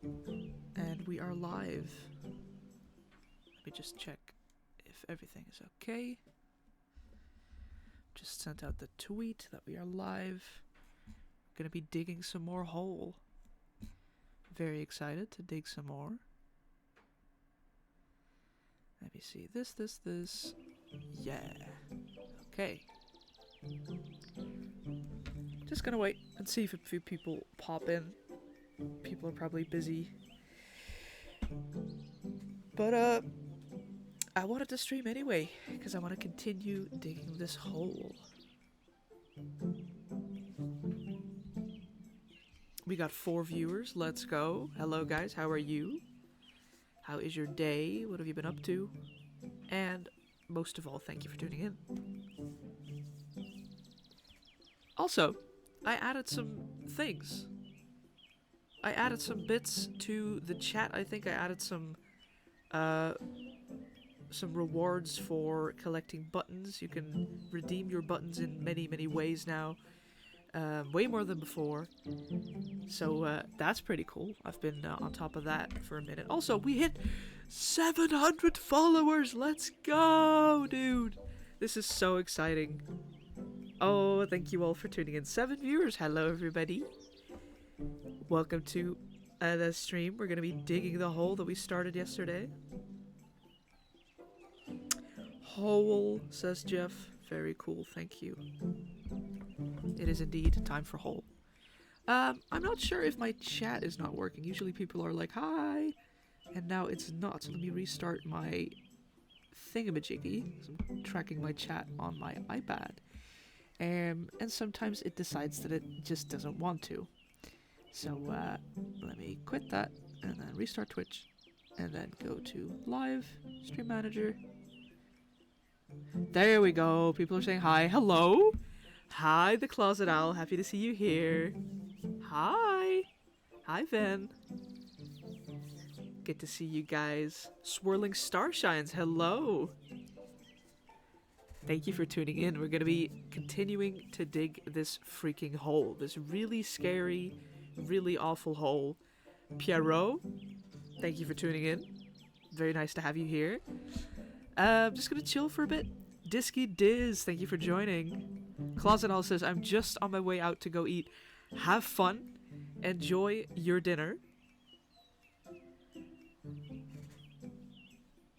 And we are live. Let me just check if everything is okay. Just sent out the tweet that we are live. Gonna be digging some more hole. Very excited to dig some more. Let me see. This. Yeah. Okay. Just gonna wait and see if a few people pop in. People are probably busy. But, I wanted to stream anyway, because I want to continue digging this hole. We got 4 viewers. Let's go. Hello, guys. How are you? How is your day? What have you been up to? And most of all, thank you for tuning in. Also, I added some things. I added some bits to the chat. I think I added some rewards for collecting buttons. You can redeem your buttons in many ways now. Way more than before. So that's pretty cool. I've been on top of that for a minute. Also, we hit 700 followers. Let's go, dude. This is so exciting. Oh, thank you all for tuning in. 7 viewers. Hello, everybody. Welcome to the stream. We're going to be digging the hole that we started yesterday. Hole, says Jeff. Very cool. Thank you. It is indeed time for hole. I'm not sure if my chat is not working. Usually people are like, hi, and now it's not. So let me restart my thingamajiggy. So I'm tracking my chat on my iPad. And sometimes it decides that it just doesn't want to. So let me quit that and then restart Twitch and then go to live, stream manager. There we go. People are saying hi. Hello. Hi, the Closet Owl. Happy to see you here. Hi. Hi, Ven. Good to see you guys. Swirling Starshines. Hello. Thank you for tuning in. We're going to be continuing to dig this freaking hole. This really scary, really awful hole. Pierrot, thank you for tuning in. Very nice to have you here. I'm just going to chill for a bit. Disky Diz, thank you for joining. Closet Owl says, I'm just on my way out to go eat. Have fun. Enjoy your dinner.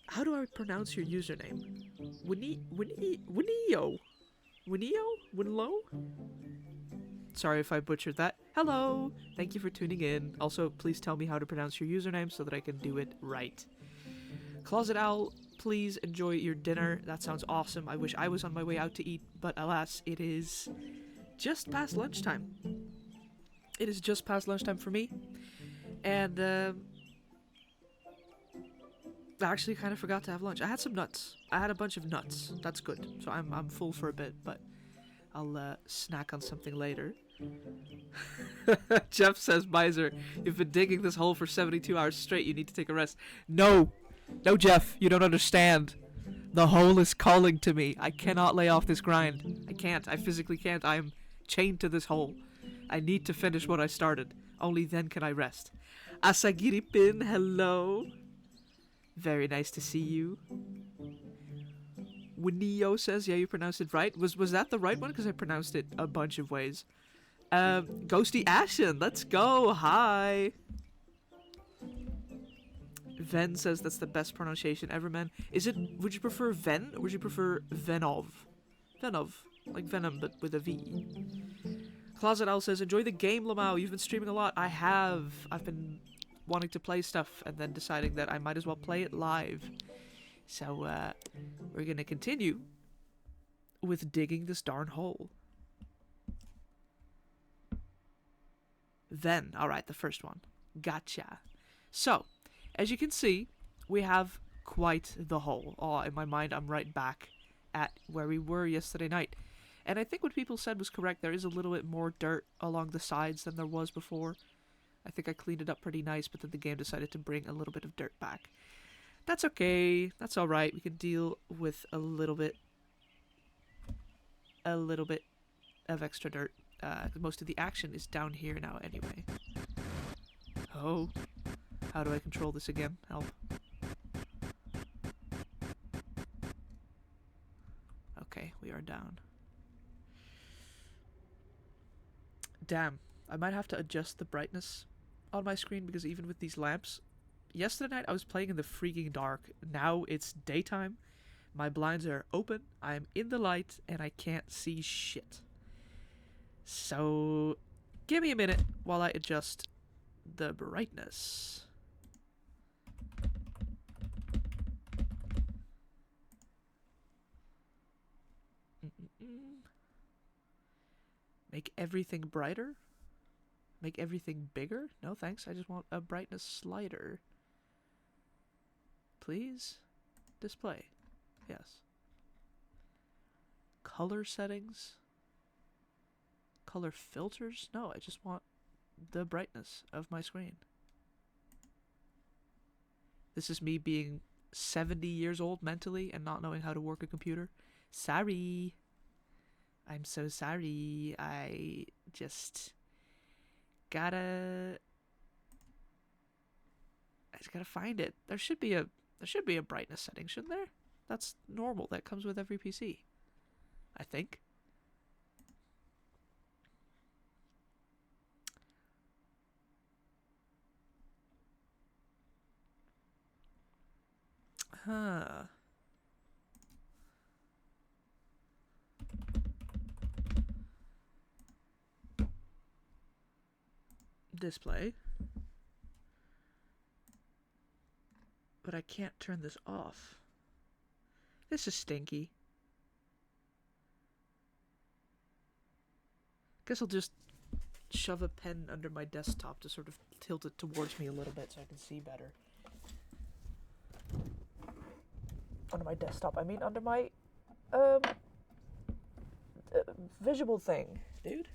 How do I pronounce your username? Winio? Winlow? Sorry if I butchered that. Hello! Thank you for tuning in. Also, please tell me how to pronounce your username so that I can do it right. Closet Owl, please enjoy your dinner. That sounds awesome. I wish I was on my way out to eat, but alas, it is just past lunchtime. It is just past lunchtime for me. And, I actually kind of forgot to have lunch. I had some nuts. I had a bunch of nuts. That's good. So I'm full for a bit, but I'll snack on something later. Jeff says, Miser, you've been digging this hole for 72 hours straight. You need to take a rest. No! No, Jeff, you don't understand. The hole is calling to me. I cannot lay off this grind. I can't. I physically can't. I am chained to this hole. I need to finish what I started. Only then can I rest. Asagiri Pin, hello. Very nice to see you. Winio says, yeah, you pronounced it right. Was that the right one? Because I pronounced it a bunch of ways. Ghosty Ashen, let's go. Hi. Ven says that's the best pronunciation ever, man. Is it, would you prefer Ven or would you prefer Venov? Venov. Like Venom, but with a V. Closet Owl says, enjoy the game, Lamau. You've been streaming a lot. I have. I've been wanting to play stuff and then deciding that I might as well play it live. So, we're gonna continue with digging this darn hole. Then, alright, the first one. Gotcha. So, as you can see, we have quite the hole. Oh, in my mind, I'm right back at where we were yesterday night. And I think what people said was correct. There is a little bit more dirt along the sides than there was before. I think I cleaned it up pretty nice, but then the game decided to bring a little bit of dirt back. That's okay. That's alright. We can deal with a little bit of extra dirt. Most of the action is down here now anyway. Oh. How do I control this again? Help. Okay, we are down. Damn, I might have to adjust the brightness on my screen because even with these lamps, yesterday night I was playing in the freaking dark. Now it's daytime. My blinds are open. I'm in the light and I can't see shit. So, give me a minute while I adjust the brightness. Make everything brighter? Make everything bigger? No thanks, I just want a brightness slider. Please? Display. Yes. Color settings? Color filters? No, I just want the brightness of my screen. This is me being 70 years old mentally and not knowing how to work a computer. Sorry. I'm so sorry. I just gotta find it. There should be a brightness setting, shouldn't there? That's normal. That comes with every PC. I think. Huh. Display. But I can't turn this off. This is stinky. Guess I'll just shove a pen under my desktop to sort of tilt it towards me a little bit so I can see better. Under my desktop, I mean under my visual thing, dude.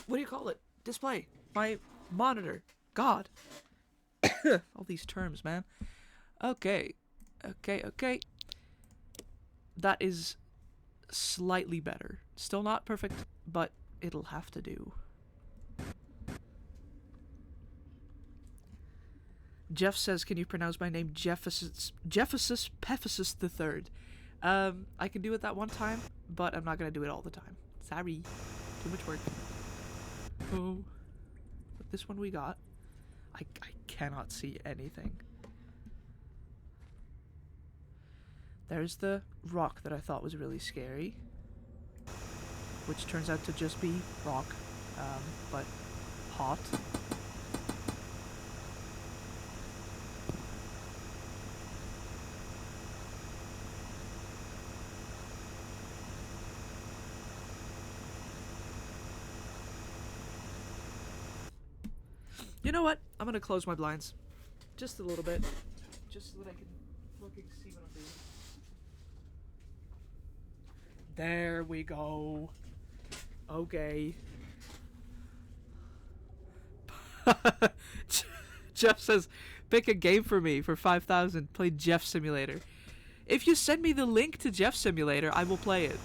What do you call it? Display. My monitor. God. All these terms, man. Okay. That is slightly better. Still not perfect, but it'll have to do. Jeff says, can you pronounce my name Jephesus Pephesus III? I can do it that one time, but I'm not going to do it all the time. Sorry. Too much work. Oh. But this one we got. I cannot see anything. There's the rock that I thought was really scary, which turns out to just be rock, but hot. You know what? I'm gonna close my blinds. Just a little bit. Just so that I can fucking see what I'm doing. There we go. Okay. Jeff says, pick a game for me for 5,000. Play Jeff Simulator. If you send me the link to Jeff Simulator, I will play it.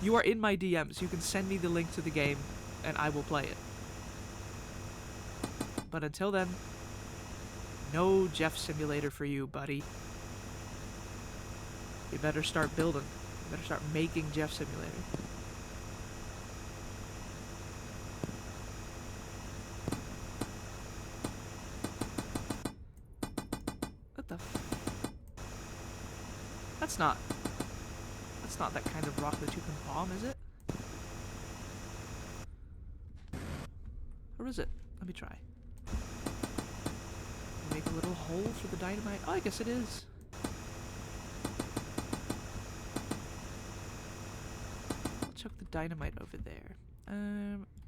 You are in my DMs. You can send me the link to the game, and I will play it. But until then, no Jeff Simulator for you, buddy. You better start building. You better start making Jeff Simulator. What the That's not that kind of rock that you can bomb, is it? Or is it? Let me try. Make a little hole for the dynamite. Oh, I guess it is. I'll chuck the dynamite over there.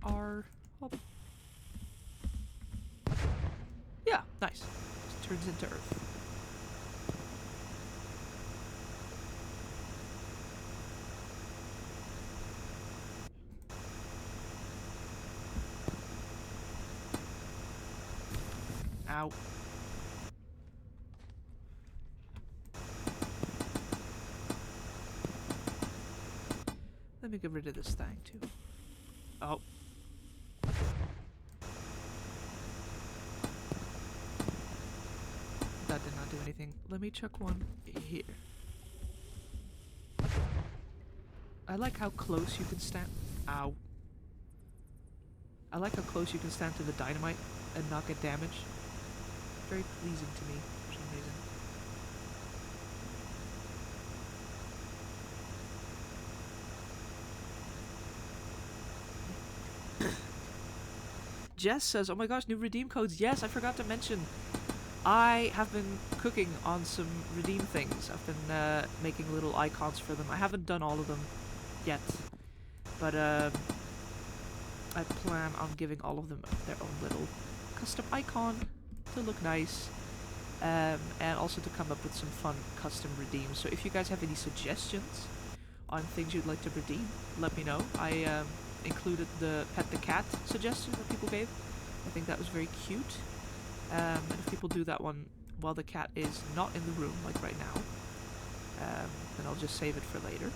R. Oh. Yeah, nice. Just turns into earth. Ow. Let me get rid of this thing, too. Oh. checking. Let me check one here. I like how close you can stand. Ow. I like how close you can stand to the dynamite and not get damaged. Very pleasing to me for some reason. Jess says, oh my gosh, new redeem codes. Yes, I forgot to mention. I have been cooking on some redeem things. I've been making little icons for them. I haven't done all of them yet. But I plan on giving all of them their own little custom icon to look nice. And also to come up with some fun custom redeems. So if you guys have any suggestions on things you'd like to redeem, let me know. I included the Pet the Cat suggestion that people gave. I think that was very cute. And if people do that one while the cat is not in the room, like right now, then I'll just save it for later.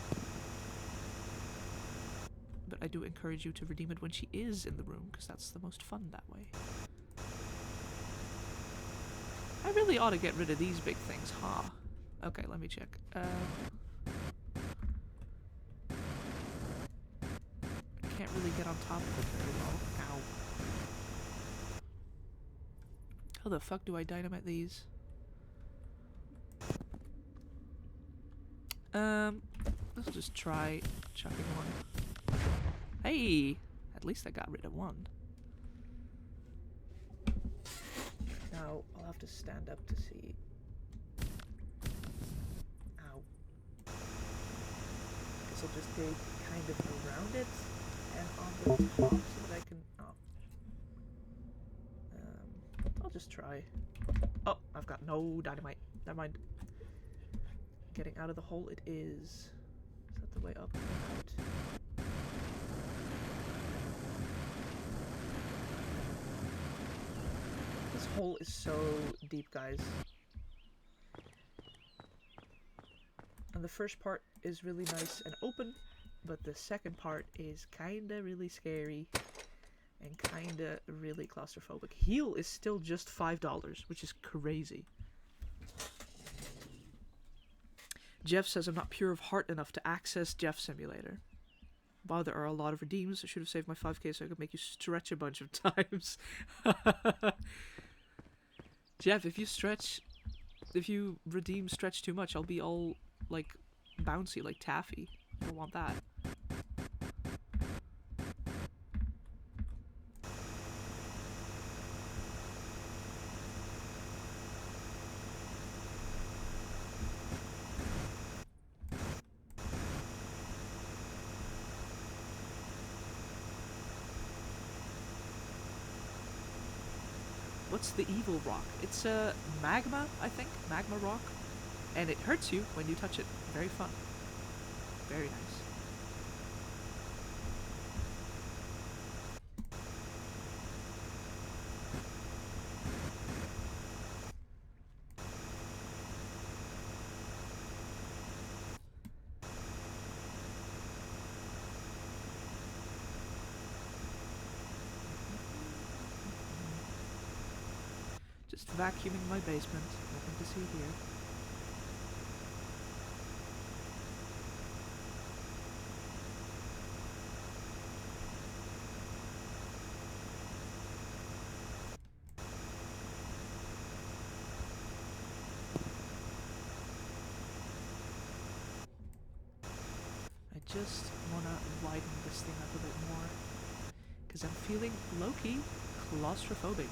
But I do encourage you to redeem it when she is in the room, because that's the most fun that way. I really ought to get rid of these big things, huh? Okay, let me check. Can't really get on top of it very well. Ow. How the fuck do I dynamite these? Let's just try chucking one. Hey! At least I got rid of one. Now, I'll have to stand up to see. Ow. Guess I'll just dig kind of around it and on the top so that I can... Oh. I'll just try. Oh, I've got no dynamite. Never mind. Getting out of the hole it is. Is that the way up and out? This hole is so deep, guys. And the first part is really nice and open, but the second part is kinda really scary and kinda really claustrophobic. Heal is still just $5, which is crazy. Jeff says, I'm not pure of heart enough to access Jeff Simulator. Wow, there are a lot of redeems. I should have saved my 5k so I could make you stretch a bunch of times. Jeff, if you redeem stretch too much, I'll be all, like, bouncy, like taffy. I don't want that. What's the evil rock? It's a magma, I think. Magma rock. And it hurts you when you touch it. Very fun. Very nice. Just vacuuming my basement. Nothing to see here. I just wanna widen this thing up a bit more, because I'm feeling low-key claustrophobic.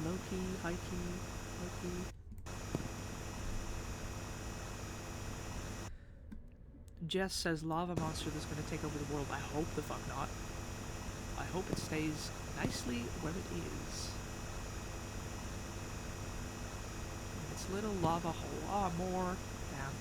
Low-key, high-key, low-key. Jess says lava monster that's gonna take over the world. I hope the fuck not. I hope it stays nicely where it is. Its little lava hole. Ah, more. Damn.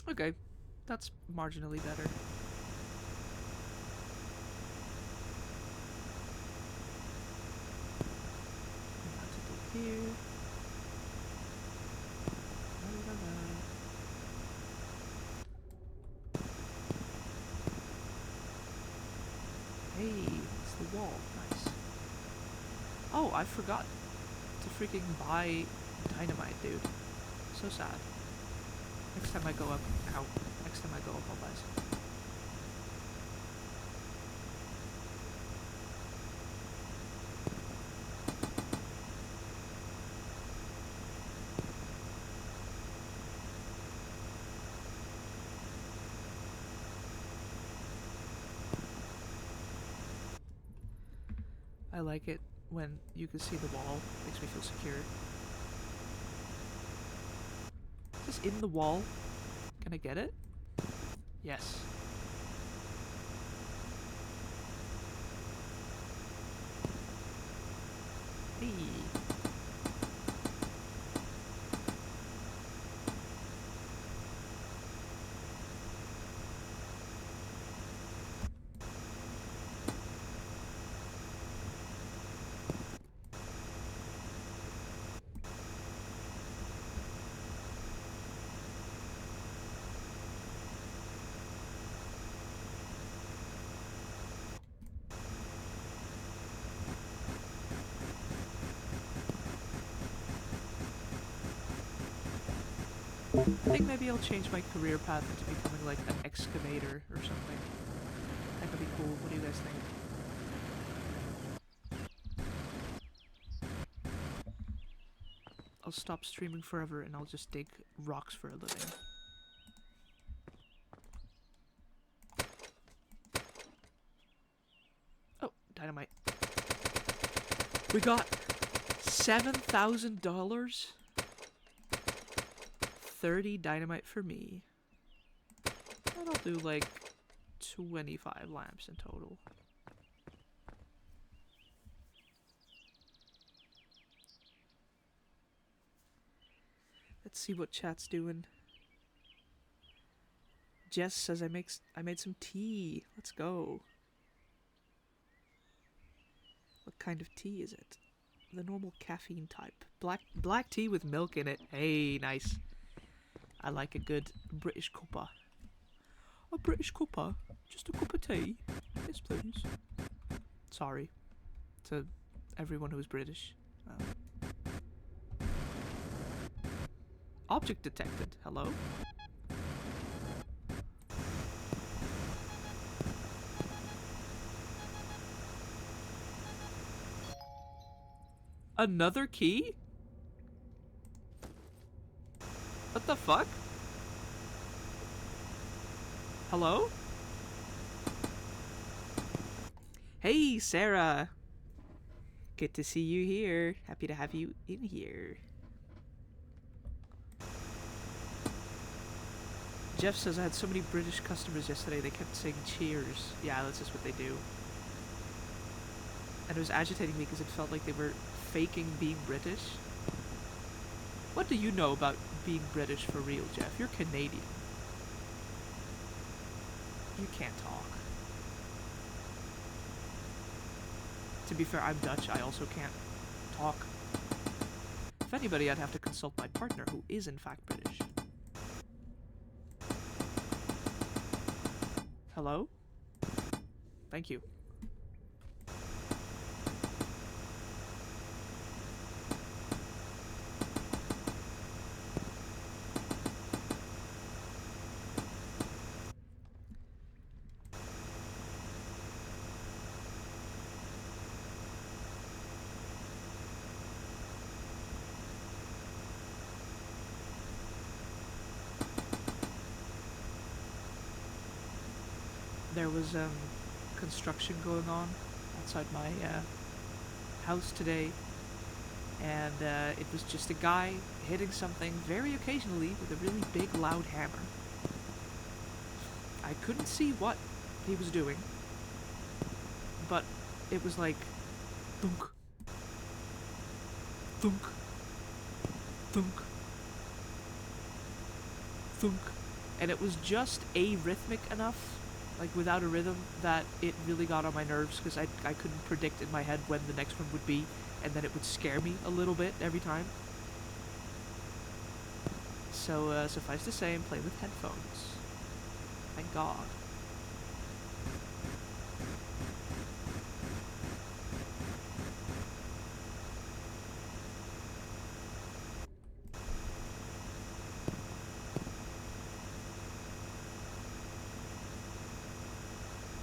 Okay, that's marginally better. Not to dig here. La, la, la. Hey, it's the wall. Nice. Oh, I forgot to freaking buy dynamite, dude. So sad. Next time I go up, ow. Next time I go up, I'll buy some. I like it when you can see the wall. Makes me feel secure. Is this in the wall? Can I get it? Yes. Hey. I think maybe I'll change my career path into becoming like an excavator or something. That could be cool. What do you guys think? I'll stop streaming forever and I'll just dig rocks for a living. Oh, dynamite. We got $7,000. 30 dynamite for me. And I'll do like 25 lamps in total. Let's see what chat's doing. Jess says I made some tea. Let's go. What kind of tea is it? The normal caffeine type. Black tea with milk in it. Hey, nice. I like a good British cuppa. A British cuppa? Just a cup of tea? Yes, please. Sorry to everyone who's British. Object detected. Hello? Another key? What the fuck? Hello? Hey, Sarah. Good to see you here. Happy to have you in here. Jeff says I had so many British customers yesterday, they kept saying cheers. Yeah, that's just what they do. And it was agitating me because it felt like they were faking being British. What do you know about being British for real, Jeff? You're Canadian. You can't talk. To be fair, I'm Dutch. I also can't talk. If anybody, I'd have to consult my partner, who is in fact British. Hello? Thank you. There was construction going on outside my house today, and it was just a guy hitting something very occasionally with a really big loud hammer. I couldn't see what he was doing, but it was like thunk, thunk, thunk, thunk. And it was just arrhythmic enough, like without a rhythm, that it really got on my nerves because I couldn't predict in my head when the next one would be, and then it would scare me a little bit every time. So suffice to say, I'm playing with headphones. Thank God.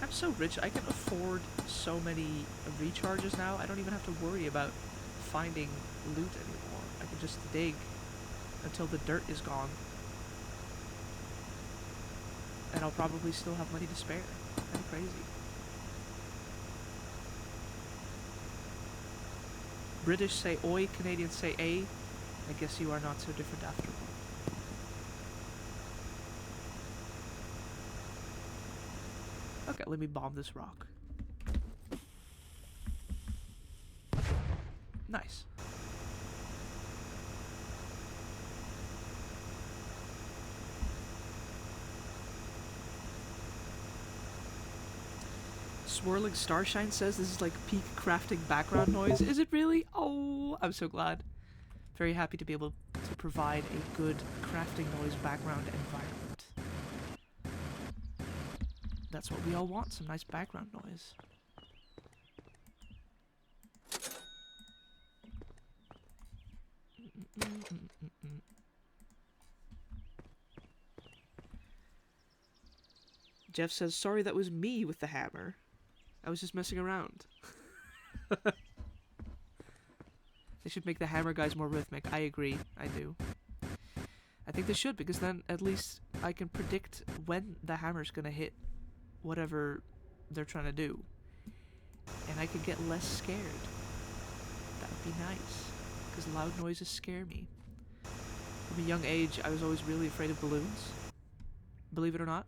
I'm so rich, I can afford so many recharges now. I don't even have to worry about finding loot anymore. I can just dig until the dirt is gone. And I'll probably still have money to spare. Kind of crazy. British say oi, Canadians say a. I guess you are not so different after all. Okay, let me bomb this rock. Nice. Swirling Starshine says this is like peak crafting background noise. Is it really? Oh, I'm so glad. Very happy to be able to provide a good crafting noise background environment. That's what we all want, some nice background noise. Jeff says, sorry, that was me with the hammer. I was just messing around. They should make the hammer guys more rhythmic. I agree. I do. I think they should, because then at least I can predict when the hammer's gonna hit whatever they're trying to do. And I could get less scared. That would be nice. Because loud noises scare me. From a young age, I was always really afraid of balloons. Believe it or not.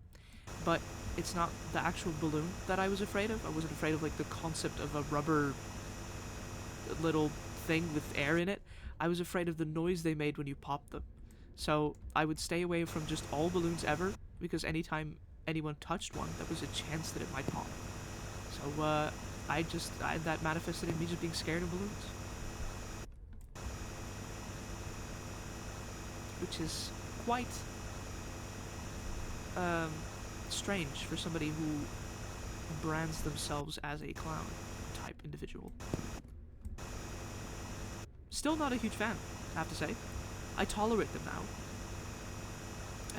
But it's not the actual balloon that I was afraid of. I wasn't afraid of like the concept of a rubber little thing with air in it. I was afraid of the noise they made when you popped them. So I would stay away from just all balloons ever, because anytime anyone touched one, there was a chance that it might pop. So that manifested in me just being scared of balloons. Which is quite strange for somebody who brands themselves as a clown type individual. Still not a huge fan, I have to say. I tolerate them now.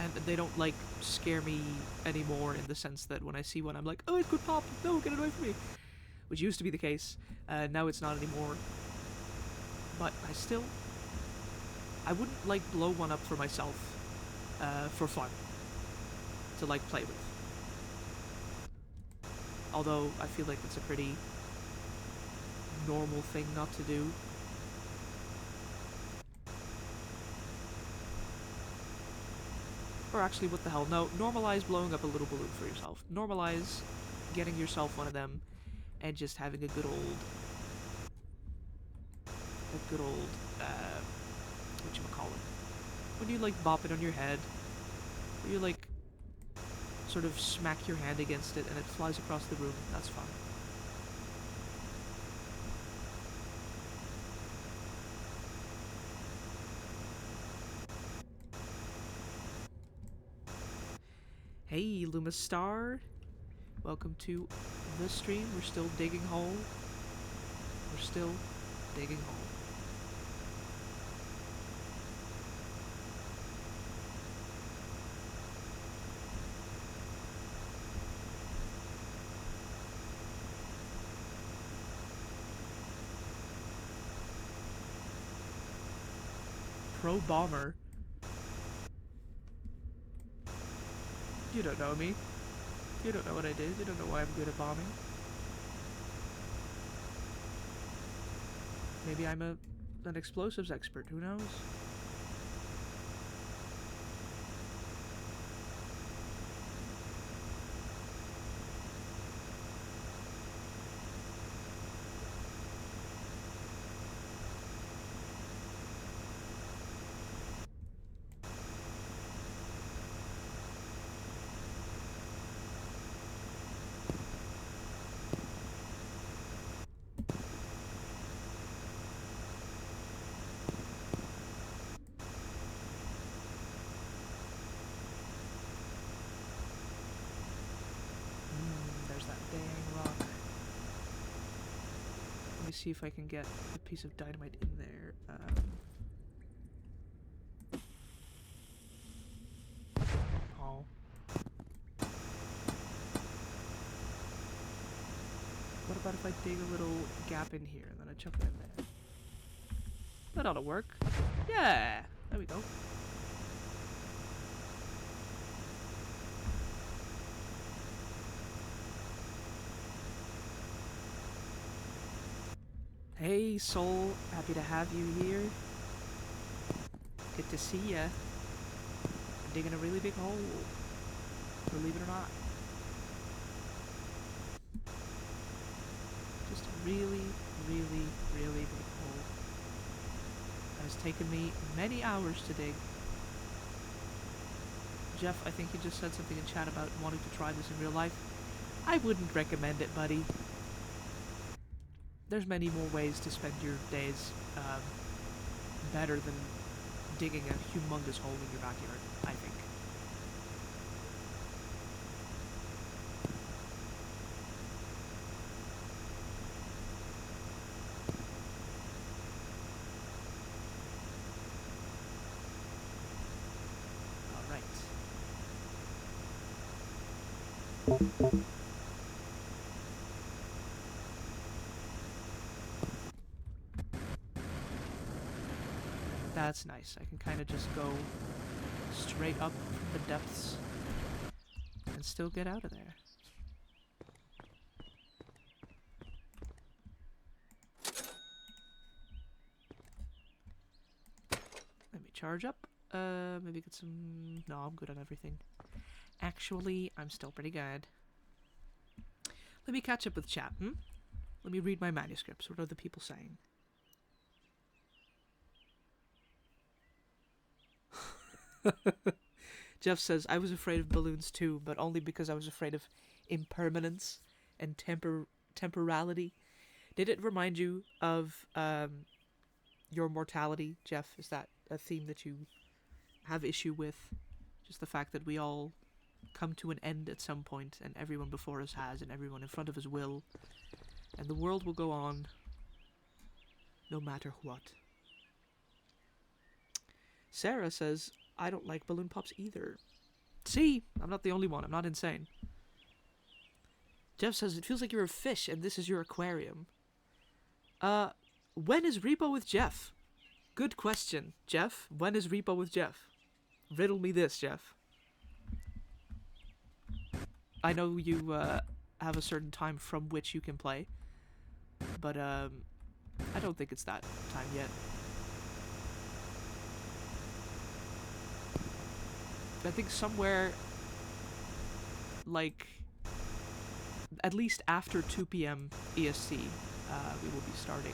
And they don't, like, scare me anymore in the sense that when I see one, I'm like, oh, it could pop, no, get it away from me. Which used to be the case. Now it's not anymore. But I wouldn't, like, blow one up for myself, for fun. To, like, play with. Although, I feel like it's a pretty normal thing not to do. Or actually, what the hell, no, normalize blowing up a little balloon for yourself. Normalize getting yourself one of them and just having a good old, whatchamacallit, when you, like, bop it on your head, or you, like, sort of smack your hand against it and it flies across the room. That's fun. Hey, Lumastar. Welcome to the stream. We're still digging hole. We're still digging hole. Pro bomber. You don't know me. You don't know what I did. You don't know why I'm good at bombing. Maybe I'm an explosives expert. Who knows? me see if I can get a piece of dynamite in there. Oh. What about if I dig a little gap in here and then I chuck it in there? That ought to work. Yeah! There we go. Hey, Soul. Happy to have you here. Good to see ya. I'm digging a really big hole. Believe it or not. Just a really, really, really big hole. That has taken me many hours to dig. Jeff, I think you just said something in chat about wanting to try this in real life. I wouldn't recommend it, buddy. There's many more ways to spend your days better than digging a humongous hole in your backyard, I think. All right. That's nice. I can kind of just go straight up from the depths and still get out of there. Let me charge up. Maybe get some... No, I'm good on everything. Actually, I'm still pretty good. Let me catch up with chat, Let me read my manuscripts. What are the people saying? Jeff says, I was afraid of balloons too, but only because I was afraid of impermanence and temporality. Did it remind you of your mortality, Jeff? Is that a theme that you have issue with? Just the fact that we all come to an end at some point, and everyone before us has, and everyone in front of us will, and the world will go on no matter what. Sarah says, I don't like balloon pops either. See? I'm not the only one. I'm not insane. Jeff says, it feels like you're a fish and this is your aquarium. When is Repo with Jeff? Good question, Jeff. When is Repo with Jeff? Riddle me this, Jeff. I know you have a certain time from which you can play, but I don't think it's that time yet. I think somewhere, like, at least after 2 p.m. EST, we will be starting.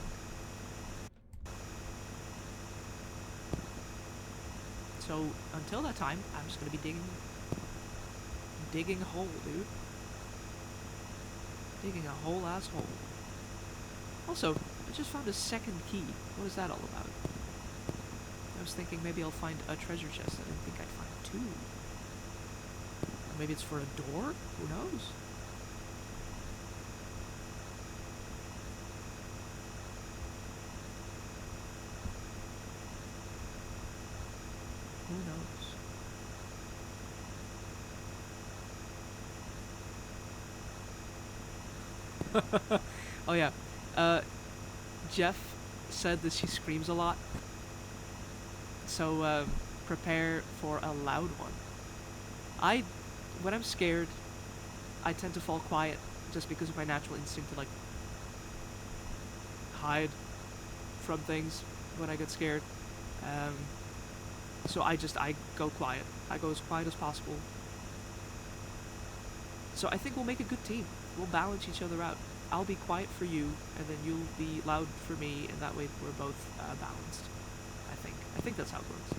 So, until that time, I'm just going to be digging a hole, dude. Digging a whole ass hole. Also, I just found a second key. What is that all about? I was thinking maybe I'll find a treasure chest. I didn't think I'd find two. Or maybe it's for a door? Who knows? Who knows? Oh yeah. Jeff said that she screams a lot. So, prepare for a loud one. When I'm scared, I tend to fall quiet just because of my natural instinct to, like, hide from things when I get scared. So I go quiet. I go as quiet as possible. So I think we'll make a good team. We'll balance each other out. I'll be quiet for you, and then you'll be loud for me, and that way we're both balanced. I think that's how it works.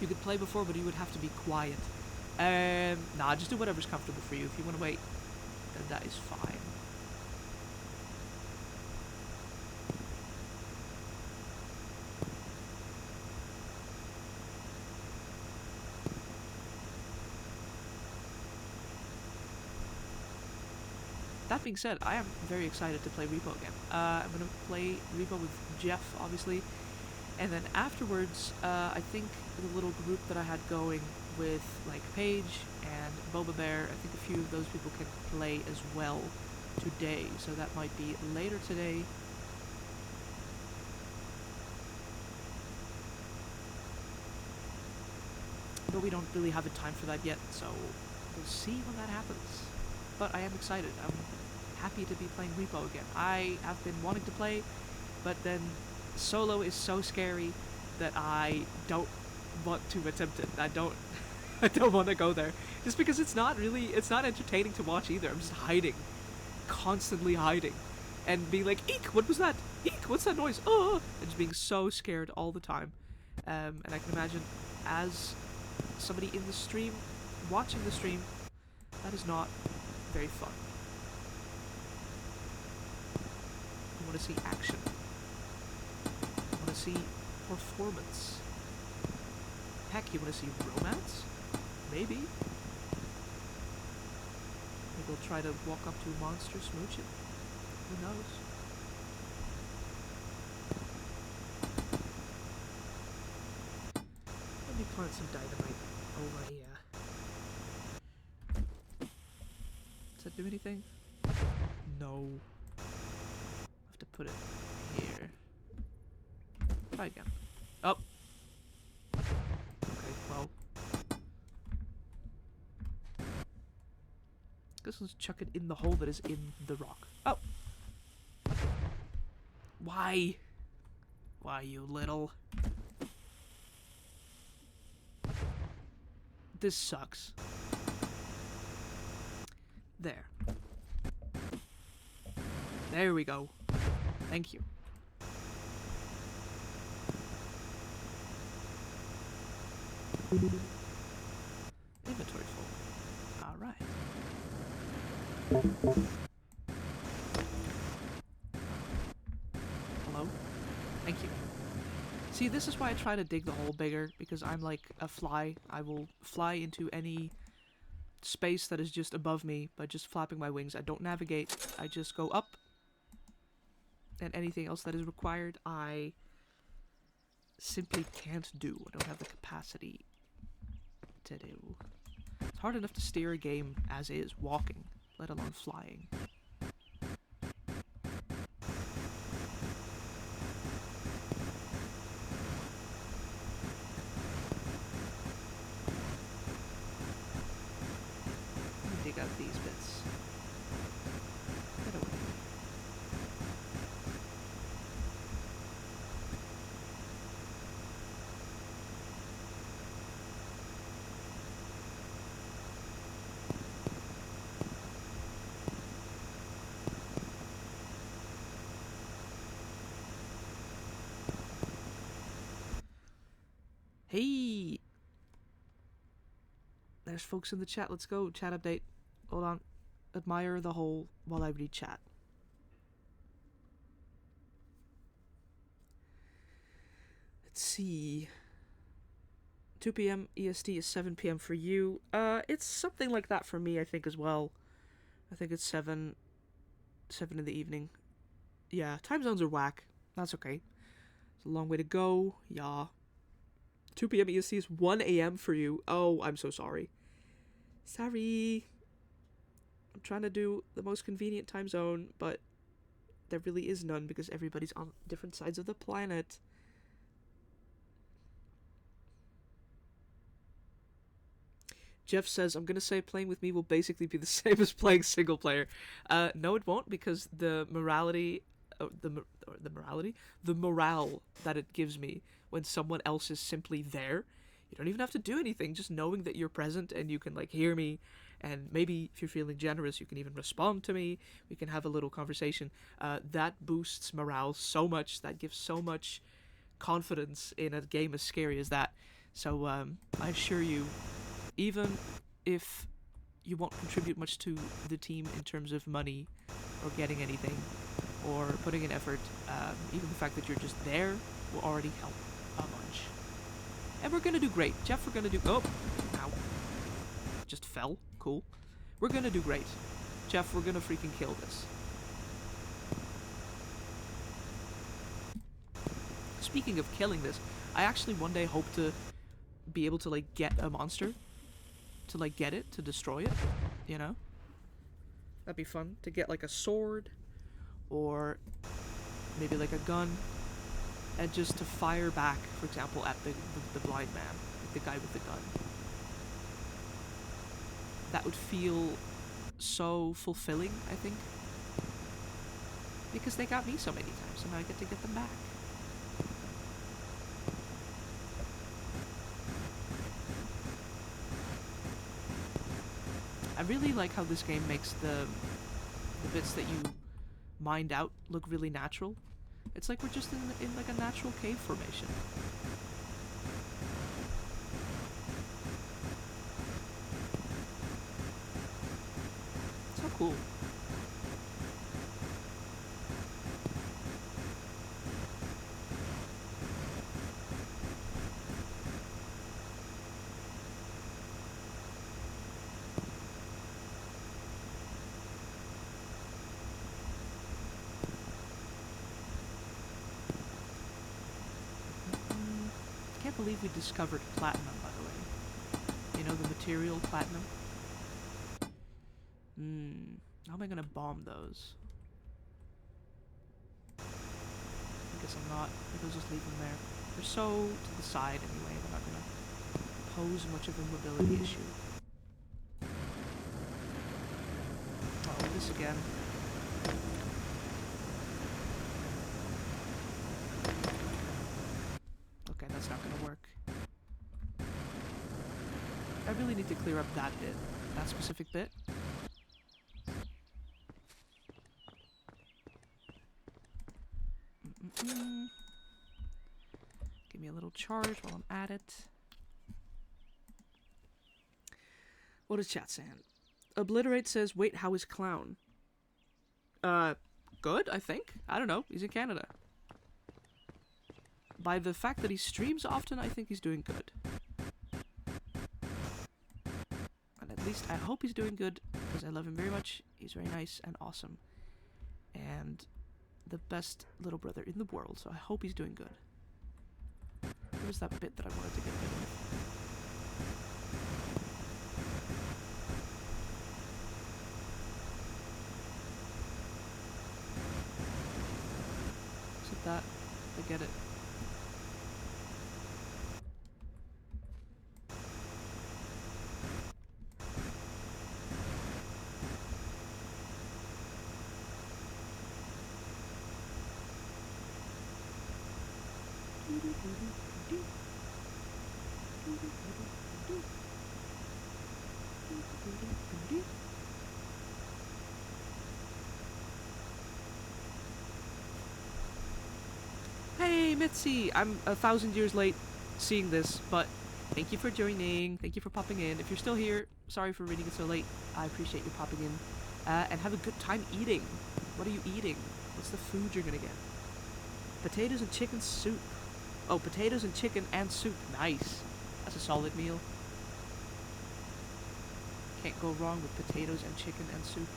You could play before, but you would have to be quiet. Nah, just do whatever's comfortable for you. If you want to wait, then that is fine. that being said, I am very excited to play Repo again. I'm gonna play Repo with Jeff, obviously, and then afterwards, I think the little group that I had going with like Paige and Boba Bear, I think a few of those people can play as well today, so that might be later today. But we don't really have a time for that yet, so we'll see when that happens. But I am excited. I'm happy to be playing Repo again. I have been wanting to play, but then solo is so scary that I don't want to attempt it. I don't want to go there. Just because it's not entertaining to watch either. I'm just hiding. Constantly hiding. And being like, eek, what was that? Eek, what's that noise? Oh! And just being so scared all the time. And I can imagine as somebody in the stream, watching the stream, that is not very fun. You want to see action. You want to see performance. Heck, you want to see romance? Maybe. Maybe they'll try to walk up to a monster, smooch it. Who knows? Let me plant some dynamite over here. Does that do anything? No. I have to put it here. Try again. Oh! Okay, well. Guess let's chuck it in the hole that is in the rock. Oh! Why? Why, you little... This sucks. There. There we go. Thank you. Inventory full. Alright. Hello? Thank you. See, this is why I try to dig the hole bigger, because I'm like a fly. I will fly into any space that is just above me by just flapping my wings. I don't navigate. I just go up. And anything else that is required, I simply can't do. I don't have the capacity to do. It's hard enough to steer a game as is, walking, let alone flying. Let me dig out these bits. Get away. Hey! There's folks in the chat. Let's go. Chat update. Hold on. Admire the hole while I read chat. Let's see. 2 p.m. EST is 7 p.m. for you. It's something like that for me, I think, as well. I think it's 7 in the evening. Yeah, time zones are whack. That's okay. It's a long way to go. Yeah. 2 p.m. EST is 1 a.m. for you. Oh, I'm so sorry. Sorry. I'm trying to do the most convenient time zone, but there really is none because everybody's on different sides of the planet. Jeff says, I'm going to say playing with me will basically be the same as playing single player. No, it won't, because the morality... the morale that it gives me when someone else is simply there. You don't even have to do anything, just knowing that you're present and you can like hear me, and maybe if you're feeling generous you can even respond to me, we can have a little conversation. That boosts morale so much, that gives so much confidence in a game as scary as that. So I assure you, even if you won't contribute much to the team in terms of money or getting anything or putting in effort, even the fact that you're just there will already help a bunch. And we're gonna do great. Jeff, we're gonna do... Oh! Ow. Just fell. Cool. We're gonna do great. Jeff, we're gonna freaking kill this. Speaking of killing this, I actually one day hope to be able to, like, get a monster. To, like, get it, to destroy it, you know? That'd be fun. To get, like, a sword, or maybe, like, a gun, and just to fire back, for example, at the blind man, like the guy with the gun. That would feel so fulfilling, I think. Because they got me so many times, and now I get to get them back. I really like how this game makes the bits that you mined out look really natural. It's like we're just in like a natural cave formation. So cool. I can't believe we discovered platinum, by the way. You know, the material platinum? How am I gonna bomb those? I guess I'm not. Maybe I'll just leave them there. They're so to the side anyway, they're not gonna pose much of a mobility issue. Oh, this again. Okay, that's not gonna work. I really need to clear up that bit. That specific bit. Give me a little charge while I'm at it. What is chat saying? Obliterate says, wait, how is Clown? Good, I think. I don't know. He's in Canada. By the fact that he streams often, I think he's doing good. And at least I hope he's doing good, because I love him very much. He's very nice and awesome. And the best little brother in the world, so I hope he's doing good. What was that bit that I wanted to get rid of? Is it that? I get it. Hey, Mitzi! I'm 1,000 years late seeing this, but thank you for joining. Thank you for popping in. If you're still here, sorry for reading it so late. I appreciate you popping in. And have a good time eating. What are you eating? What's the food you're gonna get? Potatoes and chicken soup. Oh, potatoes and chicken and soup. Nice. That's a solid meal. Can't go wrong with potatoes and chicken and soup.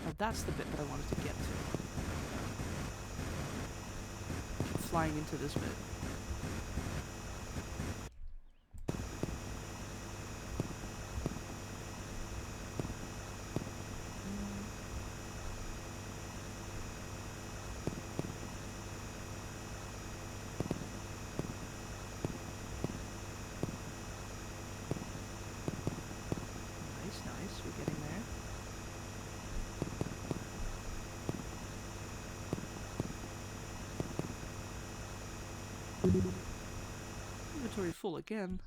Now that's the bit that I wanted to get to. Keep flying into this bit. Inventory full again.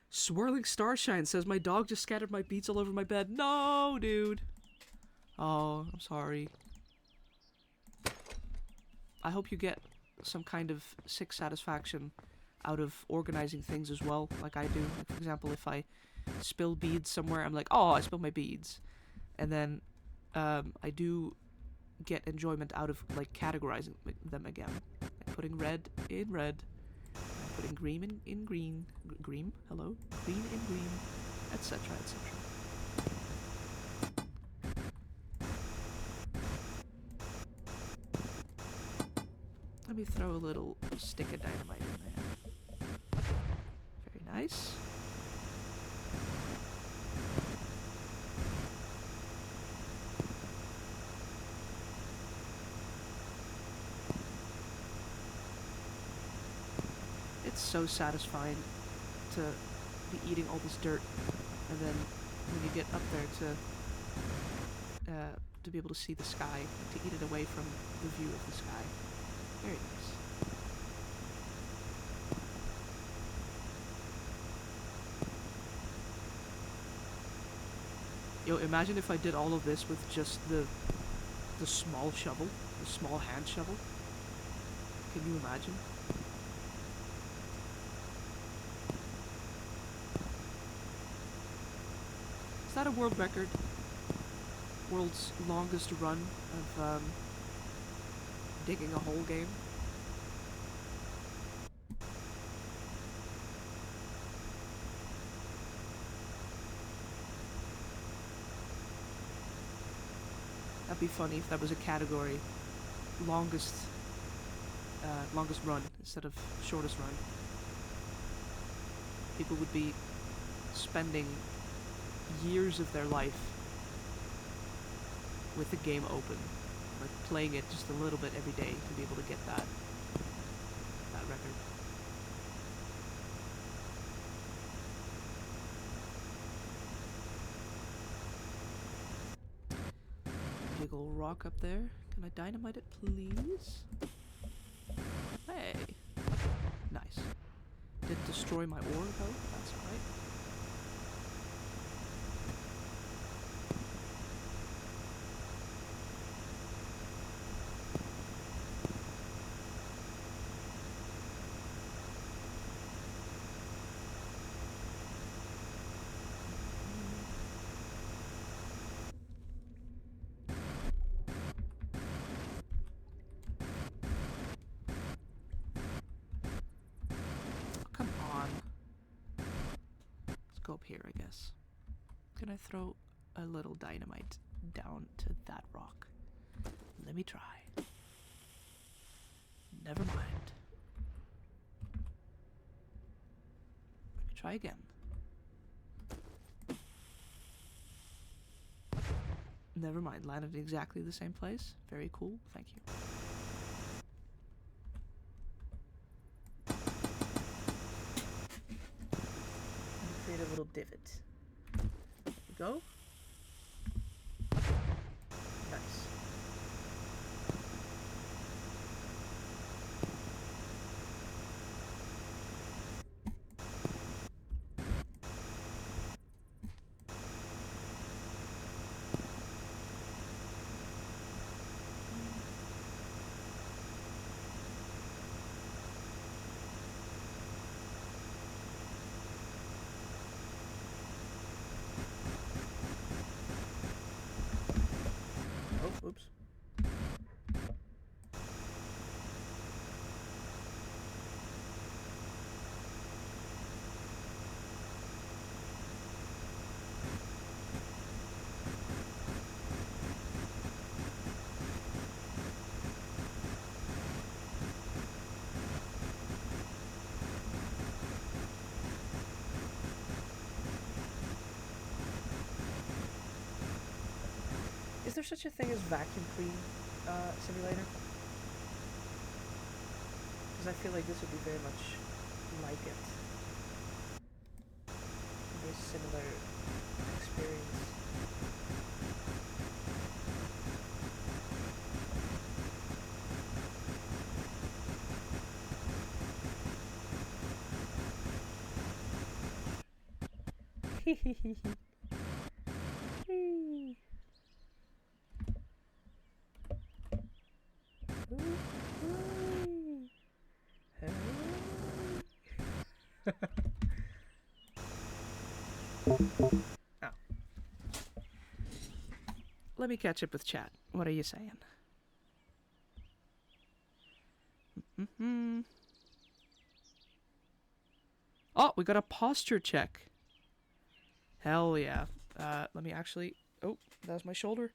Swirling Starshine says my dog just scattered my beats all over my bed. No, dude. Oh, I'm sorry. I hope you get some kind of sick satisfaction out of organizing things as well, like I do. Like, for example, if I spill beads somewhere, I'm like, oh, I spilled my beads. And then I do get enjoyment out of like categorizing them again, like putting red in red, and putting green in green, green, hello, green in green, etc., etc. Let me throw a little stick of dynamite in there. Very nice. It's so satisfying to be eating all this dirt, and then when you get up there to be able to see the sky, to eat it away from the view of the sky. Very nice. Yo, imagine if I did all of this with just the small shovel, the small hand shovel. Can you imagine? Is that a world record? World's longest run of digging a hole game? That'd be funny if that was a category. Longest run instead of shortest run. People would be spending years of their life with the game open, like playing it just a little bit every day to be able to get that record. Big ol' rock up there. Can I dynamite it, please? Hey! Nice. Didn't destroy my ore, though. That's alright. Up here, I guess. Can I throw a little dynamite down to that rock? Let me try. Never mind. Let me try again. Never mind, landed in exactly the same place. Very cool, thank you. Create a little divot. There we go. Nice. Oops. Is there such a thing as vacuum clean simulator? Because I feel like this would be very much like it. A very similar experience. Hehehehe. Oh. let me catch up with chat. What are you saying? Oh, we got a posture check. Hell yeah. Let me actually... Oh, that was my shoulder.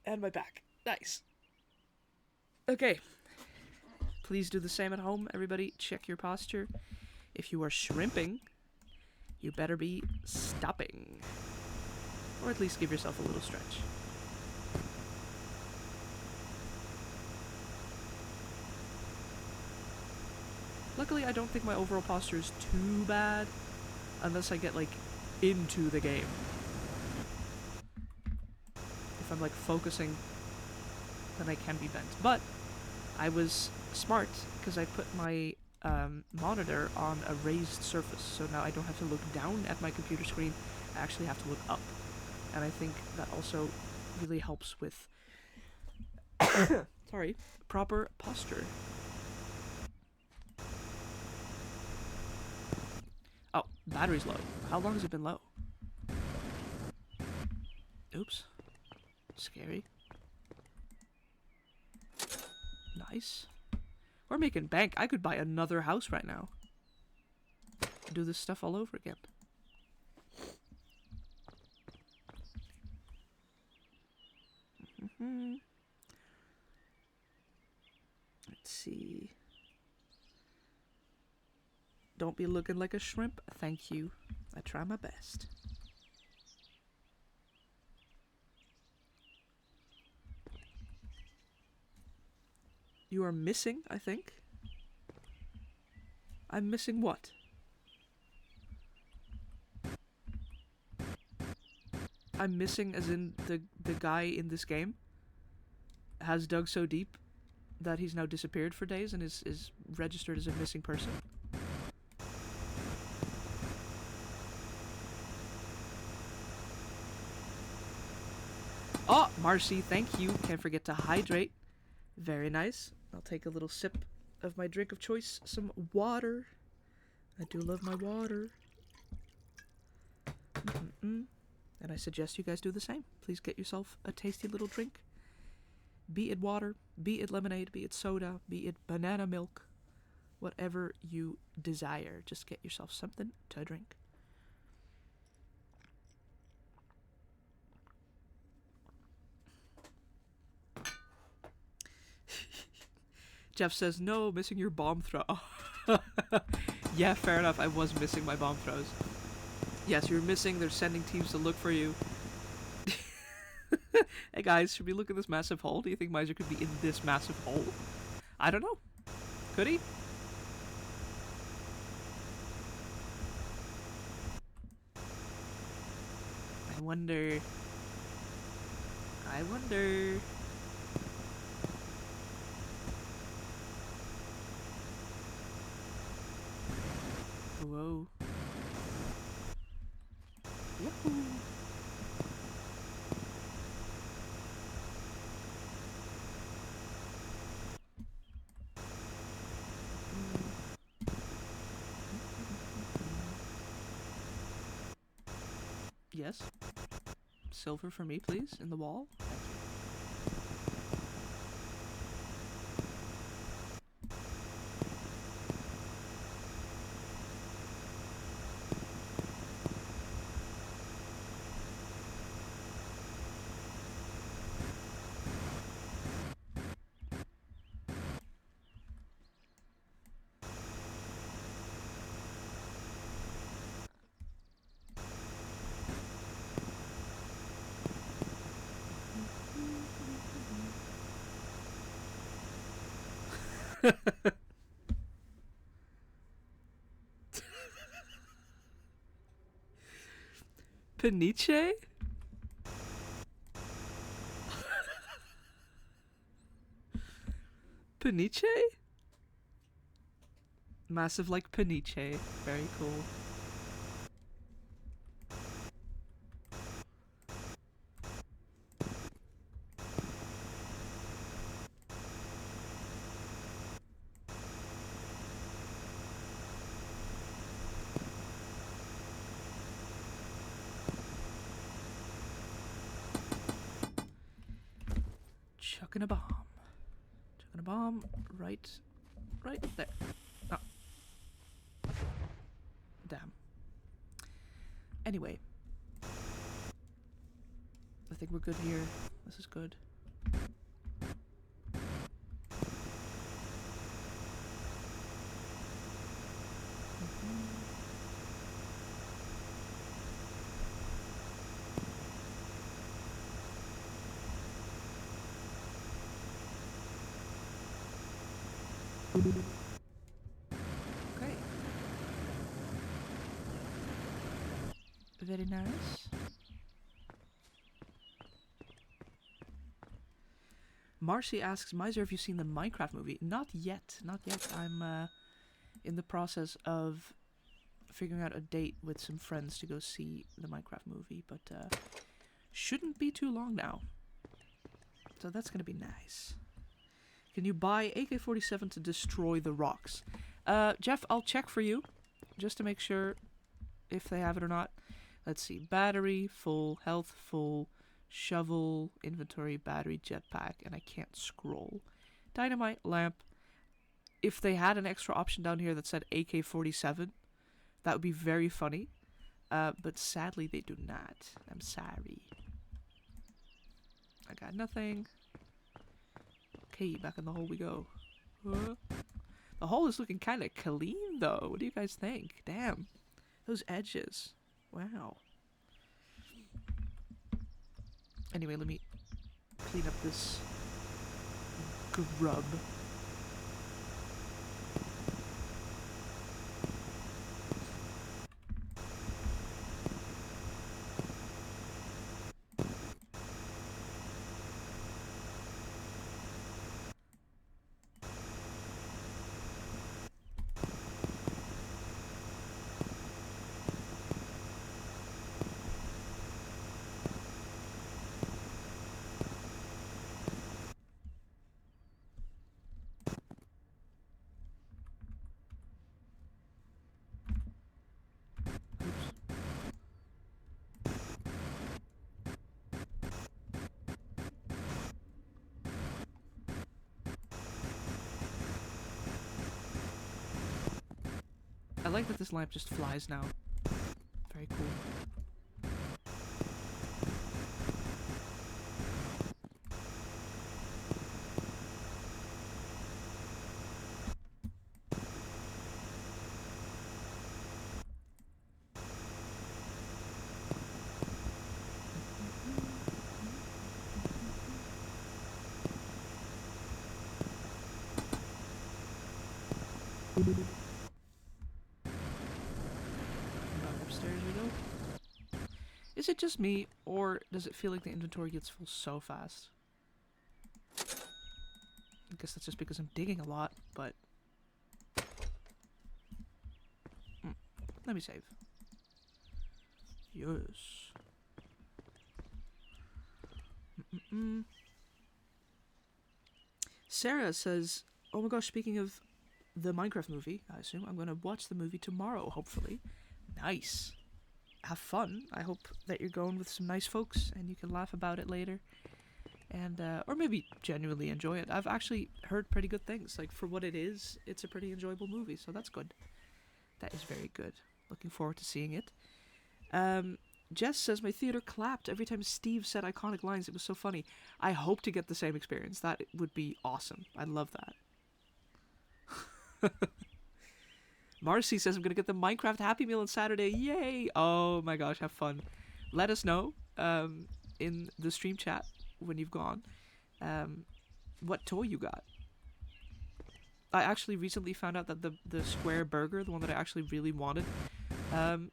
And my back. Nice. Okay. Please do the same at home. Everybody, check your posture. If you are shrimping, you better be stopping. Or at least give yourself a little stretch. Luckily, I don't think my overall posture is too bad. Unless I get, like, into the game. If I'm, like, focusing, then I can be bent. But I was smart, because I put my monitor on a raised surface. So now I don't have to look down at my computer screen. I actually have to look up. And I think that also really helps with sorry, proper posture. Oh, battery's low. How long has it been low? Oops. Scary. Nice. We're making bank. I could buy another house right now. Do this stuff all over again. Let's see. Don't be looking like a shrimp. Thank you. I try my best. You are missing, I think. I'm missing what? I'm missing as in the guy in this game has dug so deep that he's now disappeared for days and is registered as a missing person. Oh, Marcy, thank you. Can't forget to hydrate. Very nice. I'll take a little sip of my drink of choice, some water. I do love my water. And I suggest you guys do the same. Please get yourself a tasty little drink. Be it water, be it lemonade, be it soda, be it banana milk. Whatever you desire. Just get yourself something to drink. Jeff says, no, missing your bomb throw. Yeah, fair enough. I was missing my bomb throws. Yes, you're missing. They're sending teams to look for you. Hey guys, should we look at this massive hole? Do you think Miser could be in this massive hole? I don't know. Could he? I wonder. I wonder. Whoa. Yahoo! Yes. Silver for me, please, in the wall. Thank you. Peniche? Peniche? Massive like Peniche. Very cool. Chucking a bomb. Chucking a bomb right there. Oh. Damn. Anyway. I think we're good here. This is good. Okay. Very nice. Marcy asks, Miser, have you seen the Minecraft movie? Not yet. Not yet. I'm in the process of figuring out a date with some friends to go see the Minecraft movie, but shouldn't be too long now. So that's gonna be nice. Can you buy AK-47 to destroy the rocks? Jeff, I'll check for you, just to make sure if they have it or not. Let's see. Battery, full. Health, full. Shovel, inventory, battery, jetpack, and I can't scroll. Dynamite, lamp. If they had an extra option down here that said AK-47, that would be very funny. But sadly, they do not. I'm sorry. I got nothing. Okay, back in the hole we go. The hole is looking kind of clean, though. What do you guys think? Damn. Those edges. Wow. Anyway, let me clean up this grub. I like that this lamp just flies now. Very cool. Upstairs we go. Is it just me, or does it feel like the inventory gets full so fast? I guess that's just because I'm digging a lot, but... Let me save. Yes. Sarah says, oh my gosh, speaking of the Minecraft movie, I assume I'm going to watch the movie tomorrow, hopefully. Nice. Have fun. I hope that you're going with some nice folks and you can laugh about it later. And, or maybe genuinely enjoy it. I've actually heard pretty good things. Like, for what it is, it's a pretty enjoyable movie, so that's good. That is very good. Looking forward to seeing it. Jess says, my theater clapped every time Steve said iconic lines. It was so funny. I hope to get the same experience. That would be awesome. I love that. Marcy says, I'm going to get the Minecraft Happy Meal on Saturday. Yay! Oh my gosh, have fun. Let us know in the stream chat when you've gone what toy you got. I actually recently found out that the square burger, the one that I actually really wanted,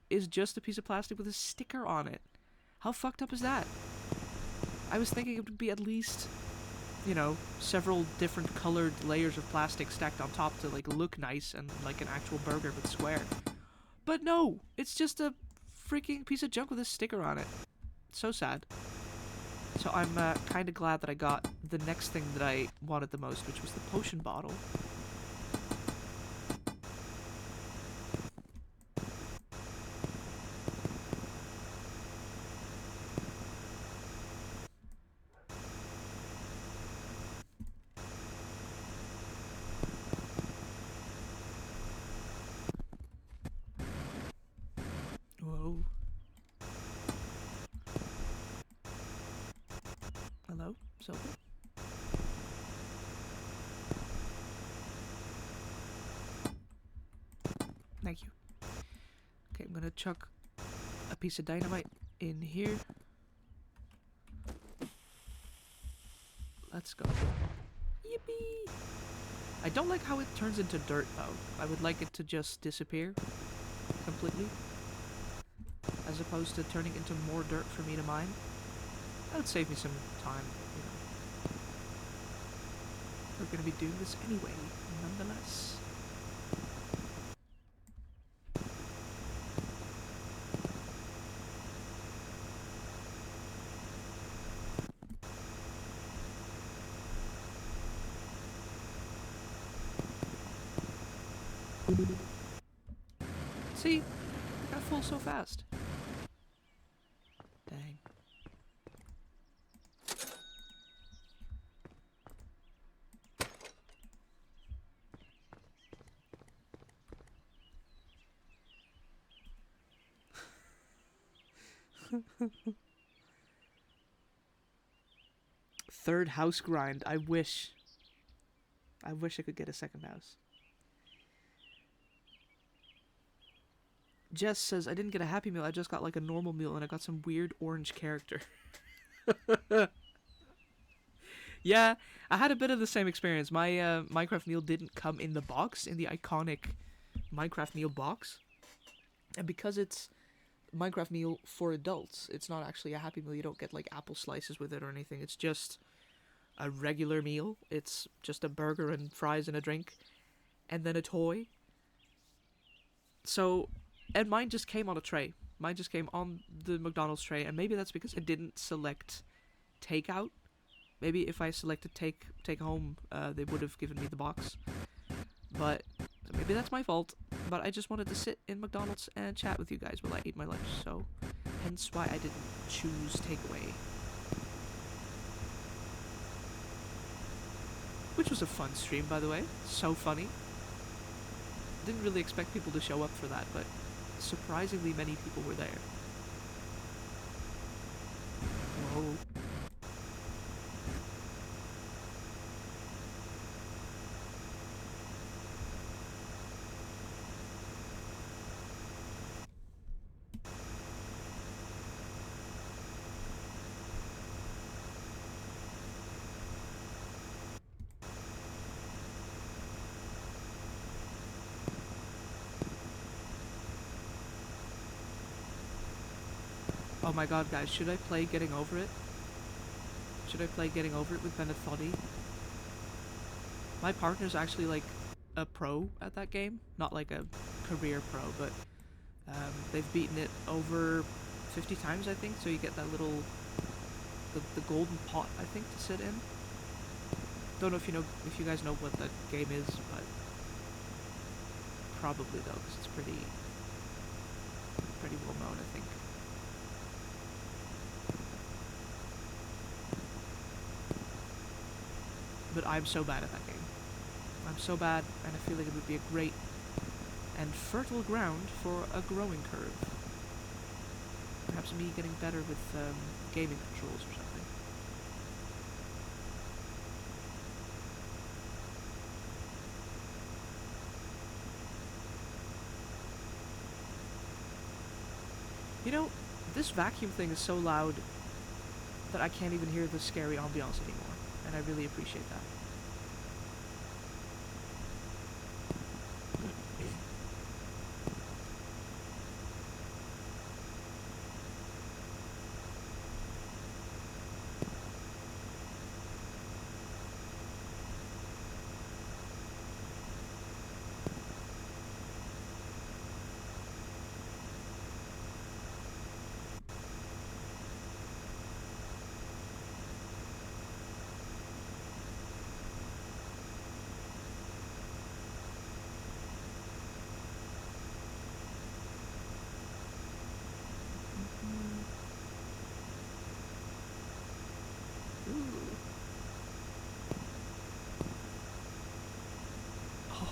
is just a piece of plastic with a sticker on it. How fucked up is that? I was thinking it would be at least, you know, several different colored layers of plastic stacked on top to, like, look nice and like an actual burger but square. But no! It's just a freaking piece of junk with a sticker on it. So sad. So I'm kind of glad that I got the next thing that I wanted the most, which was the potion bottle. Hello, Silver. Thank you. Okay, I'm gonna chuck a piece of dynamite in here. Let's go. Yippee! I don't like how it turns into dirt, though. I would like it to just disappear completely, as opposed to turning into more dirt for me to mine. That would save me some time, but, you know. We're gonna be doing this anyway, nonetheless. See? I got full so fast. Dang. Third house grind. I wish I could get a second house. Jess says, I didn't get a Happy Meal, I just got like a normal meal and I got some weird orange character. Yeah, I had a bit of the same experience. My Minecraft meal didn't come in the box, in the iconic Minecraft meal box. And because it's Minecraft meal for adults, it's not actually a Happy Meal. You don't get like apple slices with it or anything. It's just a regular meal. It's just a burger and fries and a drink. And then a toy. So, and mine just came on a tray. Mine just came on the McDonald's tray. And maybe that's because I didn't select takeout. Maybe if I selected take home, they would have given me the box. But maybe that's my fault. But I just wanted to sit in McDonald's and chat with you guys while I ate my lunch. So, hence why I didn't choose takeaway. Which was a fun stream, by the way. So funny. Didn't really expect people to show up for that, but surprisingly many people were there. Whoa. Oh my god, guys, should I play Getting Over It? Should I play Getting Over It with Bennett Foddy? My partner's actually, like, a pro at that game. Not like a career pro, but they've beaten it over 50 times, I think, so you get that little... the golden pot, I think, to sit in. Don't know if you guys know what that game is, but... Probably, though, because it's pretty well known, I think. But I'm so bad at that game. I'm so bad, and I feel like it would be a great and fertile ground for a growing curve. Perhaps me getting better with gaming controls or something. You know, this vacuum thing is so loud that I can't even hear the scary ambiance anymore. And I really appreciate that.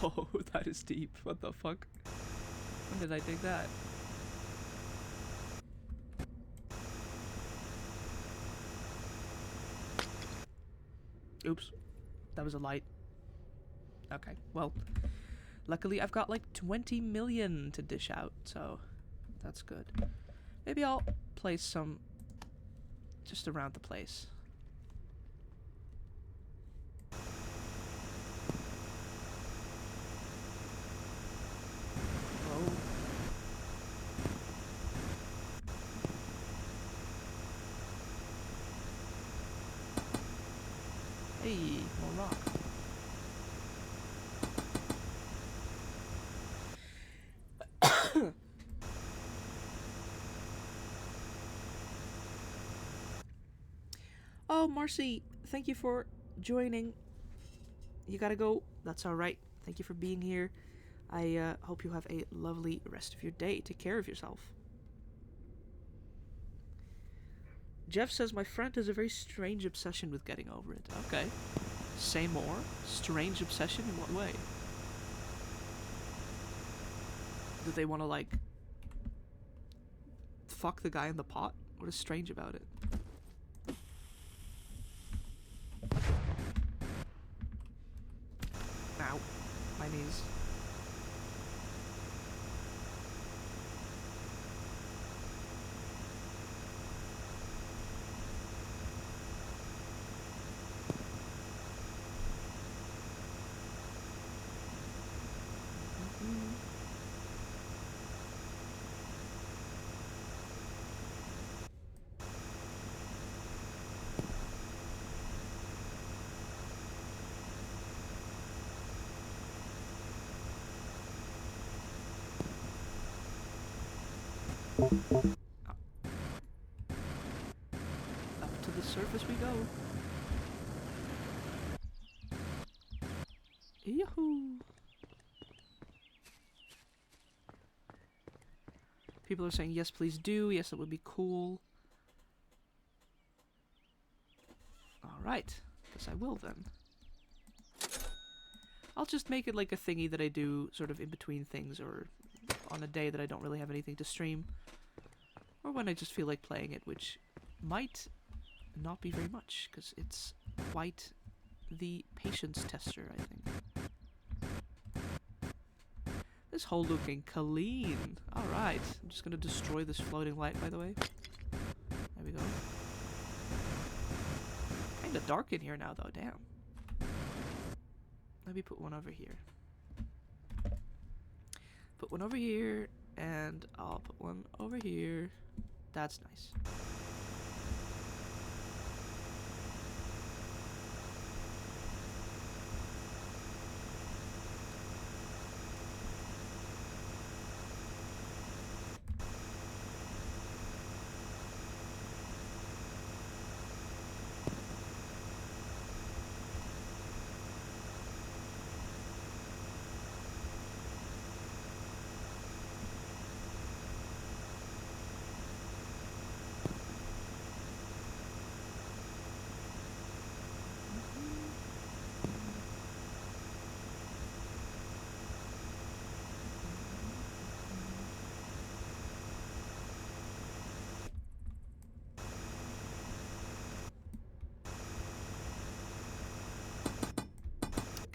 Oh, that is deep. What the fuck? When did I dig that? Oops. That was a light. Okay, well, luckily I've got like 20 million to dish out, so that's good. Maybe I'll place some just around the place. Whoa. Hey, more rock. Oh, Marcy, thank you for joining. You gotta go. That's alright. Thank you for being here. I hope you have a lovely rest of your day. Take care of yourself. Jeff says, my friend has a very strange obsession with getting over it. Okay. Say more. Strange obsession in what way? Do they want to, like, fuck the guy in the pot? What is strange about it? Ow. My knees. Up to the surface we go. Yahoo! People are saying, yes, please do. Yes, that would be cool. Alright. Guess I will then. I'll just make it like a thingy that I do sort of in between things, or on a day that I don't really have anything to stream. Or when I just feel like playing it, which might not be very much, because it's quite the patience tester, I think. This hole looking clean. Alright. I'm just gonna destroy this floating light, by the way. There we go. Kinda dark in here now, though. Damn. Let me put one over here. Put one over here, and I'll put one over here. That's nice.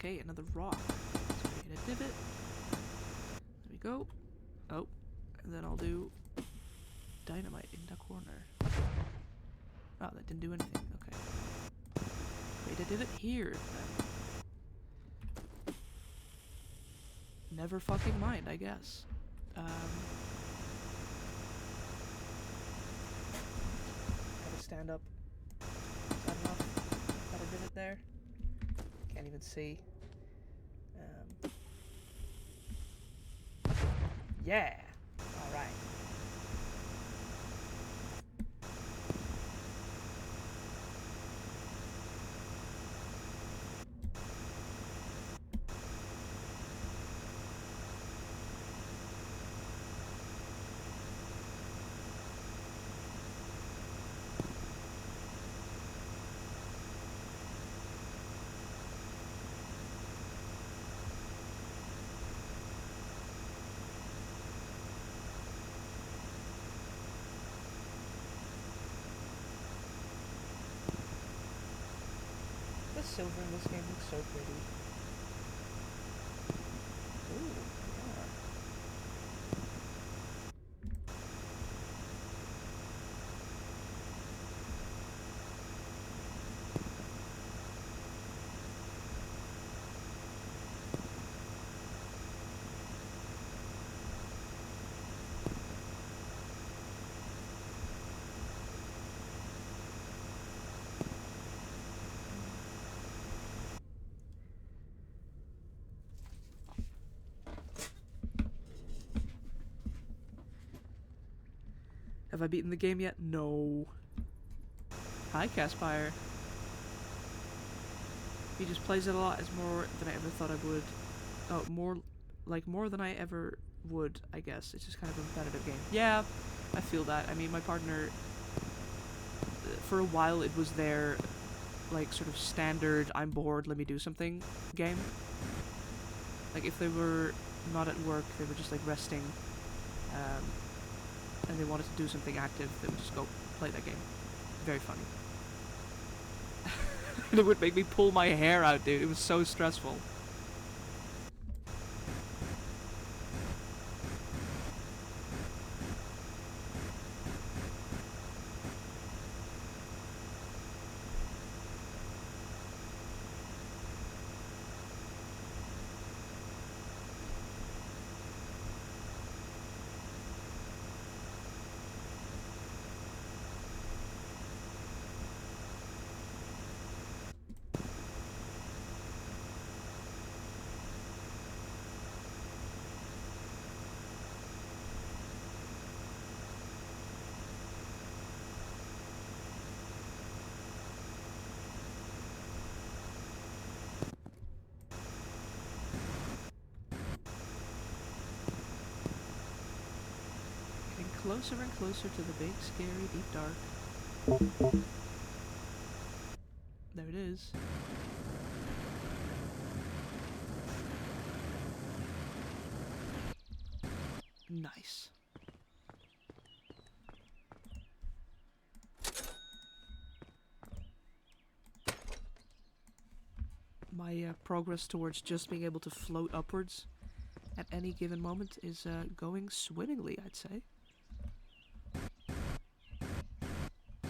Okay, another rock. So we get a divot. There we go. Oh, and then I'll do dynamite in the corner. Oh, that didn't do anything. Okay. Create a divot here, then. Never fucking mind, I guess. Gotta stand up. Is that enough? Got a divot there? Can't even see. Yeah! Alright. silver in this game looks so pretty. Ooh, we are. Have I beaten the game yet? No. Hi, Caspire. He just plays it a lot. It's more than I ever thought I would. Oh, more than I ever would, I guess. It's just kind of a repetitive game. Yeah, I feel that. I mean, my partner, for a while it was their, like, sort of standard, I'm bored, let me do something game. Like, if they were not at work, they were just, like, resting, and they wanted to do something active, they would just go play that game. Very funny. And it would make me pull my hair out, dude. It was so stressful. Closer and closer to the big, scary, deep dark. There it is. Nice. My progress towards just being able to float upwards at any given moment is going swimmingly, I'd say.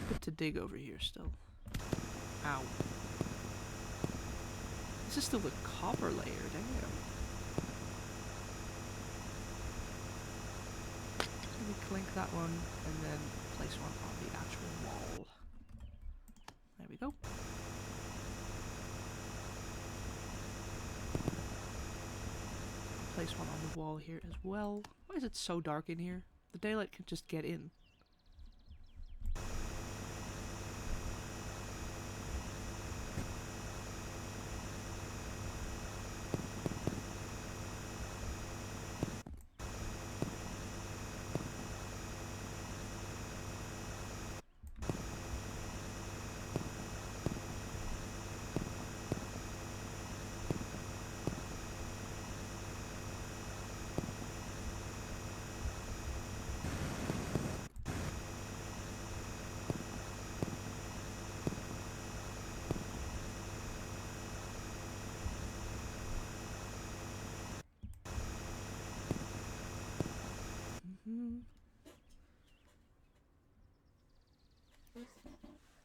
Bit to dig over here still. Ow. This is still the copper layer, damn. Let me clink that one and then place one on the actual wall. There we go. Place one on the wall here as well. Why is it so dark in here? The daylight can just get in.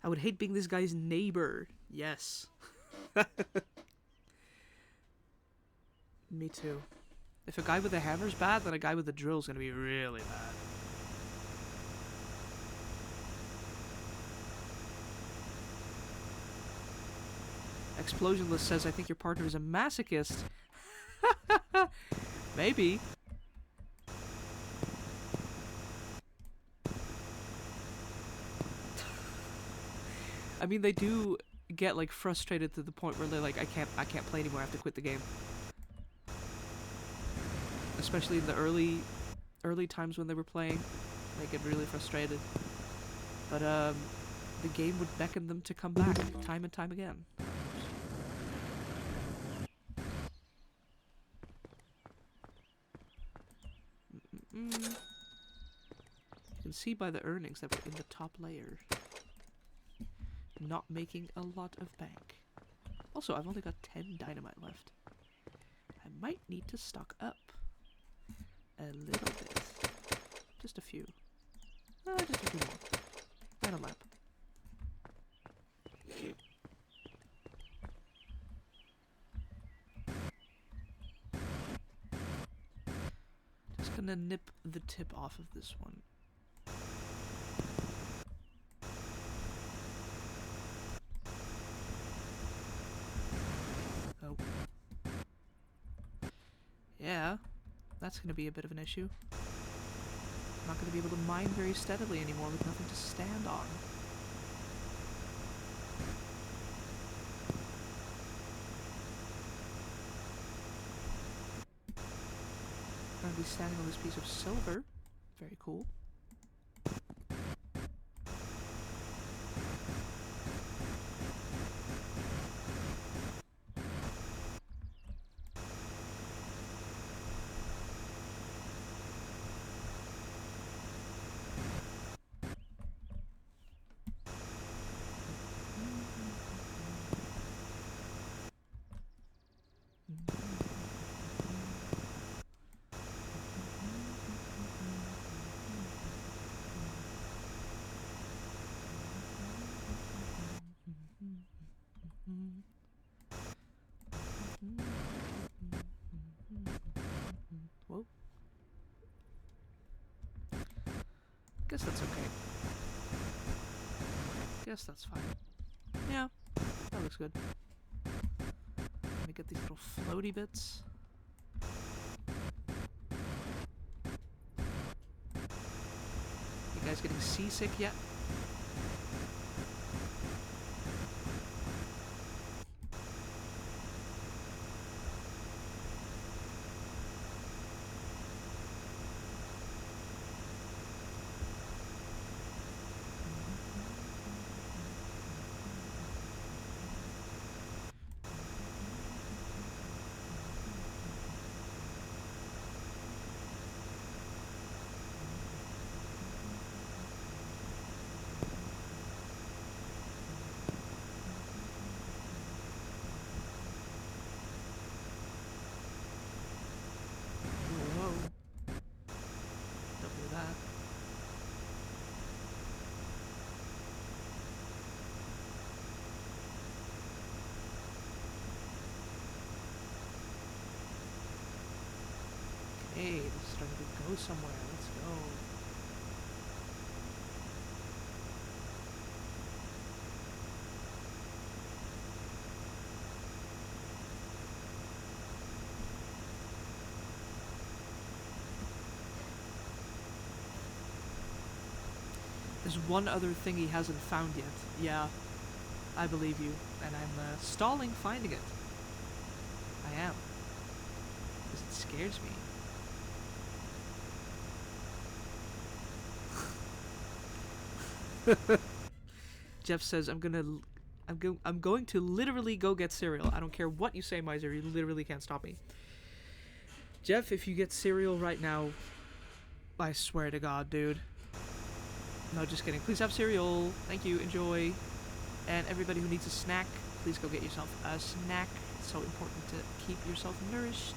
I would hate being this guy's neighbor. Yes. Me too. If a guy with a hammer's bad, then a guy with a drill's gonna be really bad. Explosionless says, I think your partner is a masochist. Maybe. I mean, they do get, like, frustrated to the point where they're like, I can't play anymore, I have to quit the game. Especially in the early times when they were playing, they get really frustrated. But, the game would beckon them to come back time and time again. You can see by the earnings that we're in the top layer. Not making a lot of bank. Also, I've only got 10 dynamite left. I might need to stock up a little bit. Just a few. Just a few more. And a lamp. Just gonna nip the tip off of this one. Oh. Yeah, that's gonna be a bit of an issue. I'm not gonna be able to mine very steadily anymore with nothing to stand on. I'm gonna be standing on this piece of silver. Very cool. Whoa. Guess that's okay. Guess that's fine. Yeah, that looks good. Let me get these little floaty bits. You guys getting seasick yet? Hey, this is starting to go somewhere. Let's go. There's one other thing he hasn't found yet. Yeah, I believe you. And I'm stalling finding it. I am. Because it scares me. Jeff says, I'm going to literally go get cereal. I don't care what you say, Miser. You literally can't stop me. Jeff, if you get cereal right now, I swear to God, dude. No, just kidding. Please have cereal. Thank you. Enjoy. And everybody who needs a snack, please go get yourself a snack. It's so important to keep yourself nourished.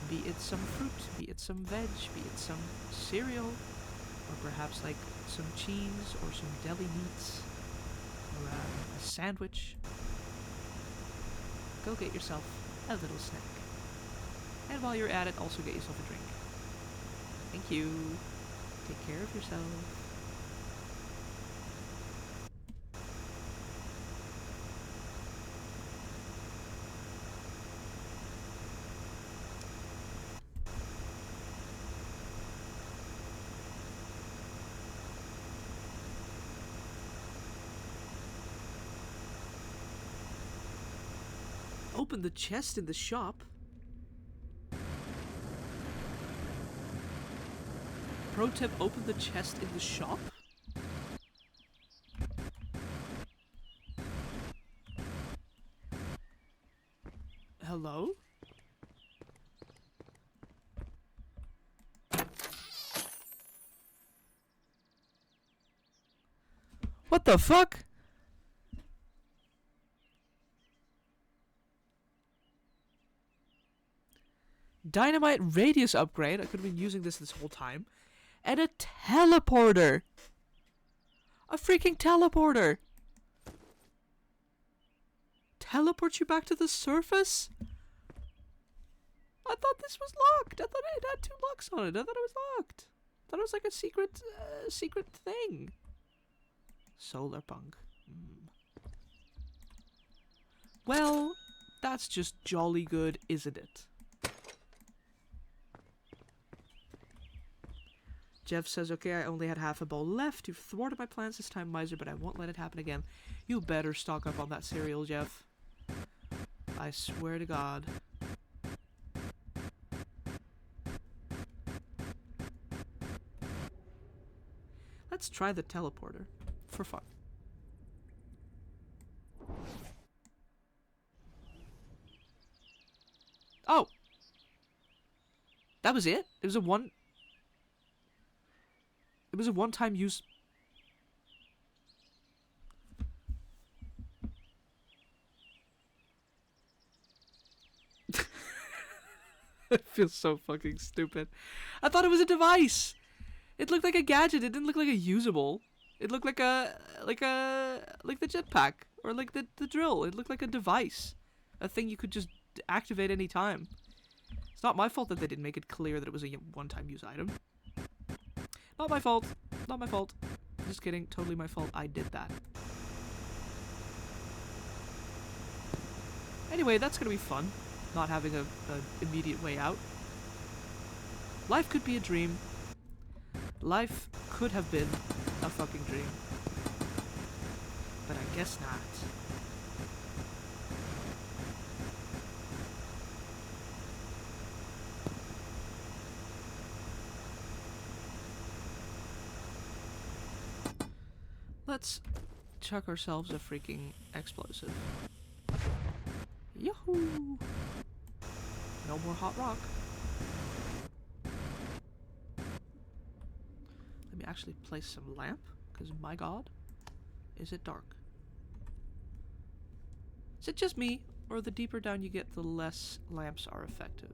Be it some fruit, be it some veg, be it some cereal, or perhaps like some cheese or some deli meats, or a sandwich. Go get yourself a little snack. And while you're at it, also get yourself a drink. Thank you. Take care of yourself. Open the chest in the shop. Pro tip, open the chest in the shop? Hello? What the fuck? Dynamite radius upgrade. I could have been using this whole time. And a teleporter. A freaking teleporter. Teleport you back to the surface? I thought this was locked. I thought it had 2 locks on it. I thought it was locked. I thought it was like a secret thing. Solar punk. Well, that's just jolly good, isn't it? Jeff says, okay, I only had half a bowl left. You've thwarted my plans this time, Miser, but I won't let it happen again. You better stock up on that cereal, Jeff. I swear to God. Let's try the teleporter. For fun. Oh! That was it? It was a one-time use. I feel so fucking stupid. I thought it was a device. It looked like a gadget. It didn't look like a usable. It looked like like the jetpack or like the drill. It looked like a device, a thing you could just activate any time. It's not my fault that they didn't make it clear that it was a one-time use item. Not my fault. Not my fault. Just kidding. Totally my fault. I did that. Anyway, that's gonna be fun. Not having a immediate way out. Life could be a dream. Life could have been a fucking dream. But I guess not. Let's chuck ourselves a freaking explosive. Yahoo! No more hot rock. Let me actually place some lamp, because my god, is it dark? Is it just me, or the deeper down you get, the less lamps are effective?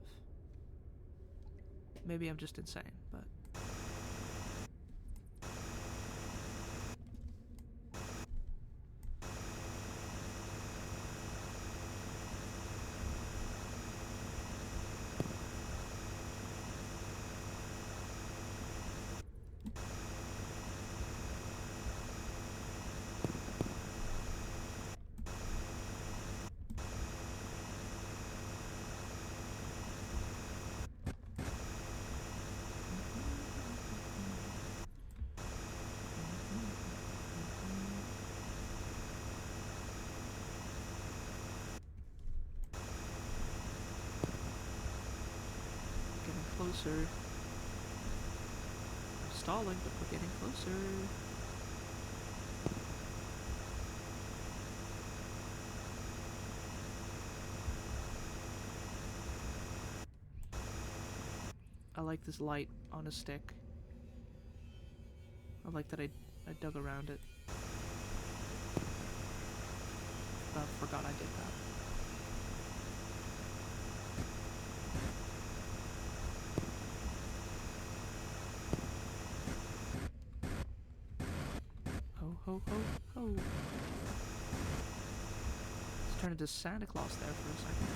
Maybe I'm just insane, but... closer. I'm stalling, but we're getting closer. I like this light on a stick. I like that I dug around it. I forgot I did that. Ho, ho, ho. Let's turn into Santa Claus there for a second.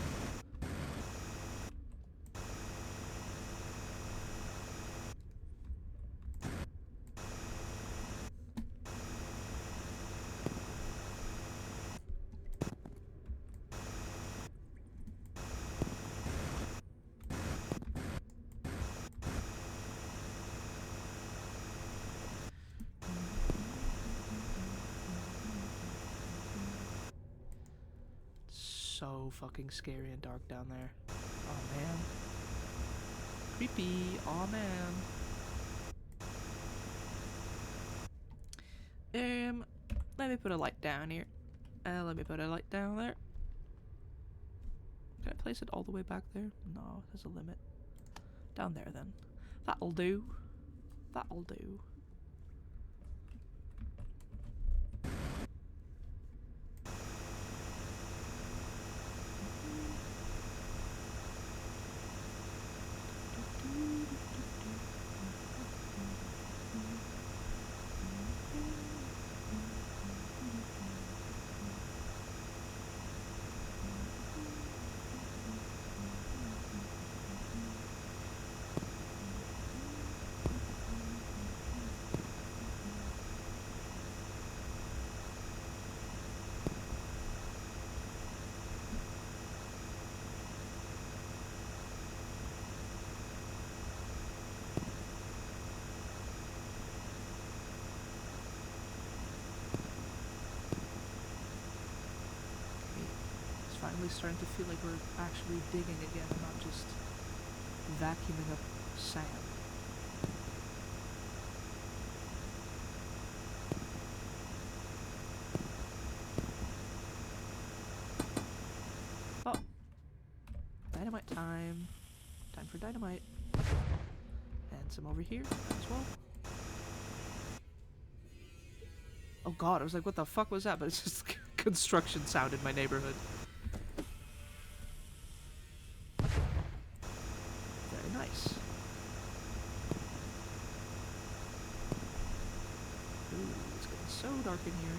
So fucking scary and dark down there. Oh man. Creepy. Oh man. Let me put a light down here. Let me put a light down there. Can I place it all the way back there? No, there's a limit. Down there then. That'll do. That'll do. finally starting to feel like we're actually digging again and not just vacuuming up sand. Oh, dynamite time. Time for dynamite. And some over here as well. Oh god, I was like, what the fuck was that? But it's just construction sound in my neighborhood. Very nice. Ooh, it's getting so dark in here.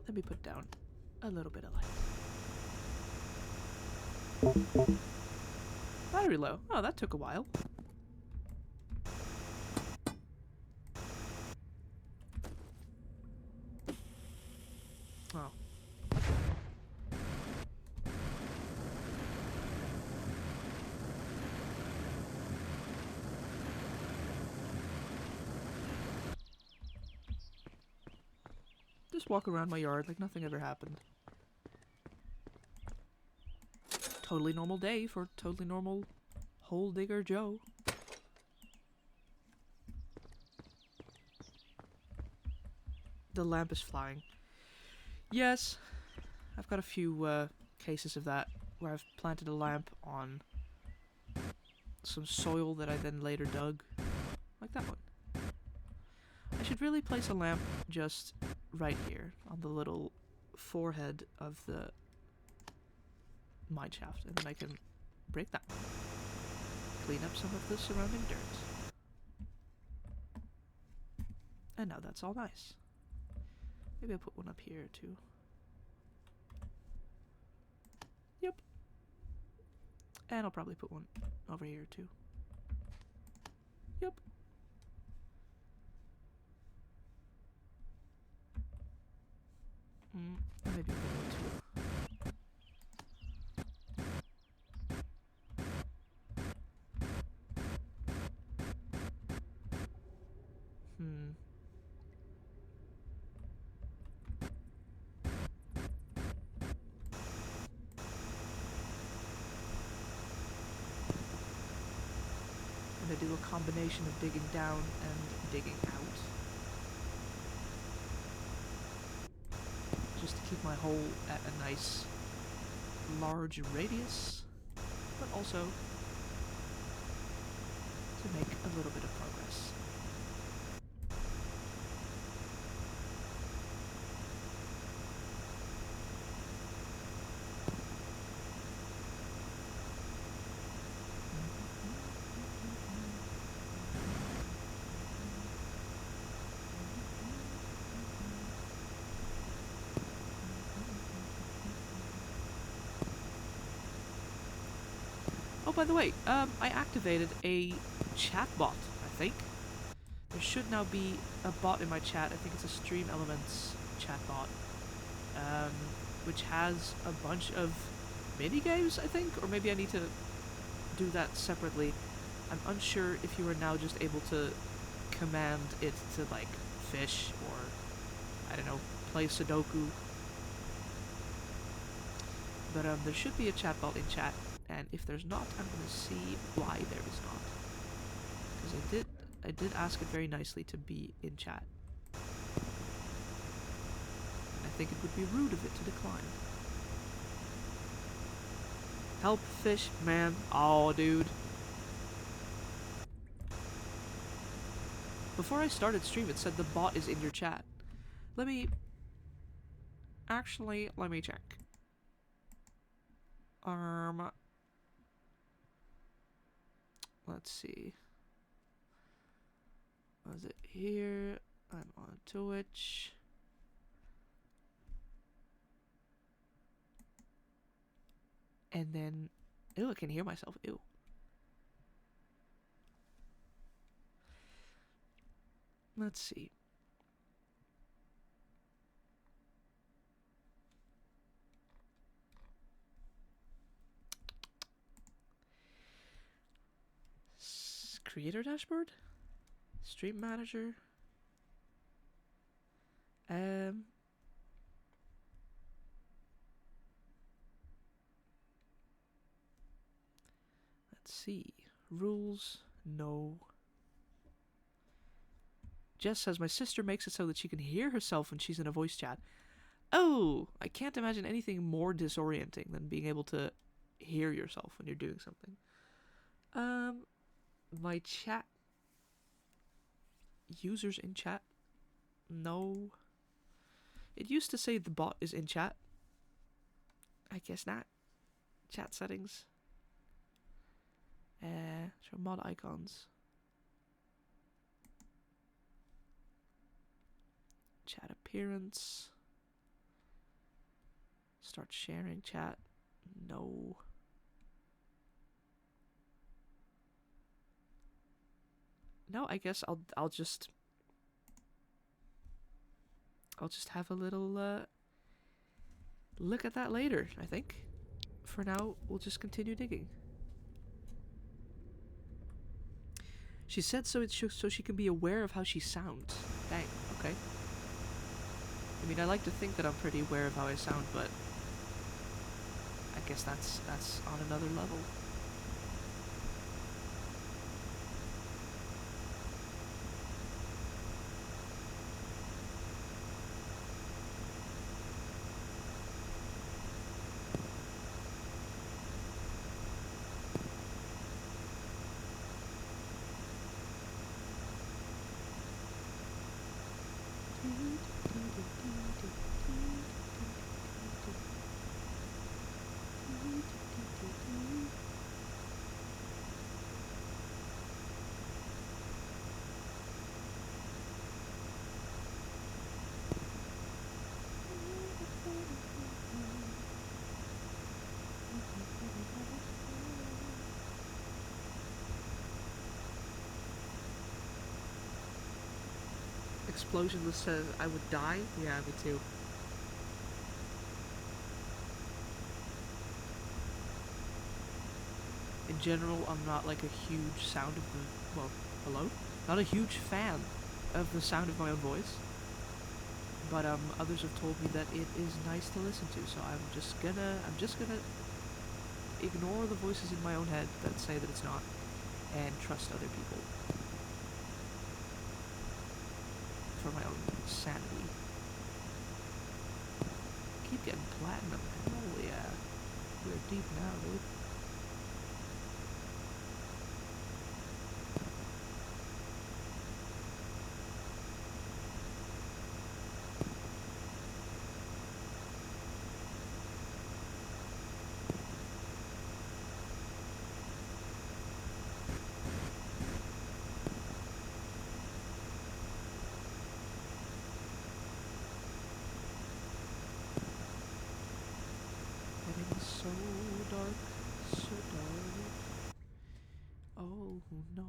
Let me put down a little bit of light. Battery low. Oh, that took a while. Oh. Just walk around my yard like nothing ever happened. Totally normal day for totally normal hole digger Joe. The lamp is flying. Yes, I've got a few cases of that where I've planted a lamp on some soil that I then later dug. Like that one. I should really place a lamp just right here on the little forehead of the mine shaft, and then I can break that one. Clean up some of the surrounding dirt. And now that's all nice. Maybe I'll put one up here too. Yep. And I'll probably put one over here too. Yep. Maybe over there too. I'm gonna do a combination of digging down and digging out. Just to keep my hole at a nice large radius, but also to make a little bit of progress. Oh, by the way, I activated a chat bot, I think. There should now be a bot in my chat. I think it's a Stream Elements chat bot, which has a bunch of mini games, I think, or maybe I need to do that separately. I'm unsure if you are now just able to command it to, like, fish or, I don't know, play Sudoku. But there should be a chat bot in chat, and if there's not, I'm gonna see why there is not. Because I did ask it very nicely to be in chat. And I think it would be rude of it to decline. Help fish, man. Aw, dude. Before I started stream, it said the bot is in your chat. Let me check. Let's see. Was it here? I'm on Twitch. And then, ew, I can hear myself. Ew. Let's see. Creator dashboard? Stream manager? Let's see. Rules? No. Jess says, my sister makes it so that she can hear herself when she's in a voice chat. Oh! I can't imagine anything more disorienting than being able to hear yourself when you're doing something. My chat. Users in chat? No. It used to say the bot is in chat. I guess not. Chat settings. Show mod icons. Chat appearance. Start sharing chat. No. No, I guess I'll just have a little look at that later, I think. For now, we'll just continue digging. She said so so she can be aware of how she sounds. Dang, okay. I mean, I like to think that I'm pretty aware of how I sound, but I guess that's on another level. Explosionless says I would die. Yeah, me too. In general, I'm not like a huge sound of the, well, hello? Not a huge fan of the sound of my own voice. But others have told me that it is nice to listen to, so I'm just gonna ignore the voices in my own head that say that it's not, and trust other people. For my own sanity. Keep getting platinum. Hell yeah. We're deep now, dude. So dark, so dark. Oh no.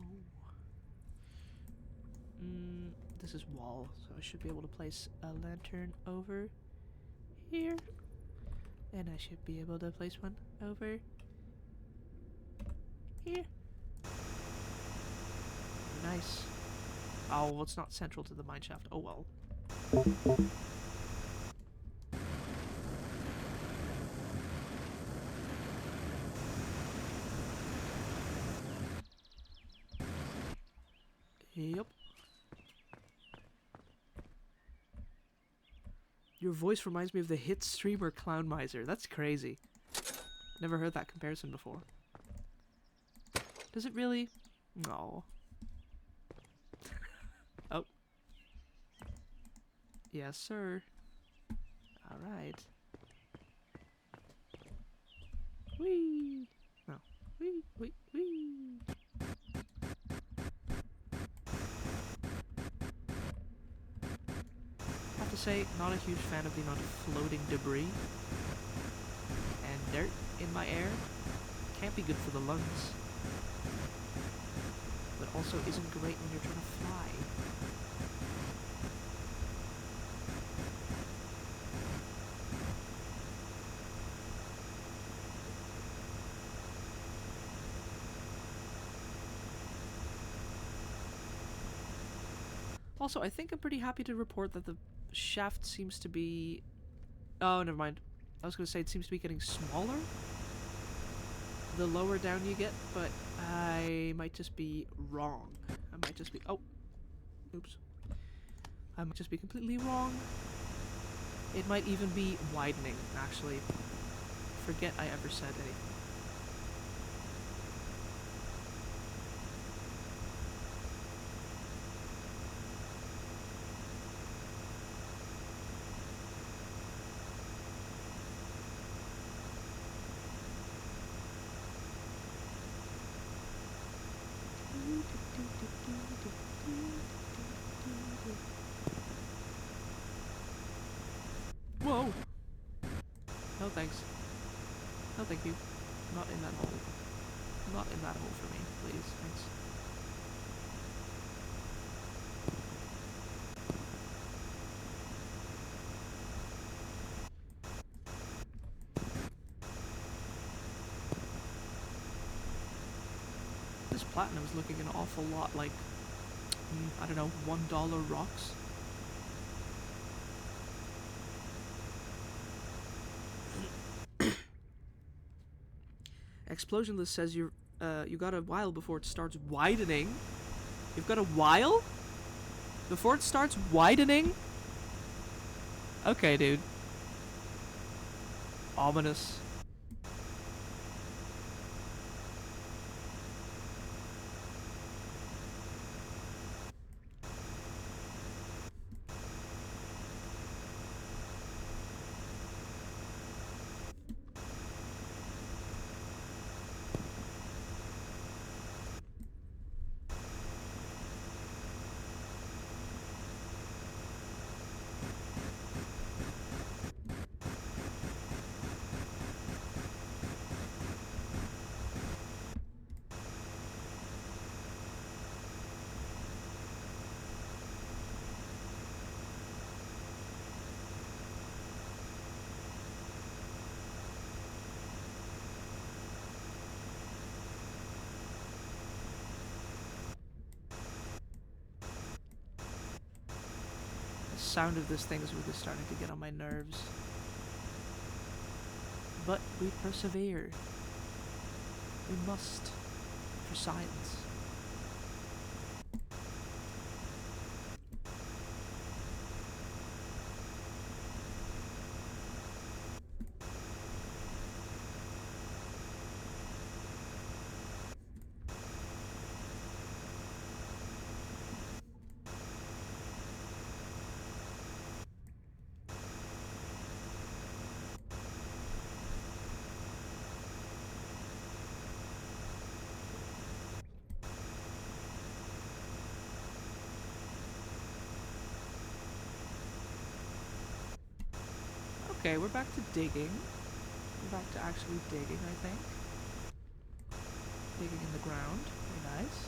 This is wall, so I should be able to place a lantern over here. And I should be able to place one over here. Nice. Oh, well, it's not central to the mineshaft. Oh well. Yep. Your voice reminds me of the hit streamer ClownMiser. That's crazy. Never heard that comparison before. Does it really? No. Oh. Yes, sir. Alright. Whee! No. Whee, whee, whee! I have to say, not a huge fan of the amount of floating debris and dirt in my air. Can't be good for the lungs. But also isn't great when you're trying to fly. Also, I think I'm pretty happy to report that the shaft seems to be... Oh, never mind. I was going to say it seems to be getting smaller the lower down you get, but I might just be wrong. I might just be... Oh. Oops. I might just be completely wrong. It might even be widening, actually. Forget I ever said anything. Whoa! No thanks. No thank you. Not in that hole. Not in that hole for me, please. Thanks. This platinum is looking an awful lot like, I don't know, $1 rocks. Explosionless says you got a while before it starts widening. You've got a while? Before it starts widening? Okay, dude. Ominous. The sound of this thing is really starting to get on my nerves. But we persevere. We must. For science. Okay, we're back to digging. We're back to actually digging, I think. Digging in the ground. Very nice.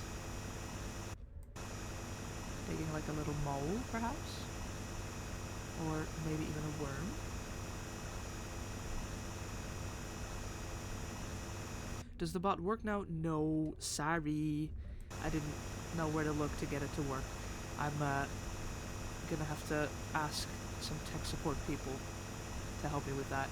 Digging like a little mole, perhaps? Or maybe even a worm. Does the bot work now? No, sorry. I didn't know where to look to get it to work. I'm gonna have to ask some tech support people to help me with that.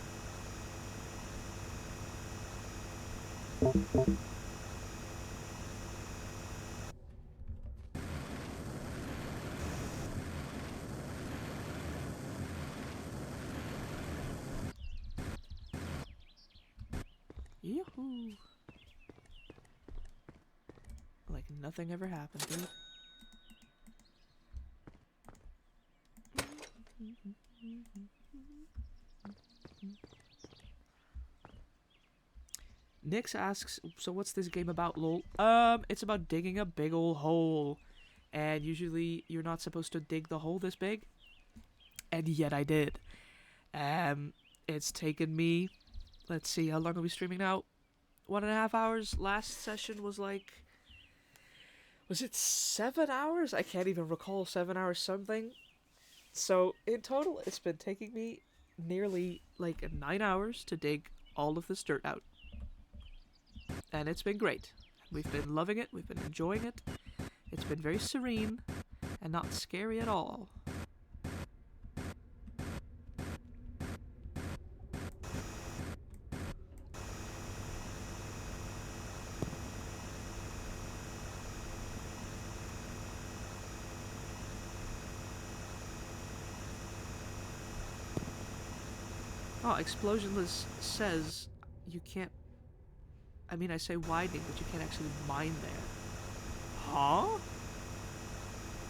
Yoo-hoo! Like nothing ever happened, dude. Nix asks, so what's this game about, lol? It's about digging a big ol' hole. And usually you're not supposed to dig the hole this big. And yet I did. It's taken me, let's see, how long are we streaming now? 1.5 hours. Last session was like, was it 7 hours? I can't even recall, 7 hours something. So in total, it's been taking me nearly like 9 hours to dig all of this dirt out. And it's been great. We've been loving it. We've been enjoying it. It's been very serene. And not scary at all. Oh, Explosionless says you can't... I mean, I say widening, but you can't actually mine there. Huh?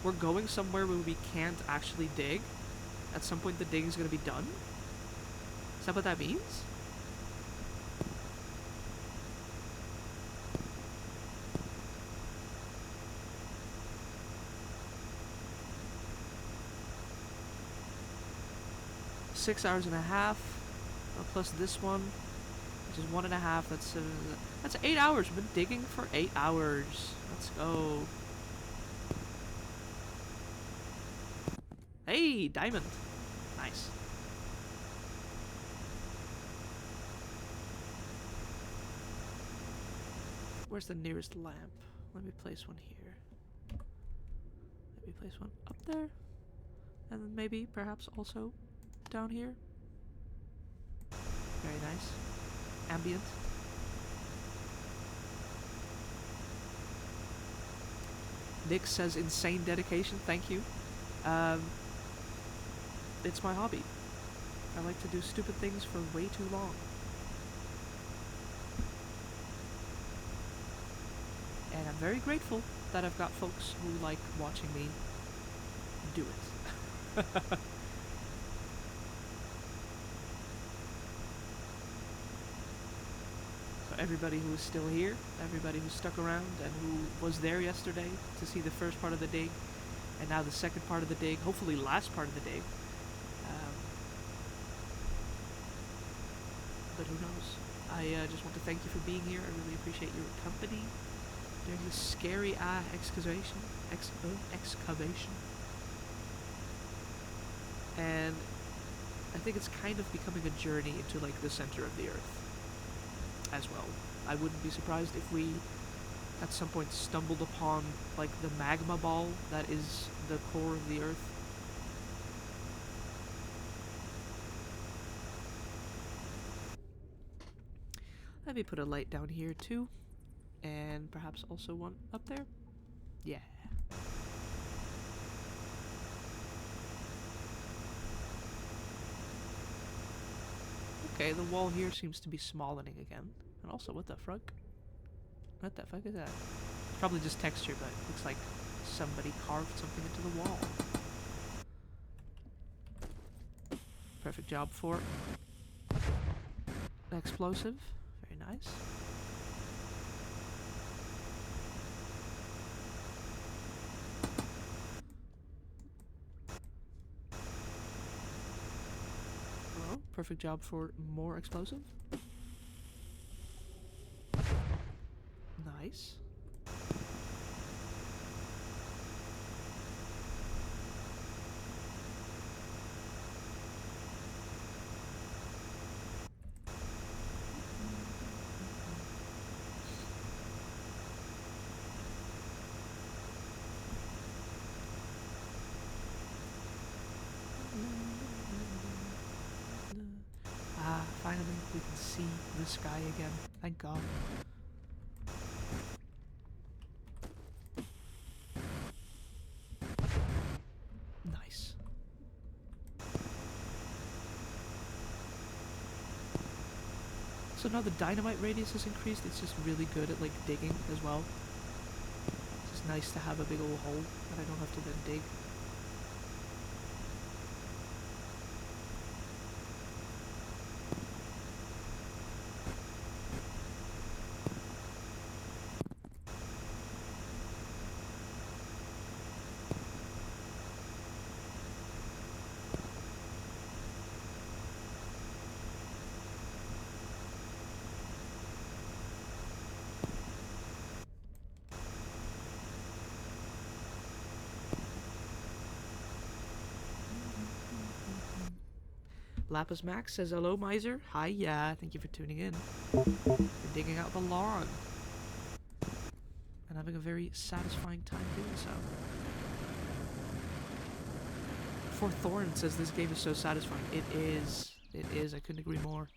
We're going somewhere where we can't actually dig? At some point the digging's gonna be done? Is that what that means? Six hours and a half, plus this one, which is 1.5. That's 8 hours. We've been digging for 8 hours. Let's go. Hey, diamond. Nice. Where's the nearest lamp? Let me place one here. Let me place one up there. And then maybe, perhaps also down here. Very nice. Ambient. Nick says insane dedication. Thank you. It's my hobby. I like to do stupid things for way too long. And I'm very grateful that I've got folks who like watching me do it. So everybody who is still here, everybody who stuck around and who was there yesterday to see the first part of the dig, and now the second part of the dig, hopefully last part of the dig. But who knows? I just want to thank you for being here. I really appreciate your company during this scary excavation. And I think it's kind of becoming a journey into like the center of the earth as well. I wouldn't be surprised if we at some point stumbled upon like the magma ball that is the core of the earth. Let me put a light down here too, and perhaps also one up there. Yeah. Okay, the wall here seems to be smallening again. And also, what the fuck? What the fuck is that? It's probably just texture, but it looks like somebody carved something into the wall. Perfect job for explosive. Very nice. Oh, perfect job for more explosive. Nice. Ah, finally we can see the sky again. Thank God. Nice. So now the dynamite radius has increased. It's just really good at like digging as well. It's just nice to have a big old hole that I don't have to then dig. Lapis Max says, hello, Miser. Hi, yeah, thank you for tuning in. We're digging out the lawn. And having a very satisfying time doing so. For Thorn says this game is so satisfying. It is. It is. I couldn't agree more.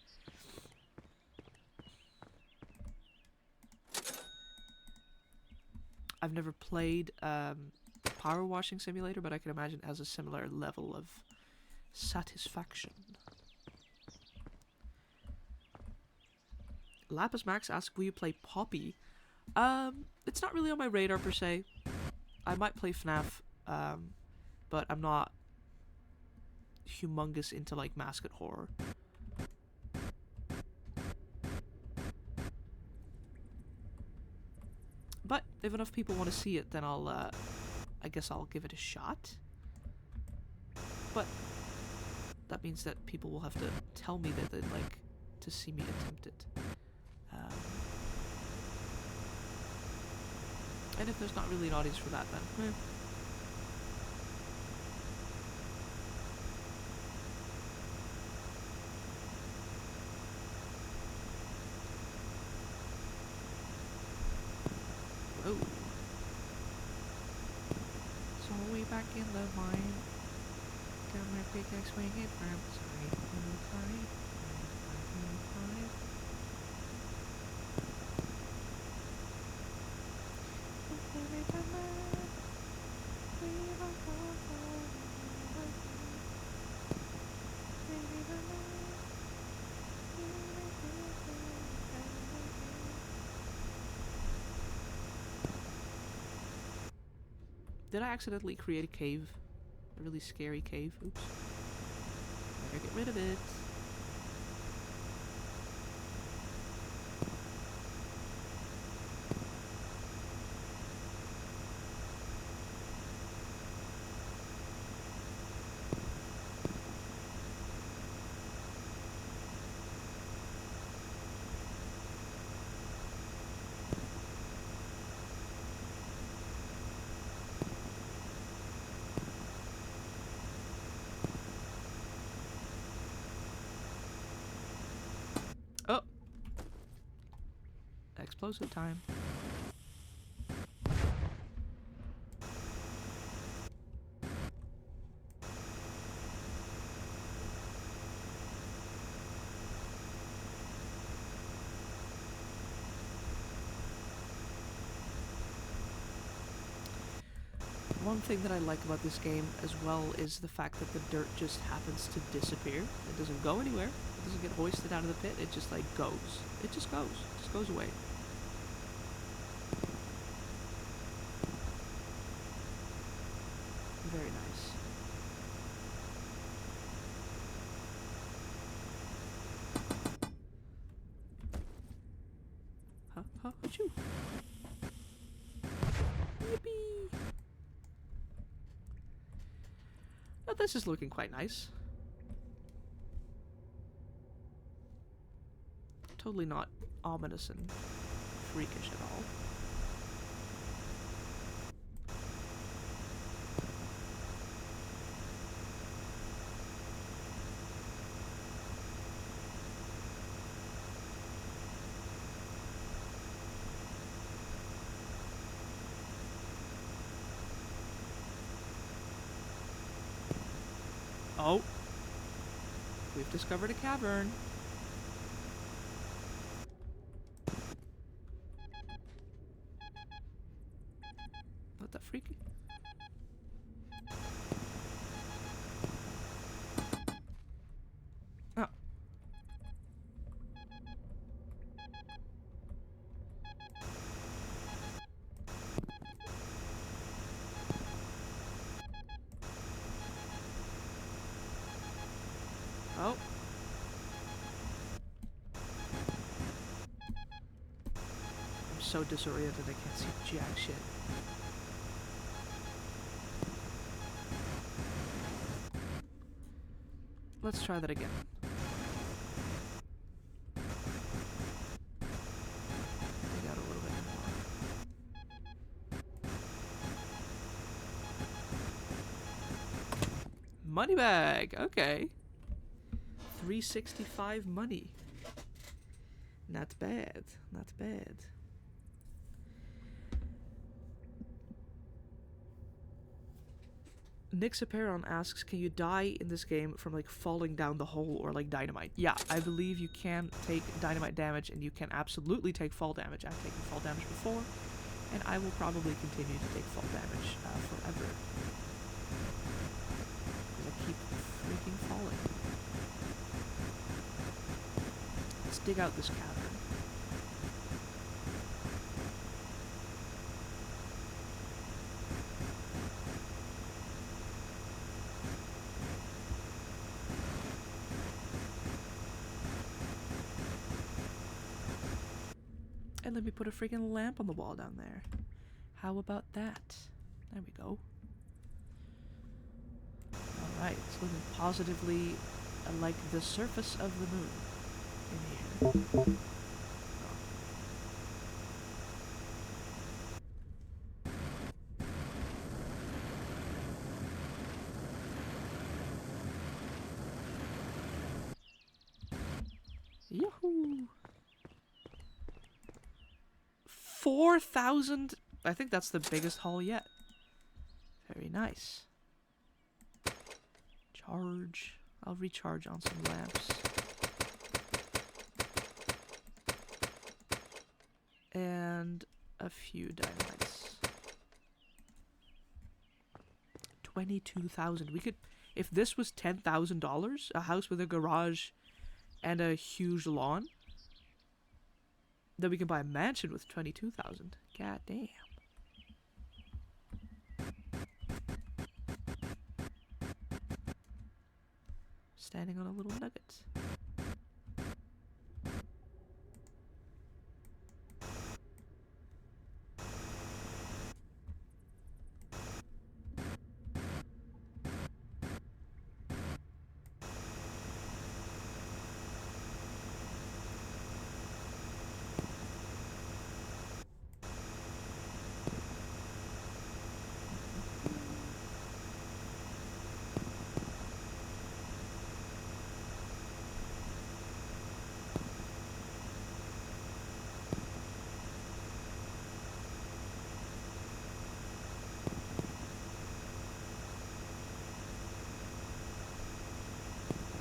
I've never played Power Washing Simulator, but I can imagine it has a similar level of satisfaction. Lapis Max asks, will you play Poppy? It's not really on my radar per se. I might play FNAF, but I'm not humongous into like mascot horror. But if enough people want to see it, then I guess I'll give it a shot. But that means that people will have to tell me that they'd like to see me attempt it. And if there's not really an audience for that, then whoa. So we back in the mine. Got my pickaxe swinging from side to side. Did I accidentally create a cave? A really scary cave? Oops. Better get rid of it. Oh! Explosive time. One thing that I like about this game as well is the fact that the dirt just happens to disappear. It doesn't go anywhere. It doesn't get hoisted out of the pit. It just like goes. It just goes. It just goes away. Very nice. Huh? Achoo! Yippee! Oh, this is looking quite nice. Totally not ominous and freakish at all. Oh! We've discovered a cavern. What the freak? Oh. Oh. I'm so disoriented I can't see jack shit. Let's try that again. Dig out a little bit more. Money bag! Okay. 365 money. Not bad. Not bad. Nixaperon asks, can you die in this game from like falling down the hole or like dynamite? Yeah, I believe you can take dynamite damage and you can absolutely take fall damage. I've taken fall damage before, and I will probably continue to take fall damage forever. Because I keep freaking falling. Let's dig out this cavern. And let me put a freaking lamp on the wall down there. How about that? There we go. Alright, it's looking positively like the surface of the moon in here. Yahoo! 4,000? I think that's the biggest haul yet. Very nice. Charge. I'll recharge on some lamps. And a few dynamites. 22,000. We could, if this was $10,000, a house with a garage and a huge lawn, then we can buy a mansion with 22,000. God damn. Standing on a little nugget.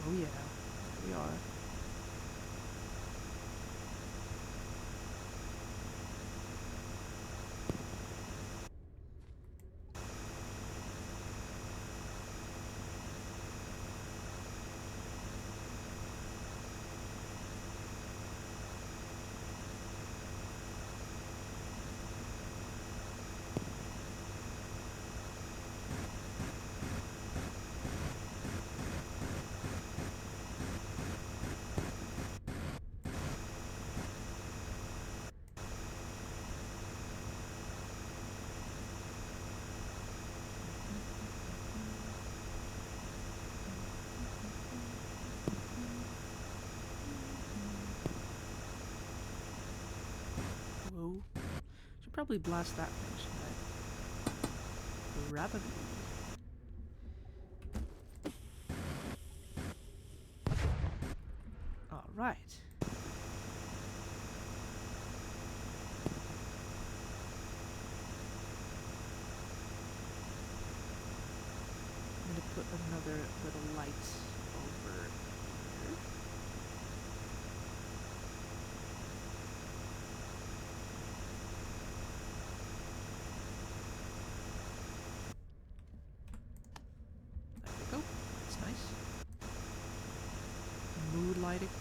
Oh yeah, there we are. Whoa. Should probably blast that thing, shouldn't I? Rapidly. Alright. I'm gonna put another little light over here. There we go. That's nice. Mood lighting,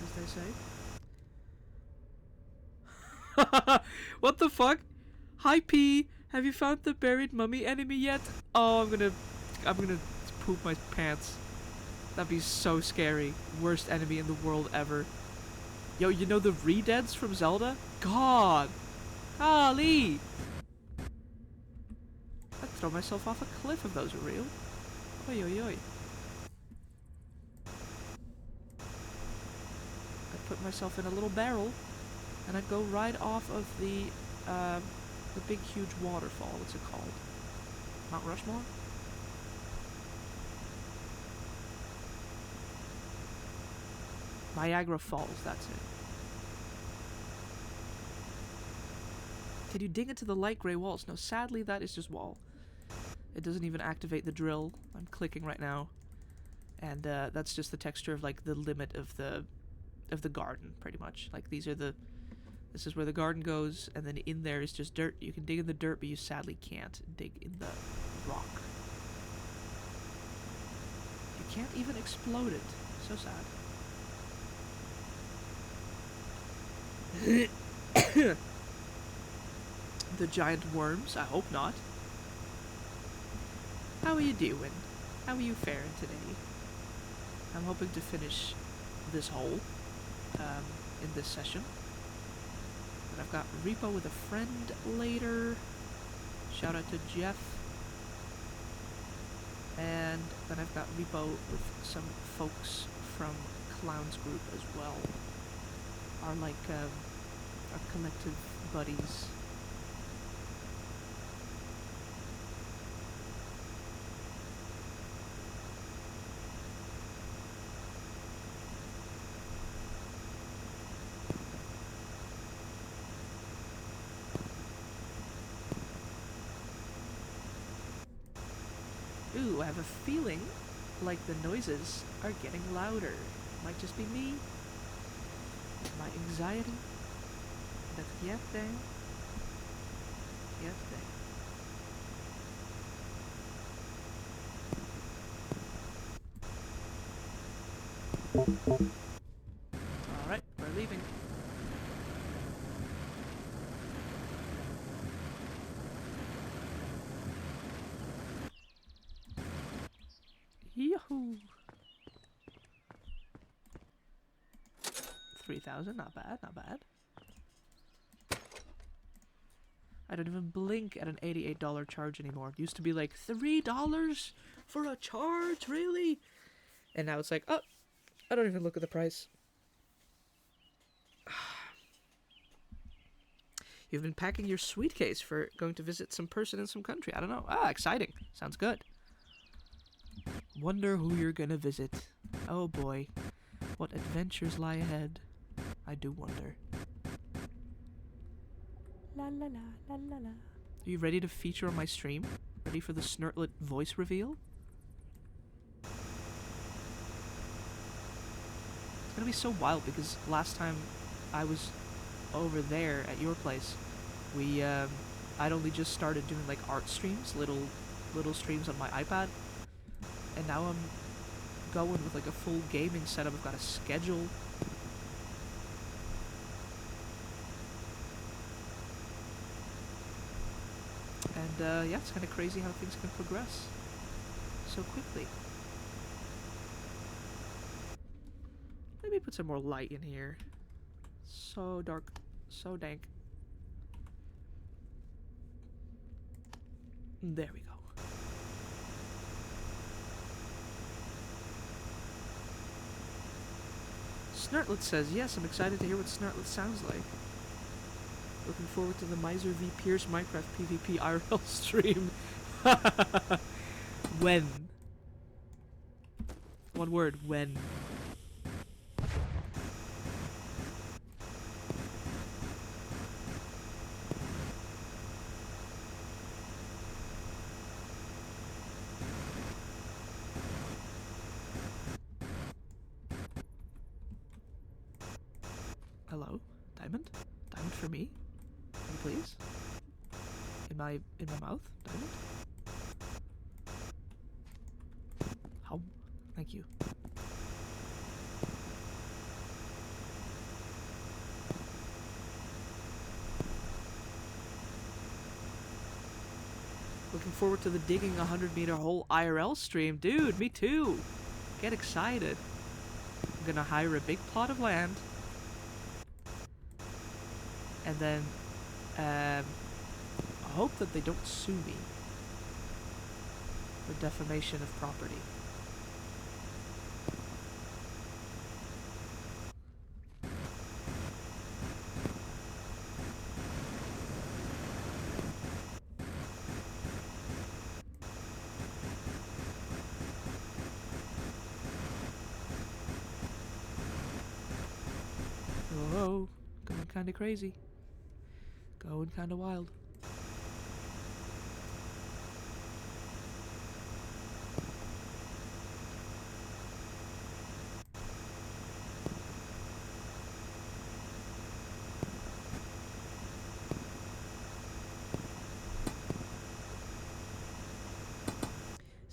as they say. What the fuck? Hi P, have you found the buried mummy enemy yet? Oh, I'm gonna poop my pants. That'd be so scary. Worst enemy in the world ever. Yo, you know the Re-Deads from Zelda? God! Golly! I'd throw myself off a cliff if those were real. Oi oi oi. I'd put myself in a little barrel, and I'd go right off of the big huge waterfall. What's it called? Mount Rushmore? Niagara Falls, that's it. Can you dig into the light grey walls? No, sadly that is just wall. It doesn't even activate the drill. I'm clicking right now. And that's just the texture of like the limit of the garden, pretty much. Like these are this is where the garden goes, and then in there is just dirt. You can dig in the dirt, but you sadly can't dig in the rock. You can't even explode it. So sad. The giant worms? I hope not. How are you doing? How are you faring today? I'm hoping to finish this hole in this session. And I've got repo with a friend later. Shout out to Jeff. And then I've got repo with some folks from Clown's group as well. Our our collective buddies. Ooh, I have a feeling like the noises are getting louder. Might just be me. My anxiety. But get there. Get there. Alright, we're leaving. Yahoo! 3,000, not bad, not bad. I don't even blink at an $88 charge anymore. It used to be like, $3 for a charge? Really? And now it's like, oh, I don't even look at the price. You've been packing your suitcase for going to visit some person in some country. I don't know. Ah, exciting. Sounds good. Wonder who you're gonna visit. Oh boy. What adventures lie ahead. I do wonder. La la la, la la la. Are you ready to feature on my stream? Ready for the Snurtlet voice reveal? It's gonna be so wild because last time I was over there at your place, I'd only just started doing like art streams, little streams on my iPad. And now I'm going with like a full gaming setup. I've got a schedule. And yeah, it's kind of crazy how things can progress so quickly. Maybe put some more light in here. So dark, so dank. There we go. Snurtlet says, yes, I'm excited to hear what Snurtlet sounds like. Looking forward to the Miser v Pierce Minecraft PvP IRL stream. When? One word, when. Hello? Diamond? Diamond for me? Can you please? In my mouth? Diamond? How? Thank you. Looking forward to the digging 100-meter hole IRL stream. Dude, me too! Get excited. I'm gonna hire a big plot of land. And then, I hope that they don't sue me for defamation of property. Whoa, going kinda crazy. Going kinda wild.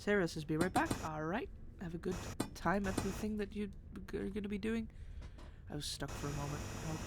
Sarah says be right back. Alright. Have a good time at the thing that you are going to be doing. I was stuck for a moment. Help.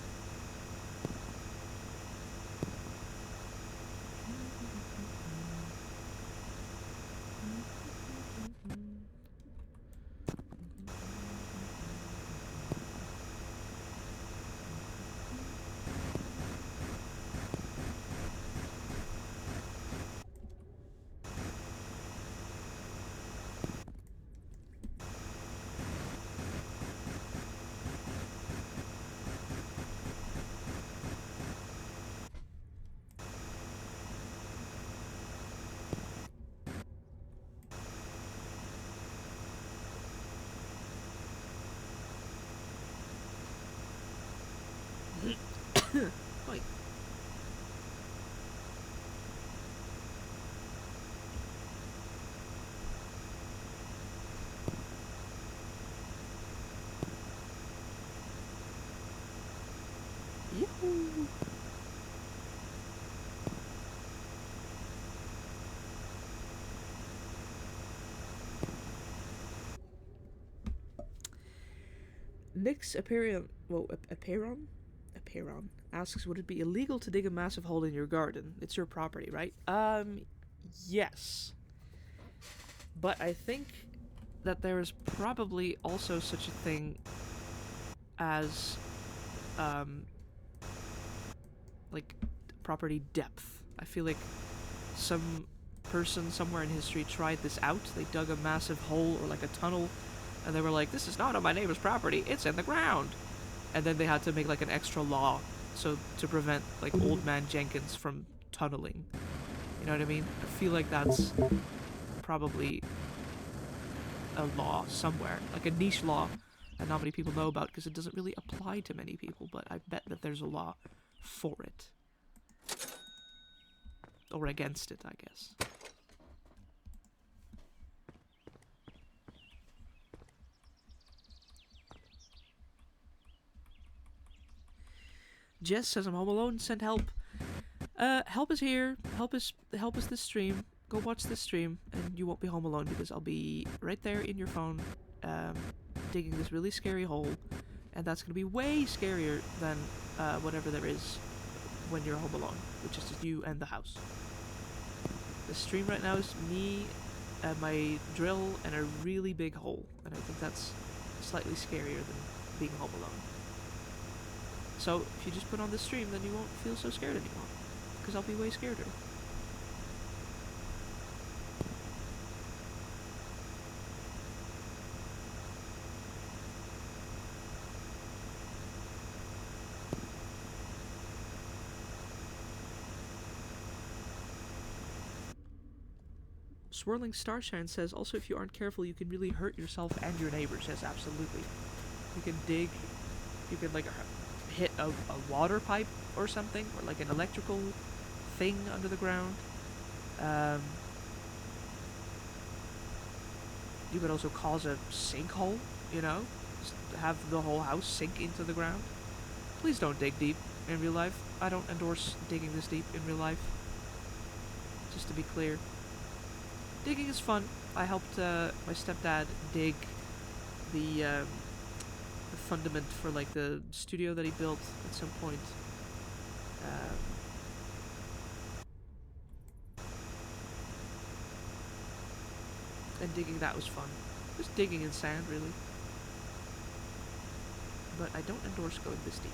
Wait. Yahoo! Nick's Aperion asks, would it be illegal to dig a massive hole in your garden? It's your property, right? Yes. But I think that there is probably also such a thing as, like, property depth. I feel like some person somewhere in history tried this out. They dug a massive hole or like a tunnel, and they were like, this is not on my neighbor's property, it's in the ground. And then they had to make like an extra law so to prevent like old man Jenkins from tunneling. You know what I mean? I feel like that's probably a law somewhere, like a niche law that not many people know about because it doesn't really apply to many people, but I bet that there's a law for it. Or against it, I guess. Jess says I'm home alone, send help. Help is here. Help is this stream. Go watch this stream and you won't be home alone because I'll be right there in your phone, digging this really scary hole, and that's gonna be way scarier than whatever there is when you're home alone, which is just you and the house. The stream right now is me, my drill, and a really big hole, and I think that's slightly scarier than being home alone. So if you just put on this stream, then you won't feel so scared anymore, because I'll be way scareder. Swirling Starshine says, also if you aren't careful, you can really hurt yourself and your neighbors. Yes, absolutely. You can dig, you can like hit a water pipe or something, or like an electrical thing under the ground. You could also cause a sinkhole, you know? Just have the whole house sink into the ground. Please don't dig deep in real life. I don't endorse digging this deep in real life. Just to be clear. Digging is fun. I helped my stepdad dig the fundament for like the studio that he built at some point. And digging that was fun. Just digging in sand, really. But I don't endorse going this deep.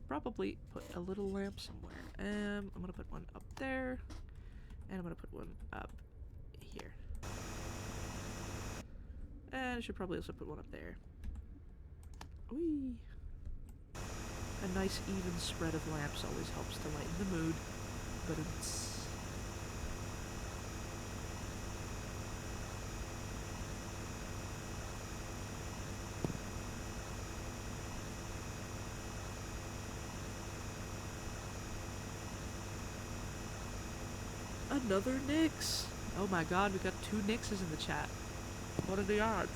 Probably put a little lamp somewhere. I'm gonna put one up there, and I'm gonna put one up here. And I should probably also put one up there. Whee! A nice even spread of lamps always helps to lighten the mood. But it's... Another Nyx. Oh my god, we got 2 Nyxes in the chat. What are the odds?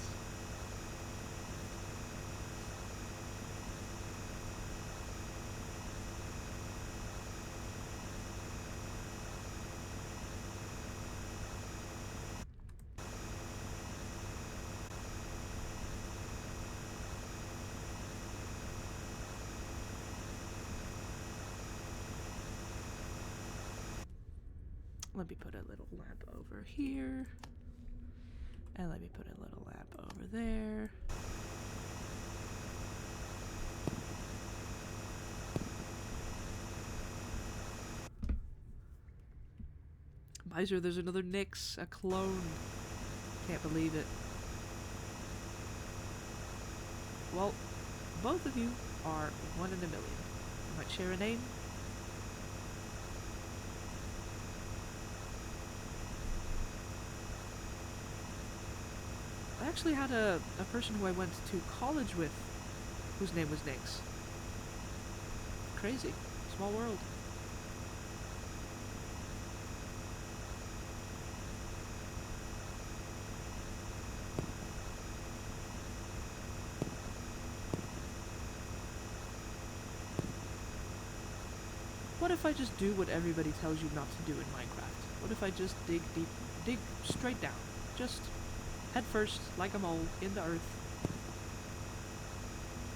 Let me put a little lamp over here. And let me put a little lamp over there. Miser, there's another Nyx, a clone. Can't believe it. Well, both of you are 1 in a million. You might share a name. I actually had a person who I went to college with whose name was Nyx. Crazy. Small world. What if I just do what everybody tells you not to do in Minecraft? What if I just dig deep, dig straight down? Just head first, like a mole, in the earth.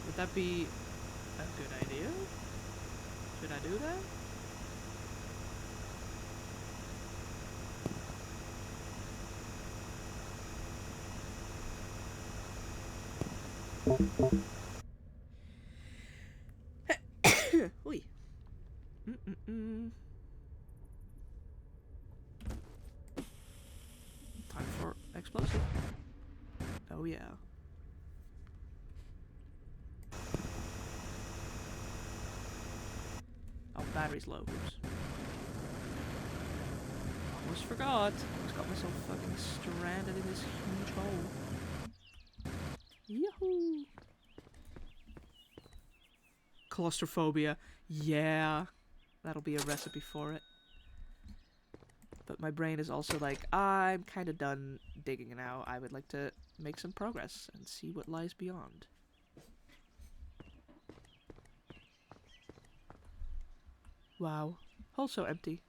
Would that be a good idea? Should I do that? Oi. Time for explosive. Oh yeah. Oh, battery's low. Oops. Almost forgot. Almost got myself fucking stranded in this huge hole. Yahoo! Claustrophobia. Yeah. That'll be a recipe for it. But my brain is also like, I'm kind of done digging now. I would like to make some progress and see what lies beyond. Wow. Hole so empty.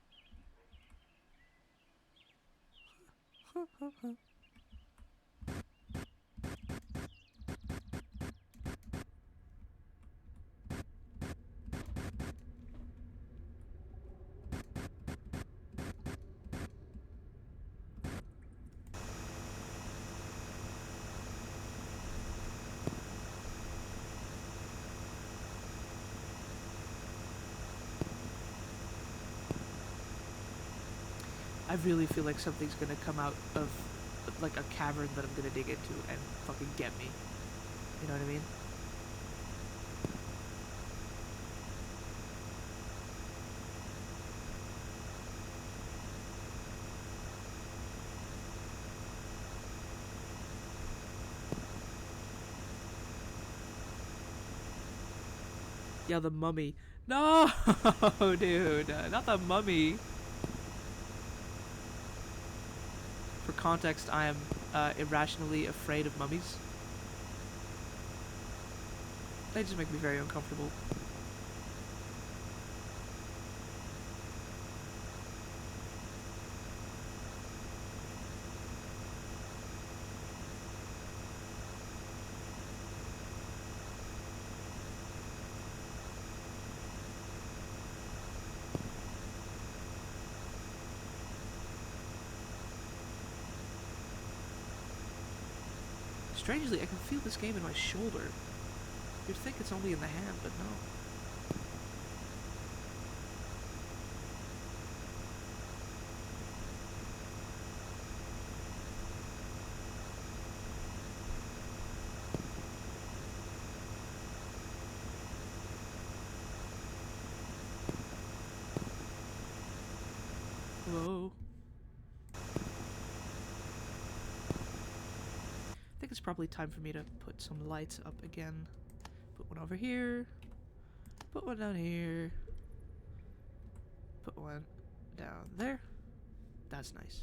I really feel like something's gonna come out of, like, a cavern that I'm gonna dig into and fucking get me. You know what I mean? Yeah, the mummy. No, dude, not the mummy. For context, I am irrationally afraid of mummies. They just make me very uncomfortable. Strangely, I can feel this game in my shoulder. You'd think it's only in the hand, but no. Hello? I think it's probably time for me to put some lights up again. Put one over here. Put one down here. Put one down there. That's nice.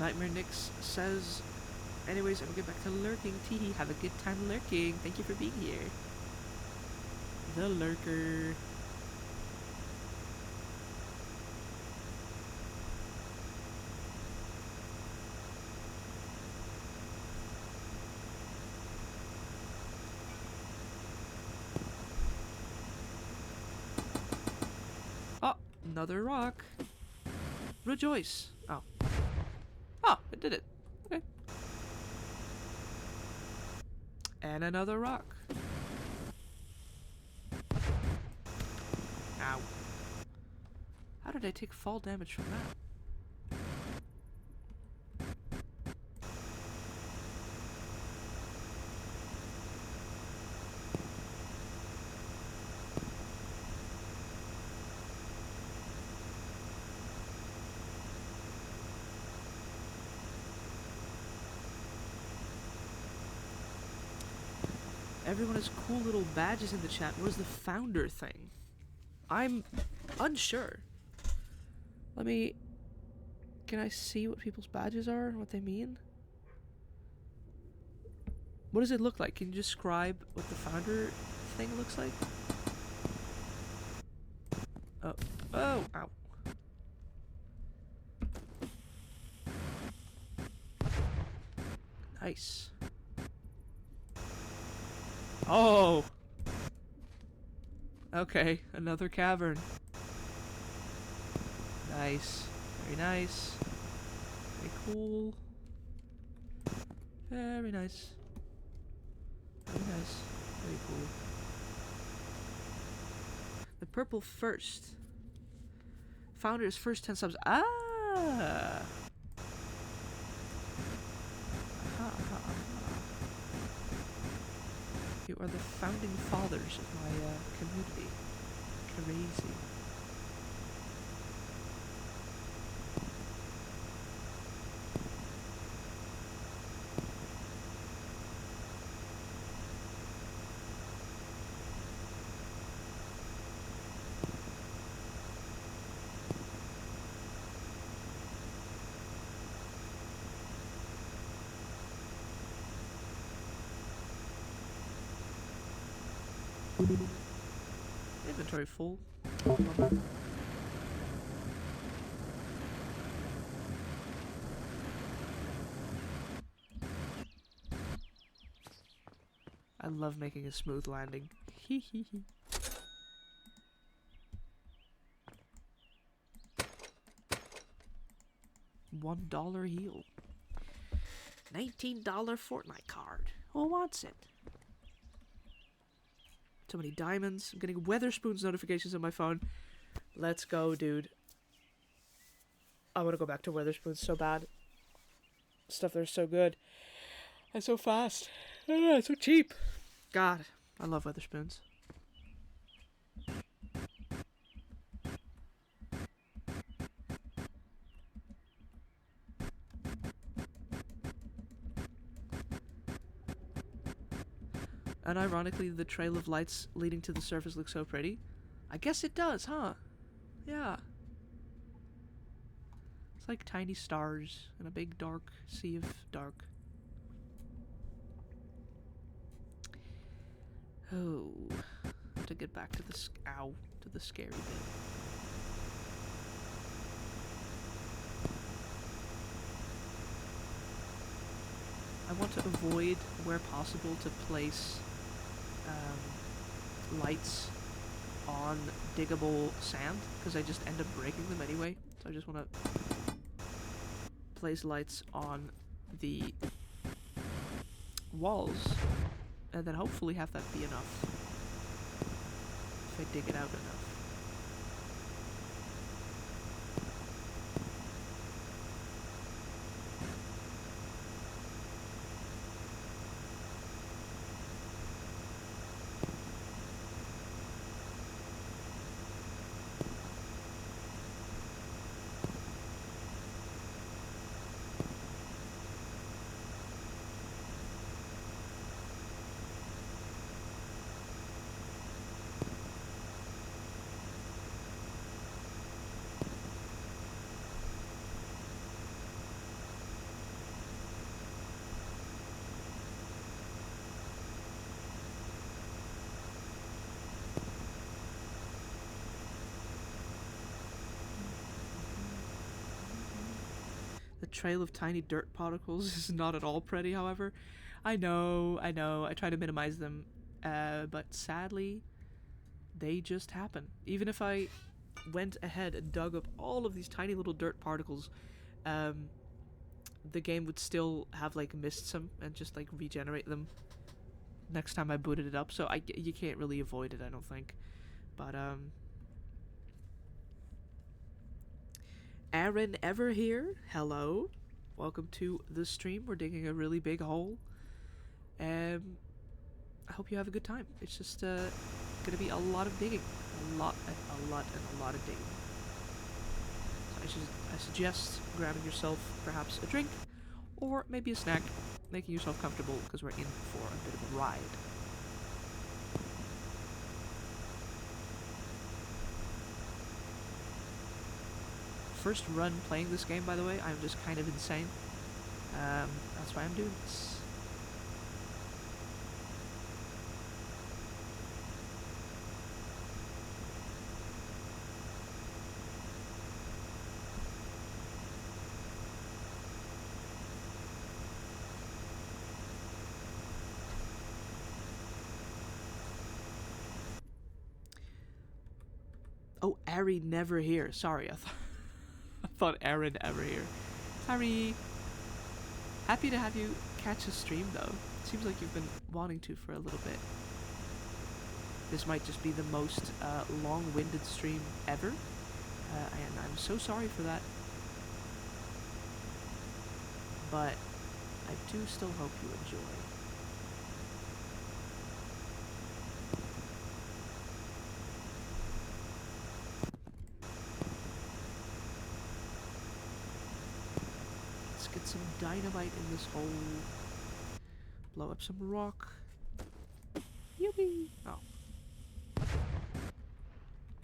Nightmare Nix says, anyways, I will get back to lurking. Teehee, have a good time lurking. Thank you for being here. The lurker. Oh, another rock. Rejoice. Oh. Oh, it did it. Okay. And another rock. Ow. How did I take fall damage from that? Everyone has cool little badges in the chat. Where's the founder thing? I'm unsure. Let me... Can I see what people's badges are and what they mean? What does it look like? Can you describe what the founder thing looks like? Oh. Oh! Ow. Nice. Oh! Okay, another cavern. Nice. Very nice. Very cool. Very nice. Very nice. Very cool. The purple first. Founder's first 10 subs. Ah! Aha, aha, aha. You are the founding fathers of my community. Crazy. Inventory full. I love making a smooth landing. Hee hee hee. $1 heal. $19 Fortnite card. Who wants it? So many diamonds. I'm getting Weatherspoons notifications on my phone. Let's go, dude. I want to go back to Weatherspoons so bad. Stuff there is so good. And so fast. Ah, so cheap. God, I love Weatherspoons. And ironically, the trail of lights leading to the surface looks so pretty. I guess it does, huh? Yeah. It's like tiny stars in a big dark sea of dark. Oh. I have to get back to the to the scary bit. I want to avoid, where possible, to place lights on diggable sand, because I just end up breaking them anyway. So I just want to place lights on the walls, and then hopefully have that be enough if I dig it out enough. trail of tiny dirt particles is not at all pretty, however. I know. I try to minimize them, but sadly, they just happen. Even if I went ahead and dug up all of these tiny little dirt particles, the game would still have like missed some and just like regenerate them next time I booted it up. So you can't really avoid it, I don't think. But Aaron Ever here. Hello. Welcome to the stream. We're digging a really big hole. I hope you have a good time. It's just gonna be a lot of digging. A lot of digging. So I suggest grabbing yourself perhaps a drink or maybe a snack, making yourself comfortable because we're in for a bit of a ride. First run playing this game, by the way. I'm just kind of insane. That's why I'm doing this. Oh, Ari Never Here. Sorry, I thought Aaron Ever Here. Sorry. Happy to have you catch a stream, though. Seems like you've been wanting to for a little bit. This might just be the most long-winded stream ever, and I'm so sorry for that. But I do still hope you enjoy. Get some dynamite in this hole. Blow up some rock. Yippee! Oh.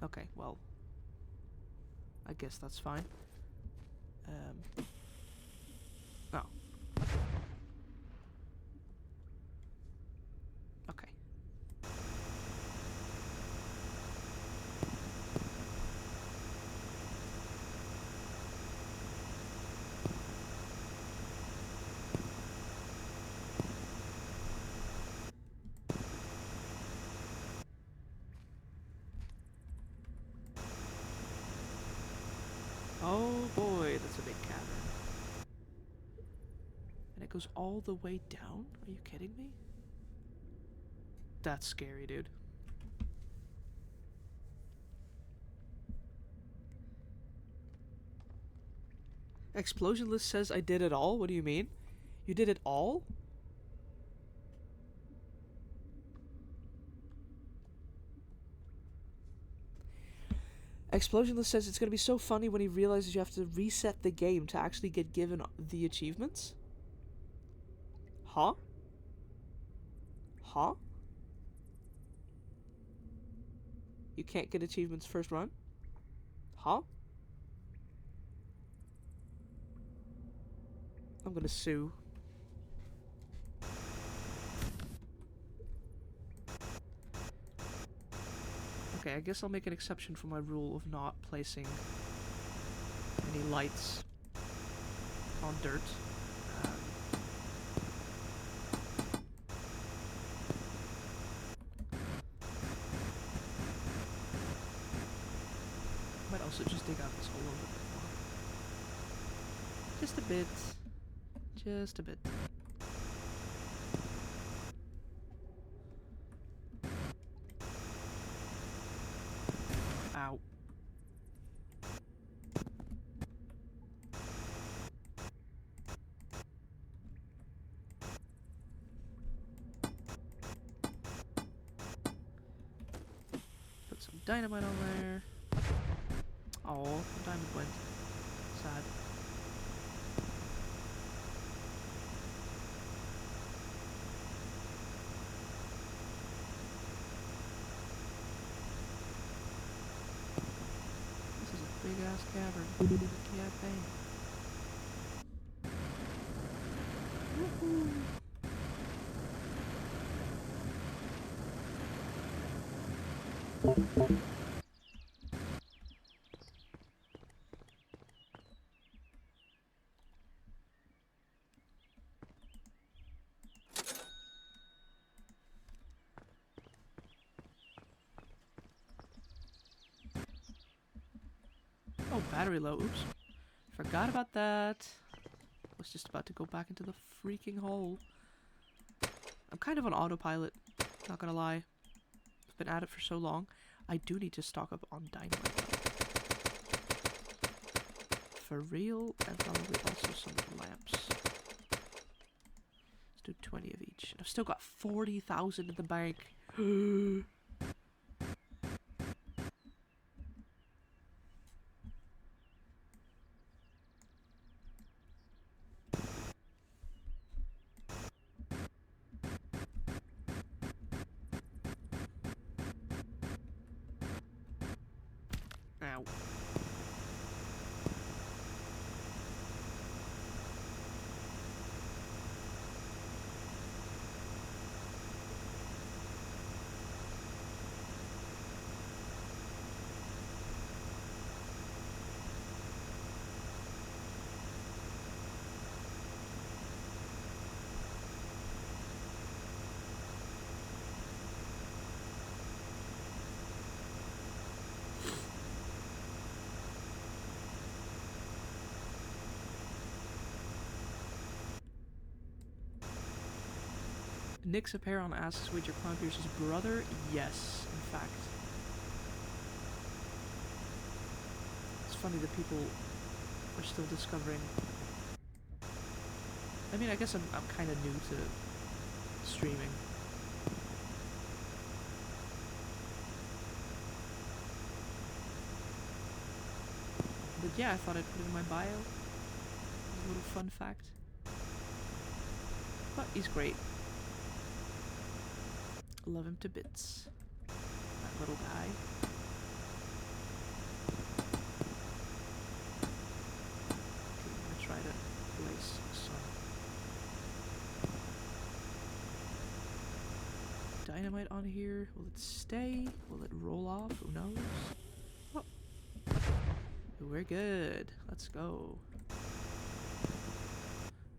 Okay, well. I guess that's fine. Oh. Okay. Oh boy, that's a big cavern. And it goes all the way down? Are you kidding me? That's scary, dude. Explosionless says I did it all? What do you mean? You did it all? Explosionless says it's gonna be so funny when he realizes you have to reset the game to actually get given the achievements. Huh? Huh? You can't get achievements first run? Huh? I'm gonna sue. Okay, I guess I'll make an exception for my rule of not placing any lights on dirt. Might also just dig out this hole a little bit more. Just a bit. Just a bit. Ow. Put some dynamite on there. Oh, the diamond went. Sad. This is a big ass cavern. Yeah, bang. Woohoo! Oh, battery low. Oops. Forgot about that. Was just about to go back into the freaking hole. I'm kind of on autopilot, not gonna lie. I've been at it for so long. I do need to stock up on dynamite. For real, and probably also some lamps. Let's do 20 of each. I've still got 40,000 in the bank. Ow. Nick's Apparel asks, with your ClownMiser's brother? Yes, in fact. It's funny that people are still discovering. I mean, I guess I'm kind of new to streaming. But yeah, I thought I'd put it in my bio. As a little fun fact. But he's great. Love him to bits. That little guy. Okay, I'm gonna try to place some dynamite on here. Will it stay? Will it roll off? Who knows? Oh. We're good. Let's go.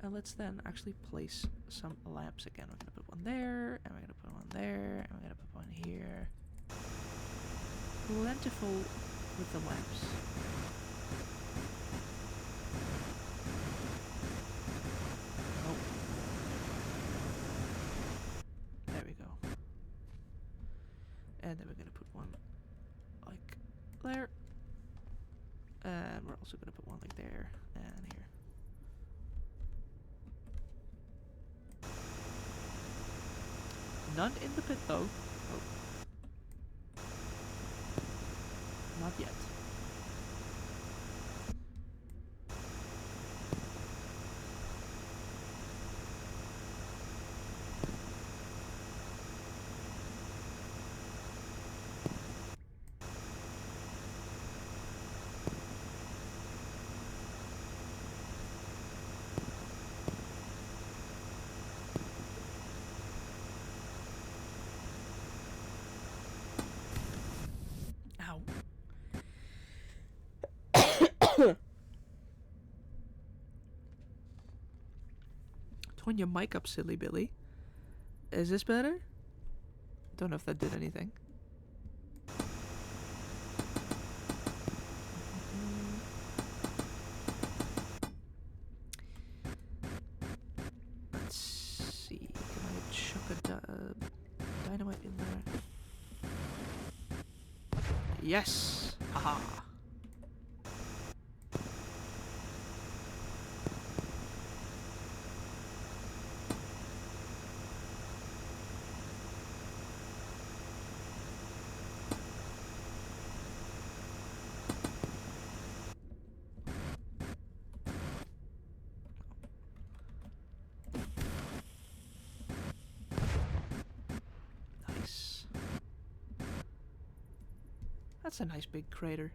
And let's then actually place some lamps again. We're gonna put one there, and we're gonna put one there, and we're gonna put one here. Plentiful with the lamps. Oh. There we go. And then we're gonna put one like there. And we're also gonna put one like there and here. None in the pit though. Oh. Not yet. Turn your mic up, silly Billy. Is this better? Don't know if that did anything. Let's see. Can I chuck a dynamite in there? Yes! Haha! That's a nice big crater.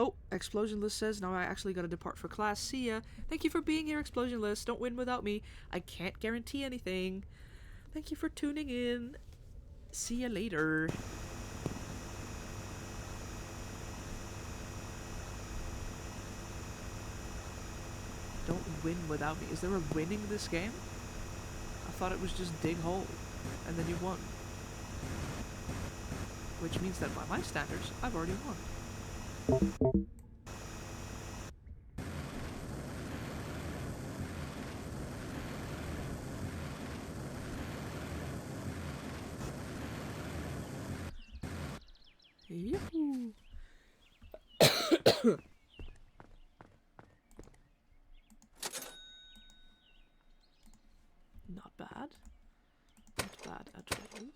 Oh, Explosion List says, now I actually gotta depart for class. See ya. Thank you for being here, Explosion List. Don't win without me. I can't guarantee anything. Thank you for tuning in. See ya later. Don't win without me. Is there a winning this game? I thought it was just dig hole, and then you won. Which means that by my standards, I've already won. Yahoo! Not bad. Not bad at all.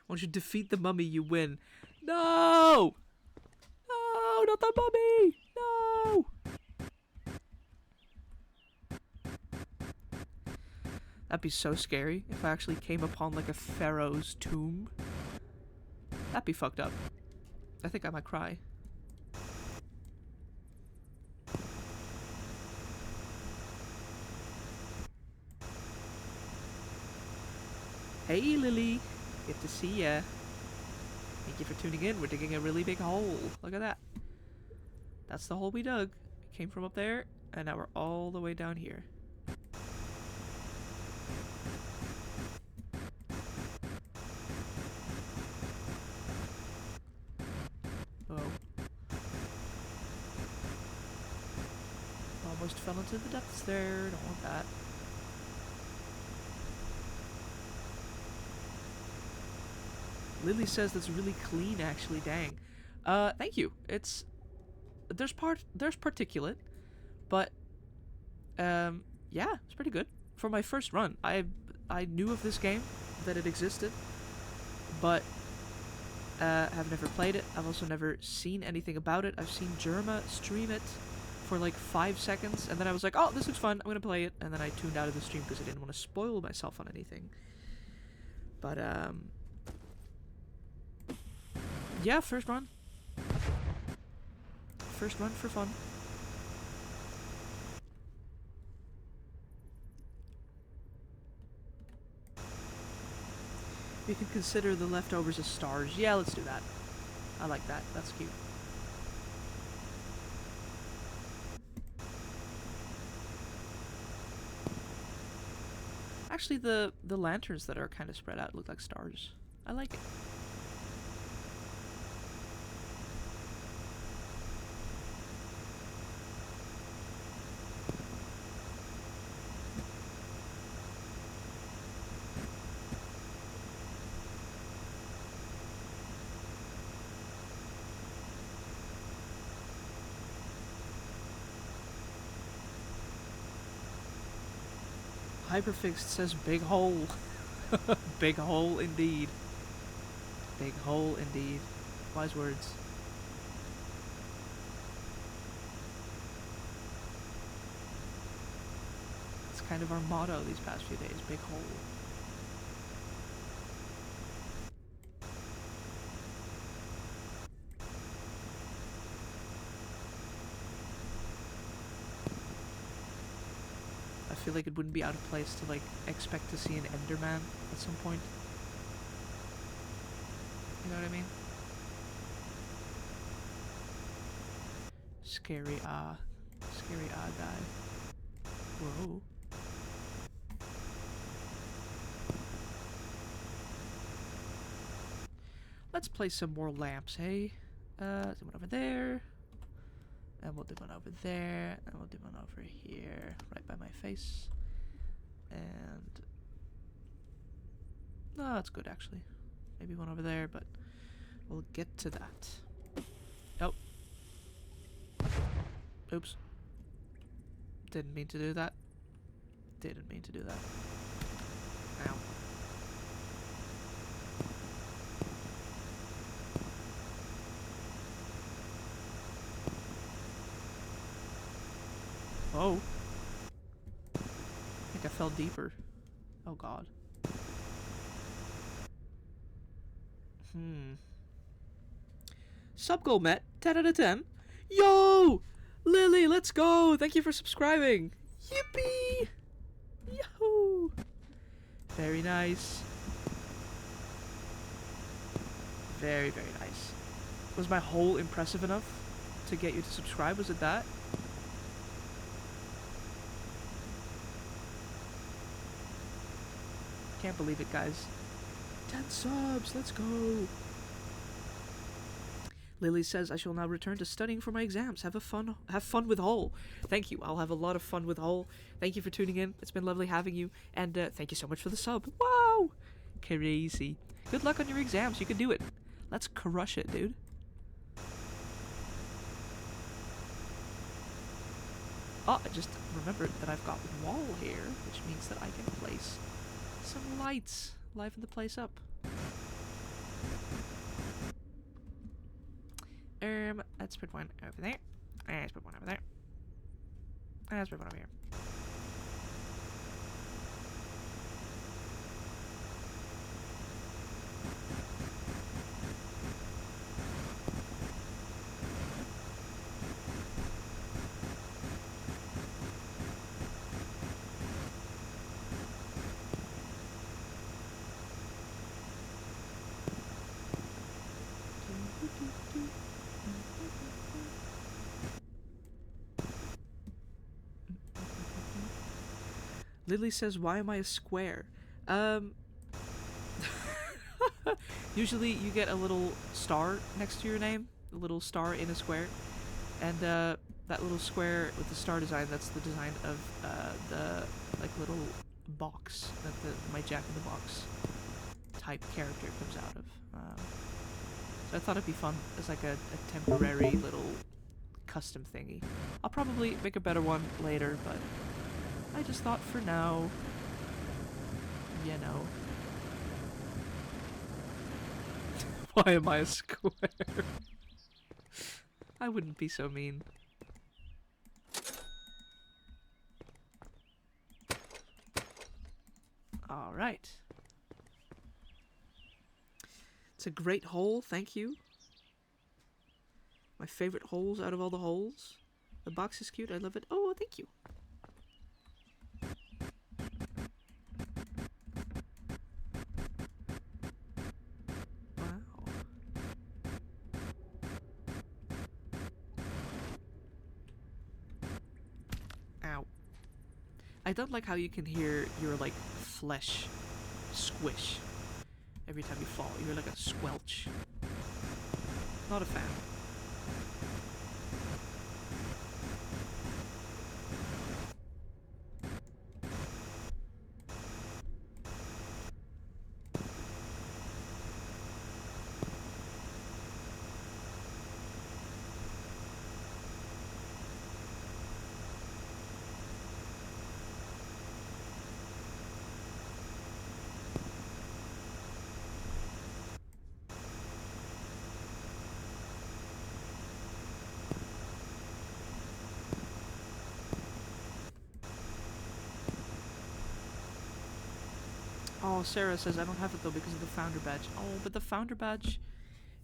Once you defeat the mummy, you win. No! No, not the mummy! No! That'd be so scary if I actually came upon like a pharaoh's tomb. That'd be fucked up. I think I might cry. Hey Lily, good to see ya. Thank you for tuning in. We're digging a really big hole. Look at that. That's the hole we dug. It came from up there, and now we're all the way down here. Oh. Almost fell into the depths there. Don't want that. Lily says that's really clean, actually. Dang. Thank you. It's there's particulate, but yeah, it's pretty good for my first run. I knew of this game, that it existed, but have never played it. I've also never seen anything about it. I've seen Germa stream it for like 5 seconds, and then I was like, oh, this looks fun, I'm gonna play it, and then I tuned out of the stream because I didn't want to spoil myself on anything. But yeah, first run. First run for fun. You can consider the leftovers as stars. Yeah, let's do that. I like that. That's cute. Actually, the lanterns that are kind of spread out look like stars. I like it. Hyperfixed says big hole. Big hole indeed. Big hole indeed. Wise words. That's kind of our motto these past few days. Big hole. I feel like it wouldn't be out of place to like expect to see an Enderman at some point. You know what I mean? Scary guy. Whoa. Let's place some more lamps, hey? There's one over there. And we'll do one over there, and we'll do one over here, right by my face. And no, that's good actually. Maybe one over there, but we'll get to that. Oh. Oops. Didn't mean to do that. Didn't mean to do that. Ow. Oh. I think I fell deeper. Oh god. Sub goal met. 10 out of 10. Yo! Lily, let's go! Thank you for subscribing. Yippee! Yahoo! Very nice. Very, very nice. Was my hole impressive enough to get you to subscribe? Was it that? Can't believe it, guys. 10 subs, let's go. Lily says, I shall now return to studying for my exams. Have fun with Hull. Thank you. I'll have a lot of fun with Hull. Thank you for tuning in. It's been lovely having you. And thank you so much for the sub. Wow! Crazy. Good luck on your exams. You can do it. Let's crush it, dude. Oh, I just remembered that I've got wall here, which means that I can place some lights. Liven the place up. Let's put one over there. Let's put one over there. Let's put one over here. Lily says, why am I a square? Usually you get a little star next to your name. A little star in a square. And that little square with the star design, that's the design of the like little box that my Jack-in-the-Box type character comes out of. So I thought it'd be fun as like a temporary little custom thingy. I'll probably make a better one later, but I just thought for now, you know. Why am I a square? I wouldn't be so mean. Alright. It's a great hole, thank you. My favorite holes out of all the holes. The box is cute, I love it. Oh, thank you. Ow. I don't like how you can hear your, like, flesh squish every time you fall. You're like a squelch. Not a fan. Oh, Sarah says I don't have it though because of the founder badge. Oh, but the founder badge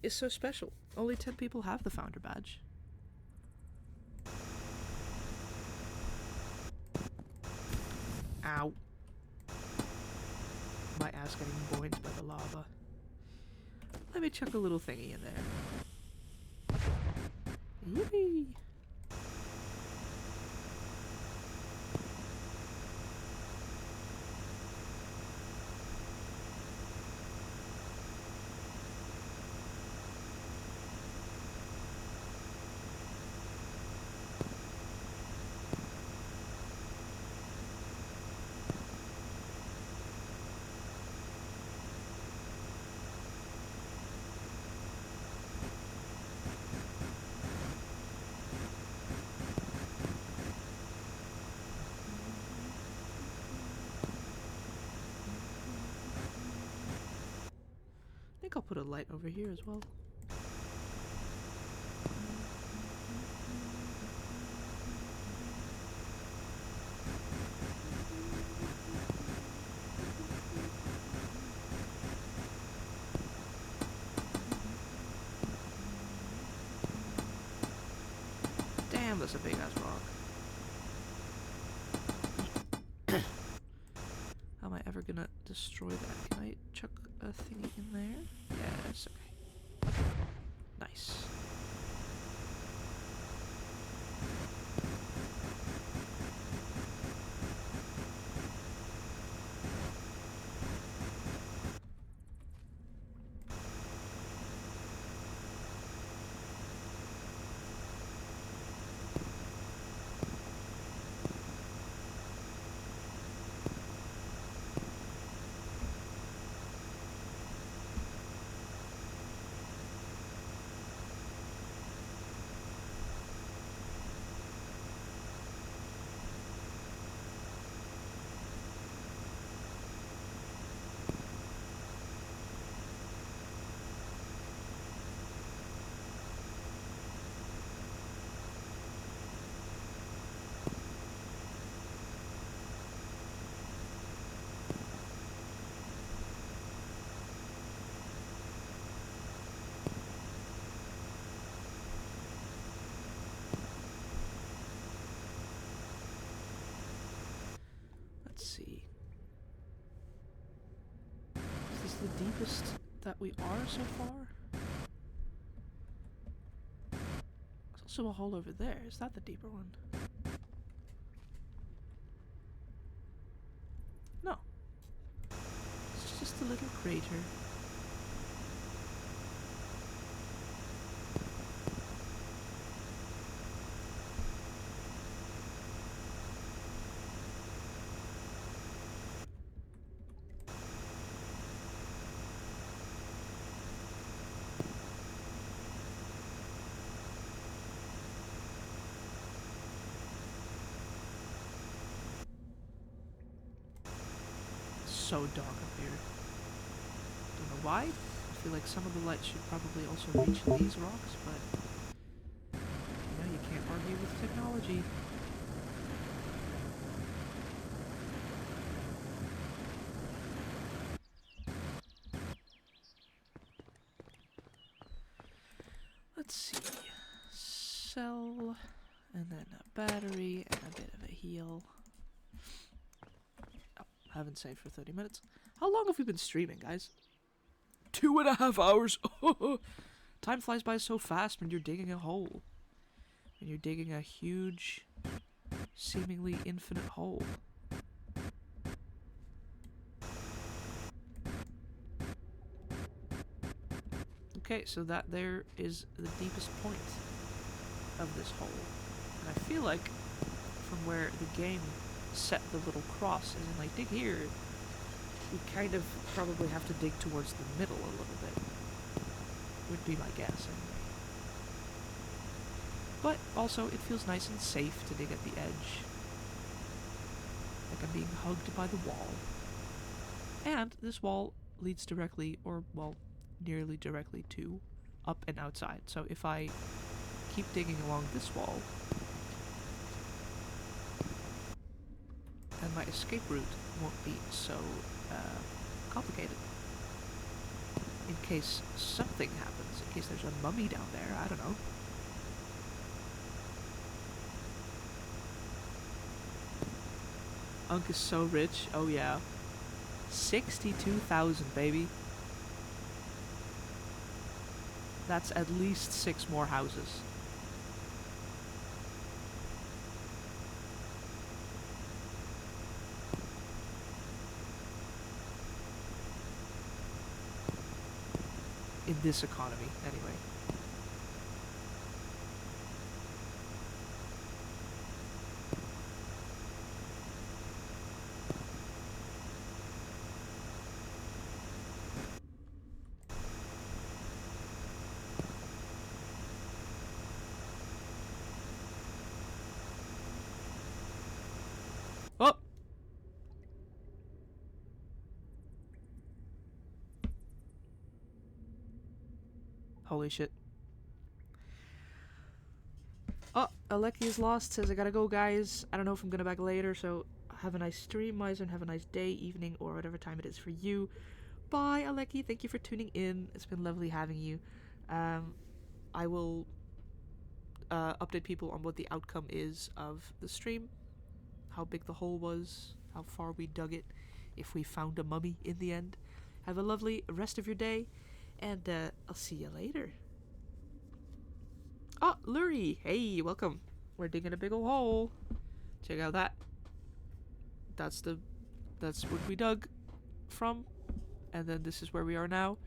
is so special. Only 10 people have the founder badge. Ow. My ass getting boinged by the lava. Let me chuck a little thingy in there. Yippee! I think I'll put a light over here as well. Damn, that's a big ass rock. How am I ever gonna destroy that? Can I chuck a thingy in there? Yes, okay. Nice. Let's see. Is this the deepest that we are so far? There's also a hole over there. Is that the deeper one? No. It's just a little crater. So dark up here. Don't know why. I feel like some of the light should probably also reach these rocks, but you know, you can't argue with technology. Let's see. Cell, and then a battery, and a bit of a heal. Haven't saved for 30 minutes. How long have we been streaming, guys? 2.5 hours! Time flies by so fast when you're digging a hole. When you're digging a huge, seemingly infinite hole. Okay, so that there is the deepest point of this hole. And I feel like from where the game set the little cross, as in like dig here, we kind of probably have to dig towards the middle a little bit. Would be my guess anyway. But also it feels nice and safe to dig at the edge. Like I'm being hugged by the wall. And this wall leads directly, or well, nearly directly to up and outside. So if I keep digging along this wall, and my escape route won't be so complicated. In case something happens, in case there's a mummy down there, I don't know. Unk is so rich, oh yeah. 62,000, baby. That's at least 6 more houses. In this economy, anyway. Oh! Holy shit. Oh, Aleki is lost, says I gotta go, guys. I don't know if I'm gonna back later, so have a nice stream, Miser, and have a nice day, evening, or whatever time it is for you. Bye, Aleki. Thank you for tuning in. It's been lovely having you. I will update people on what the outcome is of the stream, how big the hole was, how far we dug it, if we found a mummy in the end. Have a lovely rest of your day, and I'll see you later. Oh, Lurie! Hey, welcome. We're digging a big ol' hole. Check out that. That's what we dug from, and then this is where we are now.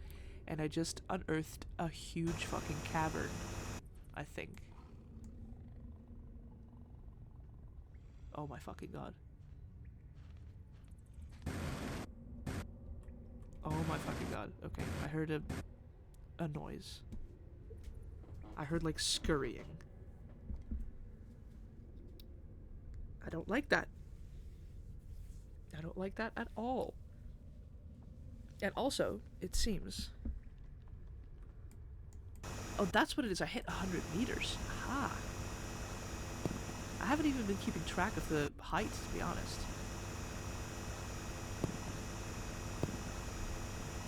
And I just unearthed a huge fucking cavern, I think. Oh my fucking god. Oh my fucking god. Okay, I heard a noise. I heard like scurrying. I don't like that. I don't like that at all. And also, it seems... Oh, that's what it is. I hit 100 meters. Aha. I haven't even been keeping track of the height, to be honest.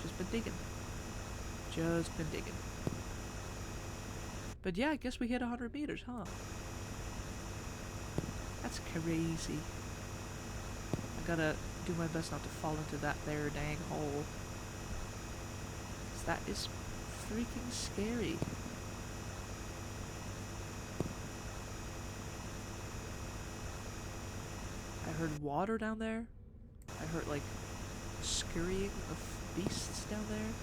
Just been digging. Just been digging. But yeah, I guess we hit 100 meters, huh? That's crazy. I gotta do my best not to fall into that there dang hole. 'Cause that is freaking scary. I heard water down there. I heard like scurrying of beasts down there.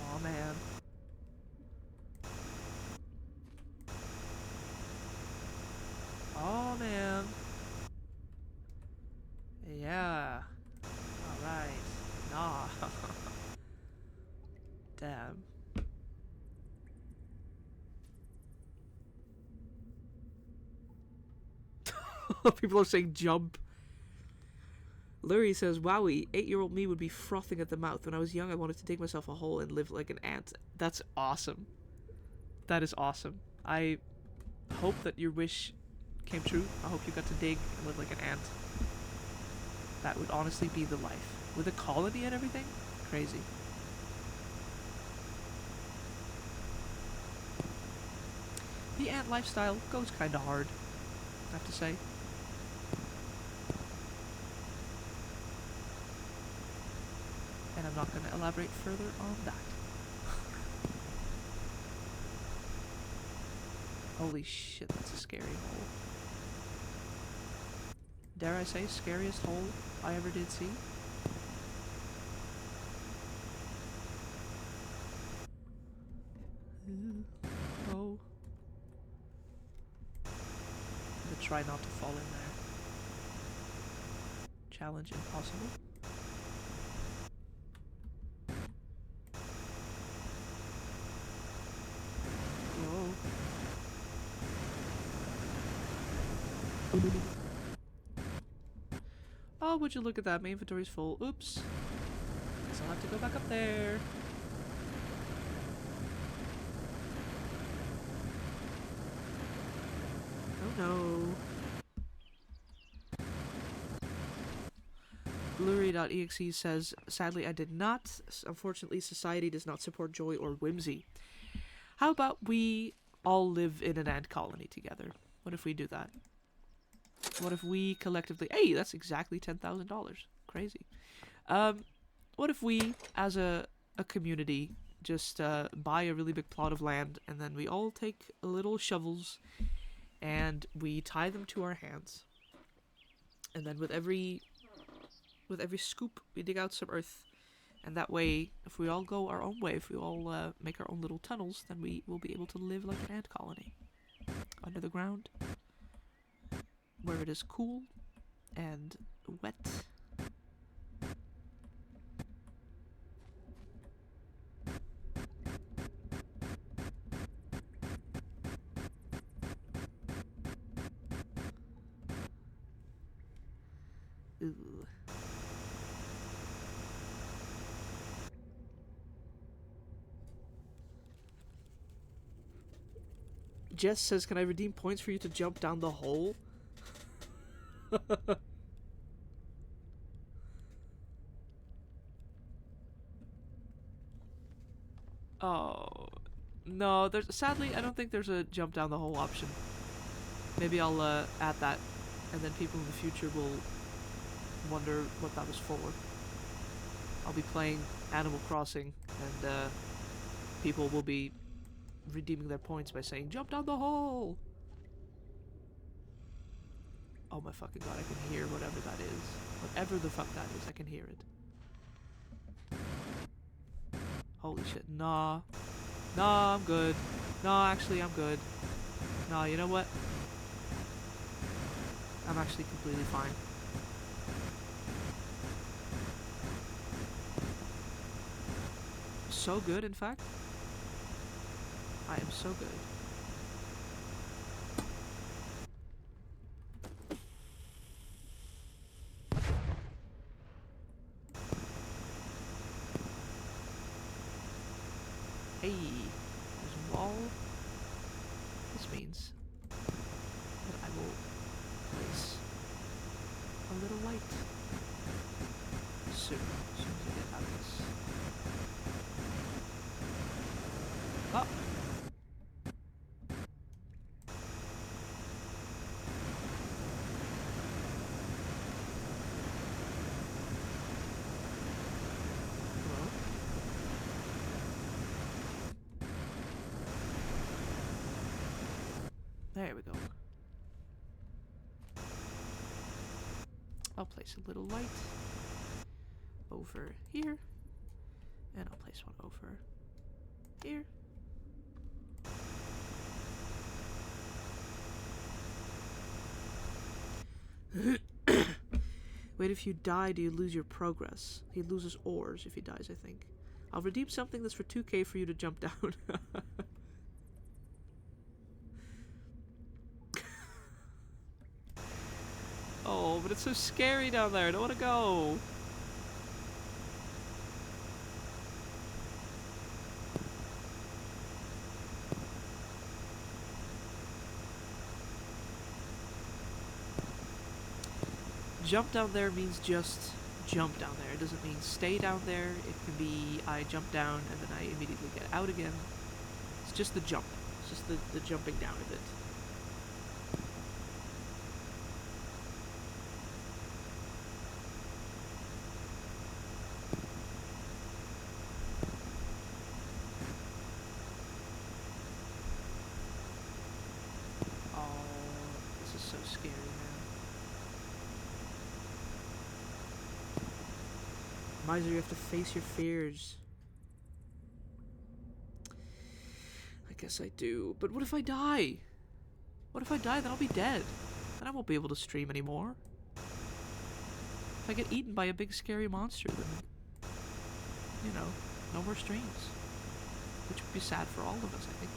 Oh man. Oh man. Yeah. Alright. Nah. Damn. People are saying jump. Lurie says, wowie, 8-year-old me would be frothing at the mouth. When I was young, I wanted to dig myself a hole and live like an ant. That's awesome. That is awesome. I hope that your wish came true. I hope you got to dig and live like an ant. That would honestly be the life. With a colony and everything? Crazy. The ant lifestyle goes kinda hard, I have to say. And I'm not going to elaborate further on that. Holy shit, that's a scary hole. Dare I say, scariest hole I ever did see? Oh. I'm gonna try not to fall in there. Challenge impossible. Oh, would you look at that? My inventory's full. Oops. Guess I'll have to go back up there. Oh no. Blu-ray.exe says, sadly I did not. Unfortunately, society does not support joy or whimsy. How about we all live in an ant colony together? What if we do that? What if we collectively... Hey, that's exactly $10,000. Crazy. What if we, as a community, just buy a really big plot of land, and then we all take little shovels, and we tie them to our hands. And then with every scoop, we dig out some earth. And that way, if we all go our own way, if we all make our own little tunnels, then we will be able to live like an ant colony. Under the ground. Where it is cool and wet. Ooh. Jess says, can I redeem points for you to jump down the hole? Oh. No, sadly, I don't think there's a jump down the hole option. Maybe I'll add that, and then people in the future will wonder what that was for. I'll be playing Animal Crossing, and people will be redeeming their points by saying, jump down the hole! Oh my fucking god, I can hear whatever that is. Whatever the fuck that is, I can hear it. Holy shit, nah. Nah, I'm good. Nah, actually, I'm good. Nah, you know what? I'm actually completely fine. So good, in fact. I am so good. Hey, there's a wall. This means that I will place a little light soon, as soon as I get out of this. Oh! Hello? There we go. I'll place a little light over here, and I'll place one over here. Wait, if you die, do you lose your progress? He loses ores if he dies, I think. I'll redeem something that's for 2k for you to jump down. Oh, but it's so scary down there. I don't want to go. Jump down there means just jump down there. It doesn't mean stay down there. It can be I jump down and then I immediately get out again. It's just the jump. It's just the jumping down of it. Oh, this is so scary, man. Miser, you have to face your fears. I guess I do. But what if I die? What if I die, then I'll be dead. Then I won't be able to stream anymore. If I get eaten by a big scary monster, then, you know, no more streams. Which would be sad for all of us, I think.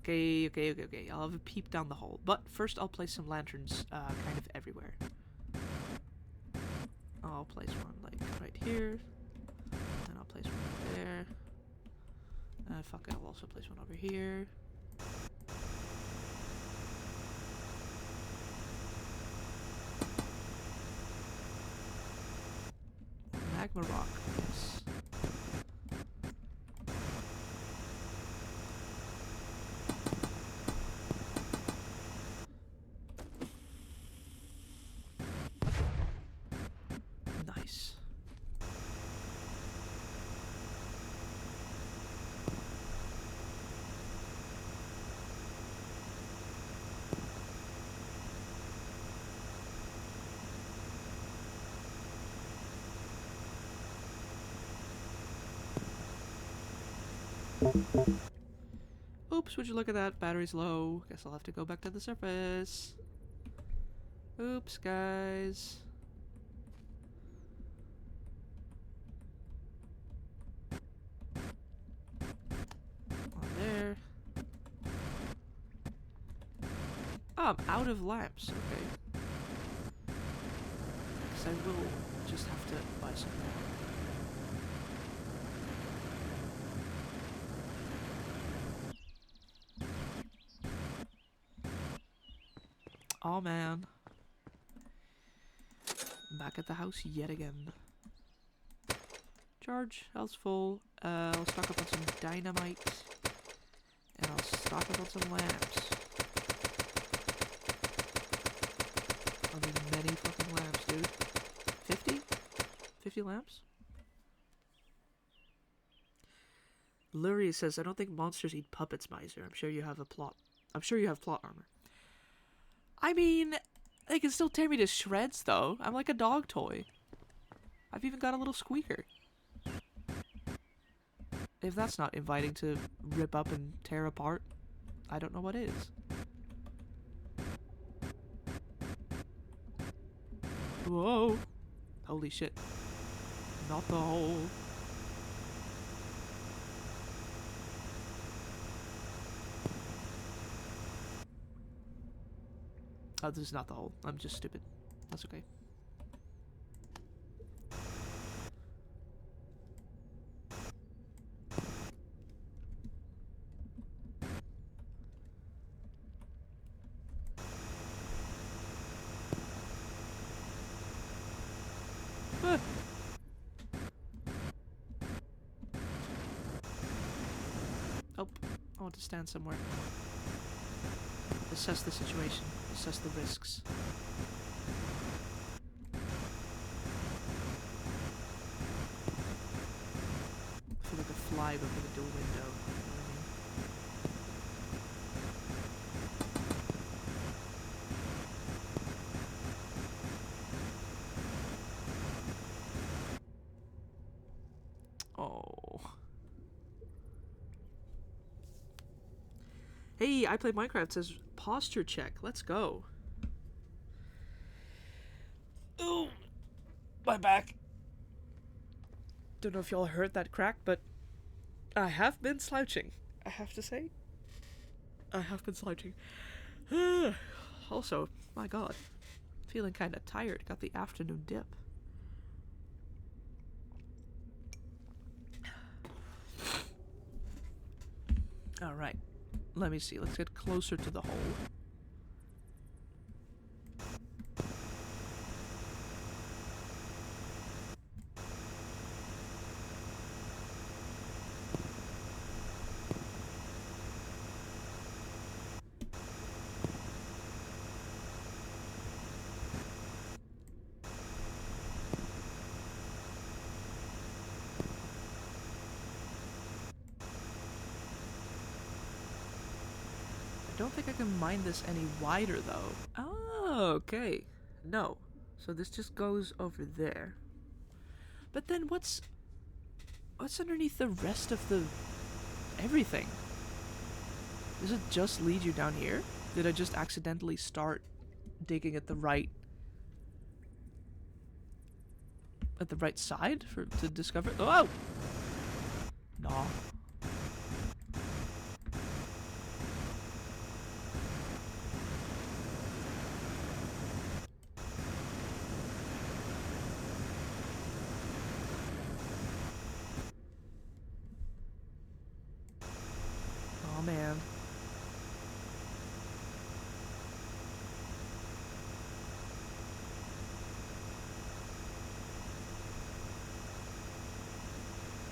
Okay. I'll have a peep down the hole. But first I'll place some lanterns kind of everywhere. I'll place one like right here. And I'll place one over there. Fuck it, I'll also place one over here. Magma rock, yes. Nice. Oops, would you look at that? Battery's low. Guess I'll have to go back to the surface. Oops, guys. On there. I'm out of lamps. Okay. Because I will just have to buy some more. Oh man. I'm back at the house yet again. Charge, health's full. I'll stock up on some dynamite. And I'll stock up on some lamps. I need many fucking lamps, dude. 50? 50 lamps? Lurie says, I don't think monsters eat puppets, Miser. I'm sure you have plot armor. I mean, they can still tear me to shreds, though. I'm like a dog toy. I've even got a little squeaker. If that's not inviting to rip up and tear apart, I don't know what is. Whoa! Holy shit. Not the hole. Oh, this is not the hole. I'm just stupid. That's okay. Ah. Oh, I want to stand somewhere. Assess the situation. Assess the risks. I feel like a fly looking into a window. Oh. Hey, I play Minecraft says posture check. Let's go. Oh, my back. Don't know if y'all heard that crack, but I have been slouching. I have to say. I have been slouching. Also, my god. Feeling kind of tired. Got the afternoon dip. Alright. Let me see. Let's get closer to the hole. I don't think I can mine this any wider, though. Oh, okay. No. So this just goes over there. But then what's underneath the rest of the everything? Does it just lead you down here? Did I just accidentally start digging at the right side to discover? Oh! No. Oh man.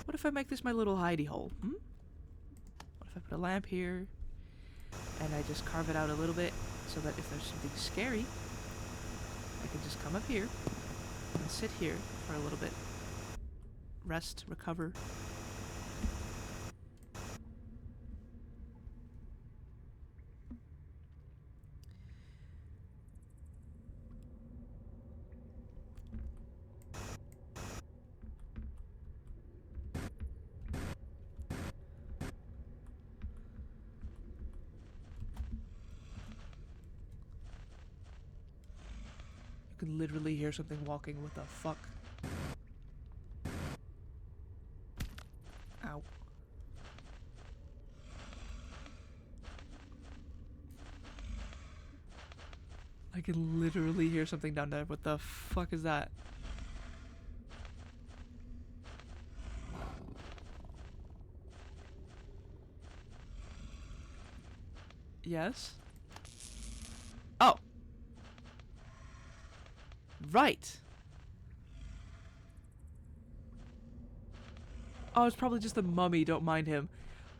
What if I make this my little hidey hole? What if I put a lamp here and I just carve it out a little bit so that if there's something scary, I can just come up here and sit here for a little bit. Rest, recover. You can literally hear something walking. What the fuck? Ow. I can literally hear something down there. What the fuck is that? Yes? Oh! Right! Oh, it's probably just the mummy, don't mind him.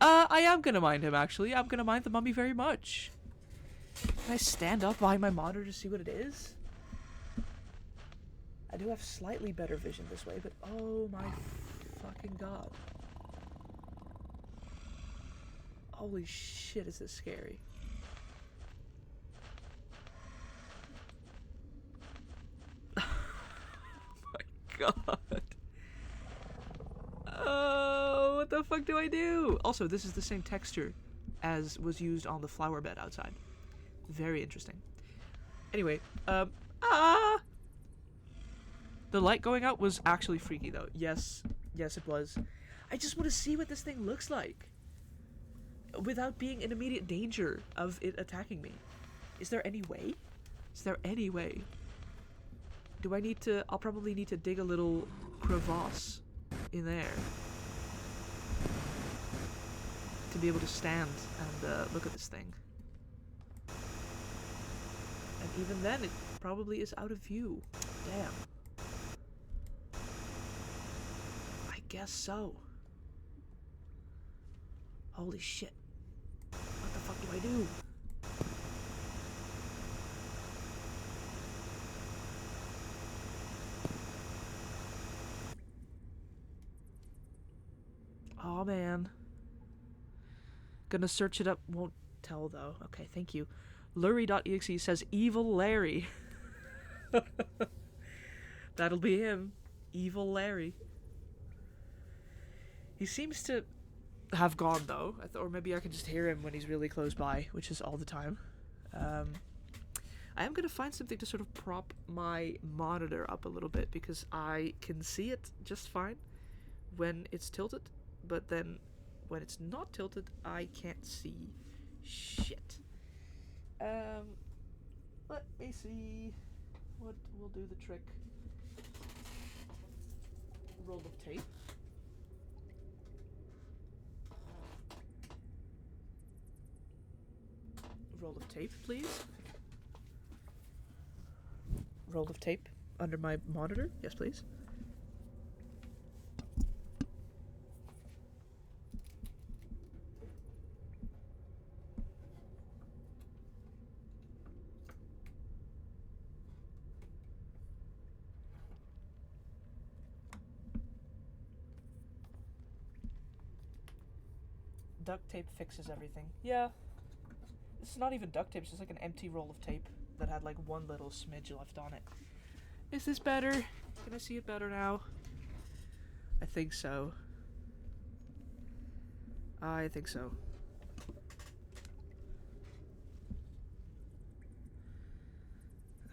I am gonna mind him, actually. I'm gonna mind the mummy very much. Can I stand up behind my monitor to see what it is? I do have slightly better vision this way, but oh my fucking god. Holy shit, is this scary. Oh my god. Oh, what the fuck do I do? Also, this is the same texture as was used on the flower bed outside. Very interesting. Anyway, The light going out was actually freaky, though. Yes, it was. I just want to see what this thing looks like without being in immediate danger of it attacking me. Is there any way? Is there any way? Do I need to... I'll probably need to dig a little crevasse in there to be able to stand and look at this thing. And even then, it probably is out of view. Damn. I guess so. Holy shit. What the fuck do I do? Oh man. Gonna search it up. Won't tell though. Okay, thank you. Lurie.exe says Evil Larry. That'll be him. Evil Larry. He seems to have gone though. Or maybe I can just hear him when he's really close by, which is all the time. I am gonna find something to sort of prop my monitor up a little bit because I can see it just fine when it's tilted, but then when it's not tilted, I can't see shit. Let me see what will do the trick. Roll of tape. Roll of tape, please. Roll of tape under my monitor. Yes, please. Duct tape fixes everything. Yeah. It's not even duct tape, it's just like an empty roll of tape that had like one little smidge left on it. Is this better? Can I see it better now? I think so. I think so.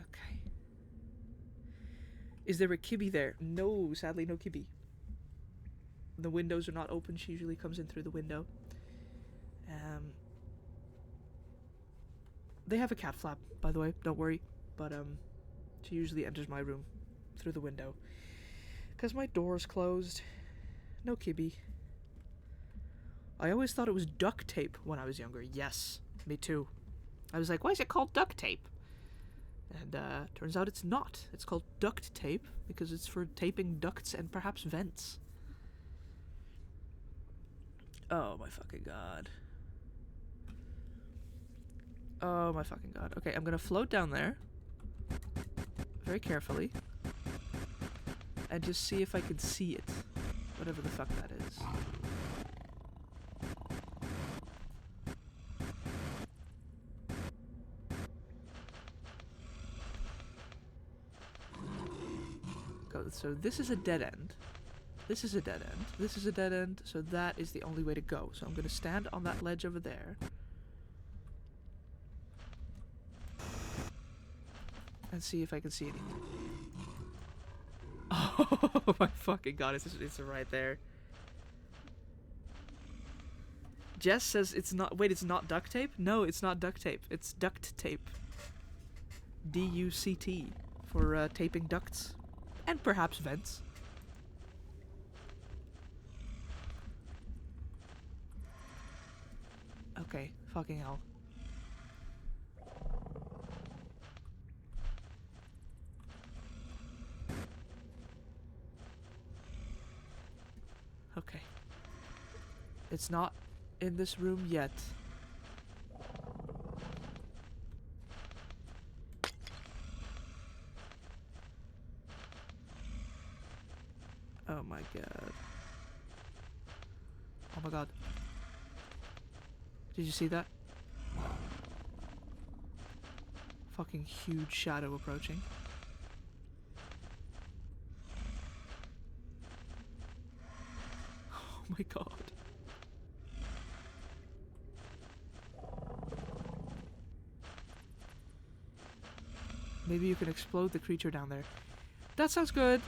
Okay. Is there a kibby there? No, sadly no kibby. The windows are not open. She usually comes in through the window. They have a cat flap, by the way, don't worry. But, she usually enters my room through the window. Because my door is closed. No kibby. I always thought it was duct tape when I was younger. Yes, me too. I was like, why is it called duct tape? And, turns out it's not. It's called duct tape because it's for taping ducts and perhaps vents. Oh my fucking god. Oh my fucking god. Okay, I'm gonna float down there. Very carefully. And just see if I can see it. Whatever the fuck that is. So this is a dead end. This is a dead end. This is a dead end. So that is the only way to go. So I'm gonna stand on that ledge over there. And see if I can see anything. Oh my fucking god, it's right there. Jess says it's not, wait, it's not duct tape? No, it's not duct tape. It's duct tape. DUCT for taping ducts and perhaps vents. Okay, fucking hell. Okay. It's not in this room yet. Oh my god. Oh my god. Did you see that? Fucking huge shadow approaching. Oh my god. Maybe you can explode the creature down there. That sounds good.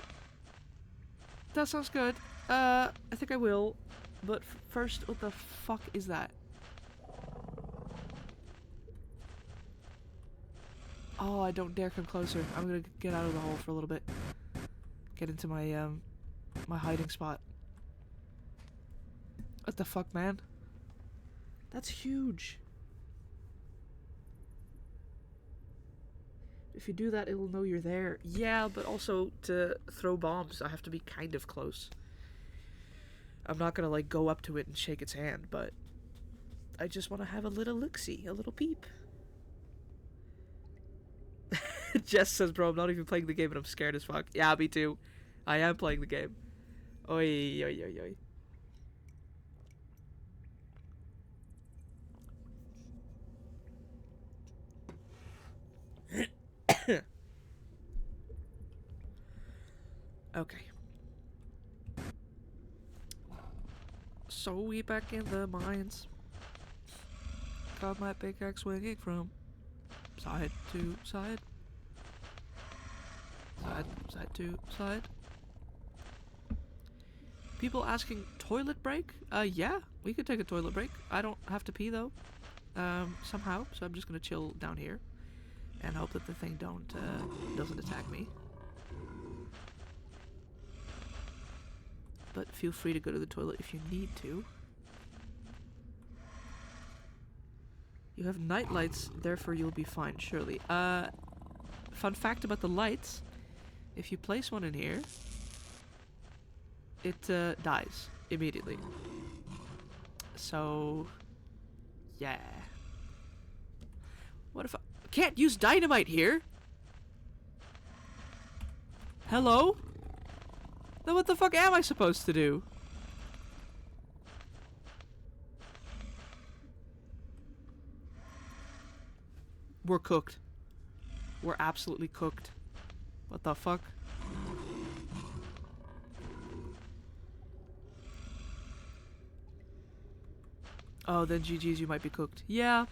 That sounds good. I think I will. But first, what the fuck is that? Oh, I don't dare come closer. I'm gonna get out of the hole for a little bit. Get into my, my hiding spot. What the fuck, man? That's huge. If you do that, it'll know you're there. Yeah, but also to throw bombs, I have to be kind of close. I'm not gonna, like, go up to it and shake its hand, but I just want to have a little look-see, a little peep. Jess says, bro, I'm not even playing the game and I'm scared as fuck. Yeah, me too. I am playing the game. Oi, oi, oi, oi. Okay. So we back in the mines. Got my pickaxe swinging from side to side. Side to side. People asking toilet break? Yeah, we could take a toilet break. I don't have to pee though. Somehow, so I'm just gonna chill down here and hope that the thing doesn't attack me. But feel free to go to the toilet if you need to. You have night lights, therefore you'll be fine, surely. Fun fact about the lights. If you place one in here, it dies immediately. So, yeah. What if I can't use dynamite here? Hello? Then what the fuck am I supposed to do? We're cooked. We're absolutely cooked. What the fuck? Oh, then GG's, you might be cooked. Yeah.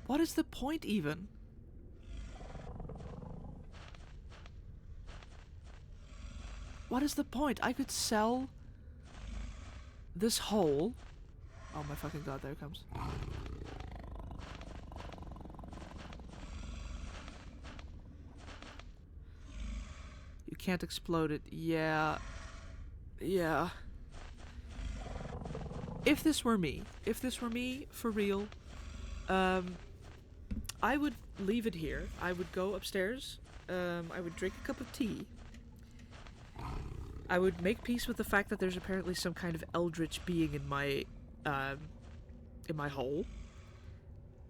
What is the point even? What is the point? I could sell this hole. Oh my fucking god, there it comes. You can't explode it. Yeah. Yeah. If this were me for real, I would leave it here. I would go upstairs. I would drink a cup of tea. I would make peace with the fact that there's apparently some kind of eldritch being in my hole.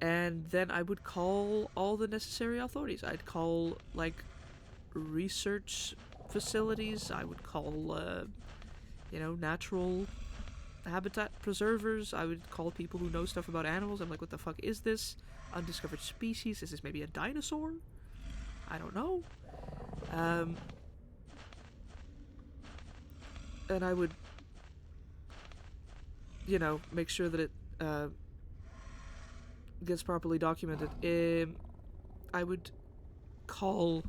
And then I would call all the necessary authorities. I'd call, like, research facilities. I would call, natural habitat preservers. I would call people who know stuff about animals. I'm like, what the fuck is this? Undiscovered species? Is this maybe a dinosaur? I don't know. And I would, make sure that it gets properly documented. I would call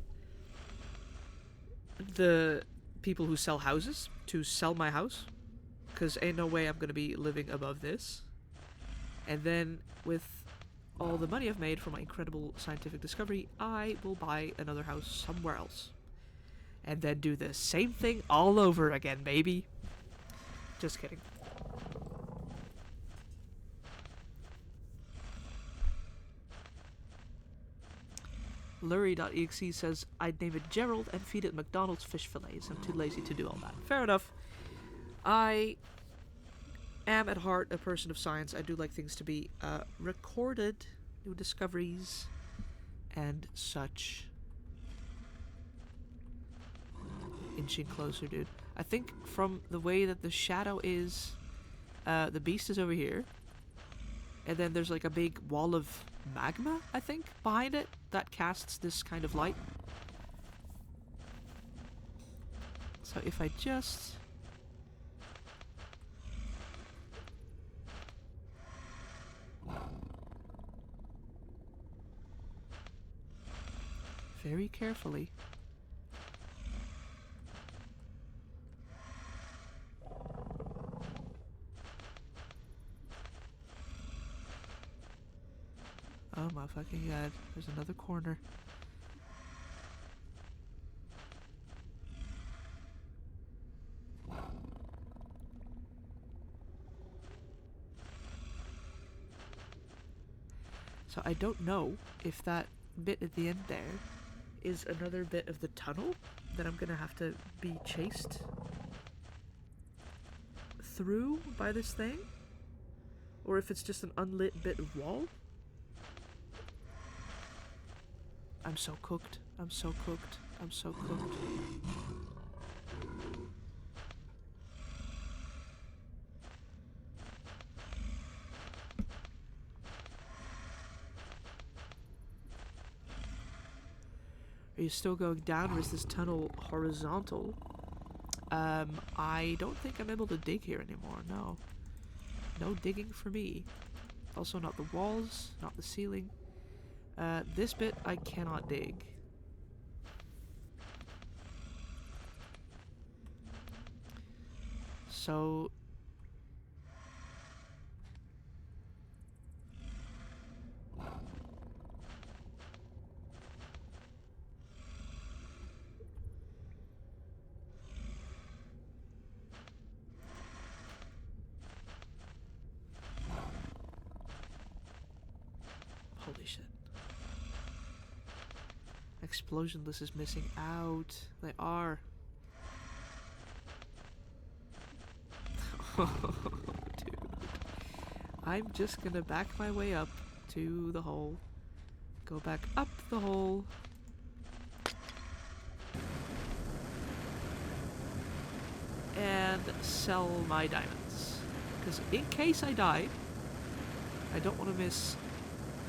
the people who sell houses to sell my house, because ain't no way I'm gonna be living above this. And then with all the money I've made from my incredible scientific discovery, I will buy another house somewhere else. And then do the same thing all over again, baby. Just kidding. Lurie.exe says, I'd name it Gerald and feed it McDonald's fish fillets. I'm too lazy to do all that. Fair enough. I am at heart a person of science. I do like things to be recorded, new discoveries, and such. Inching closer, dude. I think from the way that the shadow is, the beast is over here. And then there's like a big wall of magma, I think, behind it that casts this kind of light. So if I just... very carefully... oh my fucking god, there's another corner. So I don't know if that bit at the end there is another bit of the tunnel that I'm gonna have to be chased through by this thing, or if it's just an unlit bit of wall. I'm so cooked. I'm so cooked. I'm so cooked. Are you still going down, or is this tunnel horizontal? I don't think I'm able to dig here anymore, no. No digging for me. Also not the walls, not the ceiling. This bit I cannot dig. So... holy shit. Explosionless is missing out. They are. Oh, dude. I'm just gonna back my way up to the hole. Go back up the hole. And sell my diamonds. Because in case I die, I don't want to miss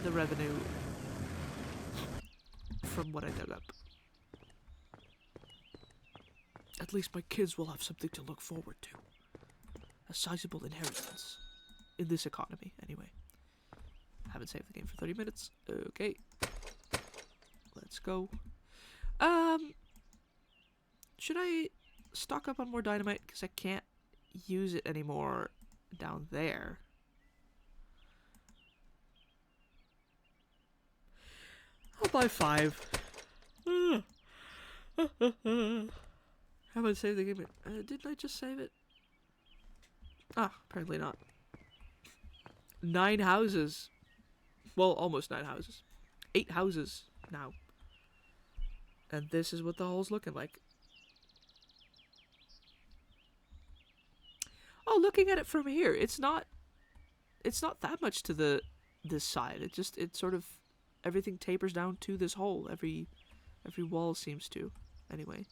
the revenue from what I dug up. At least my kids will have something to look forward to. A sizable inheritance. In this economy, anyway. Haven't saved the game for 30 minutes. Okay. Let's go. Should I stock up on more dynamite? Because I can't use it anymore down there. I'll buy 5. Haven't saved the game. Didn't I just save it? Ah, apparently not. 9 houses. Well, almost 9 houses. 8 houses now. And this is what the hole's looking like. Oh, looking at it from here, it's not that much to this side. It sort of everything tapers down to this hole. Every wall seems to. Anyway.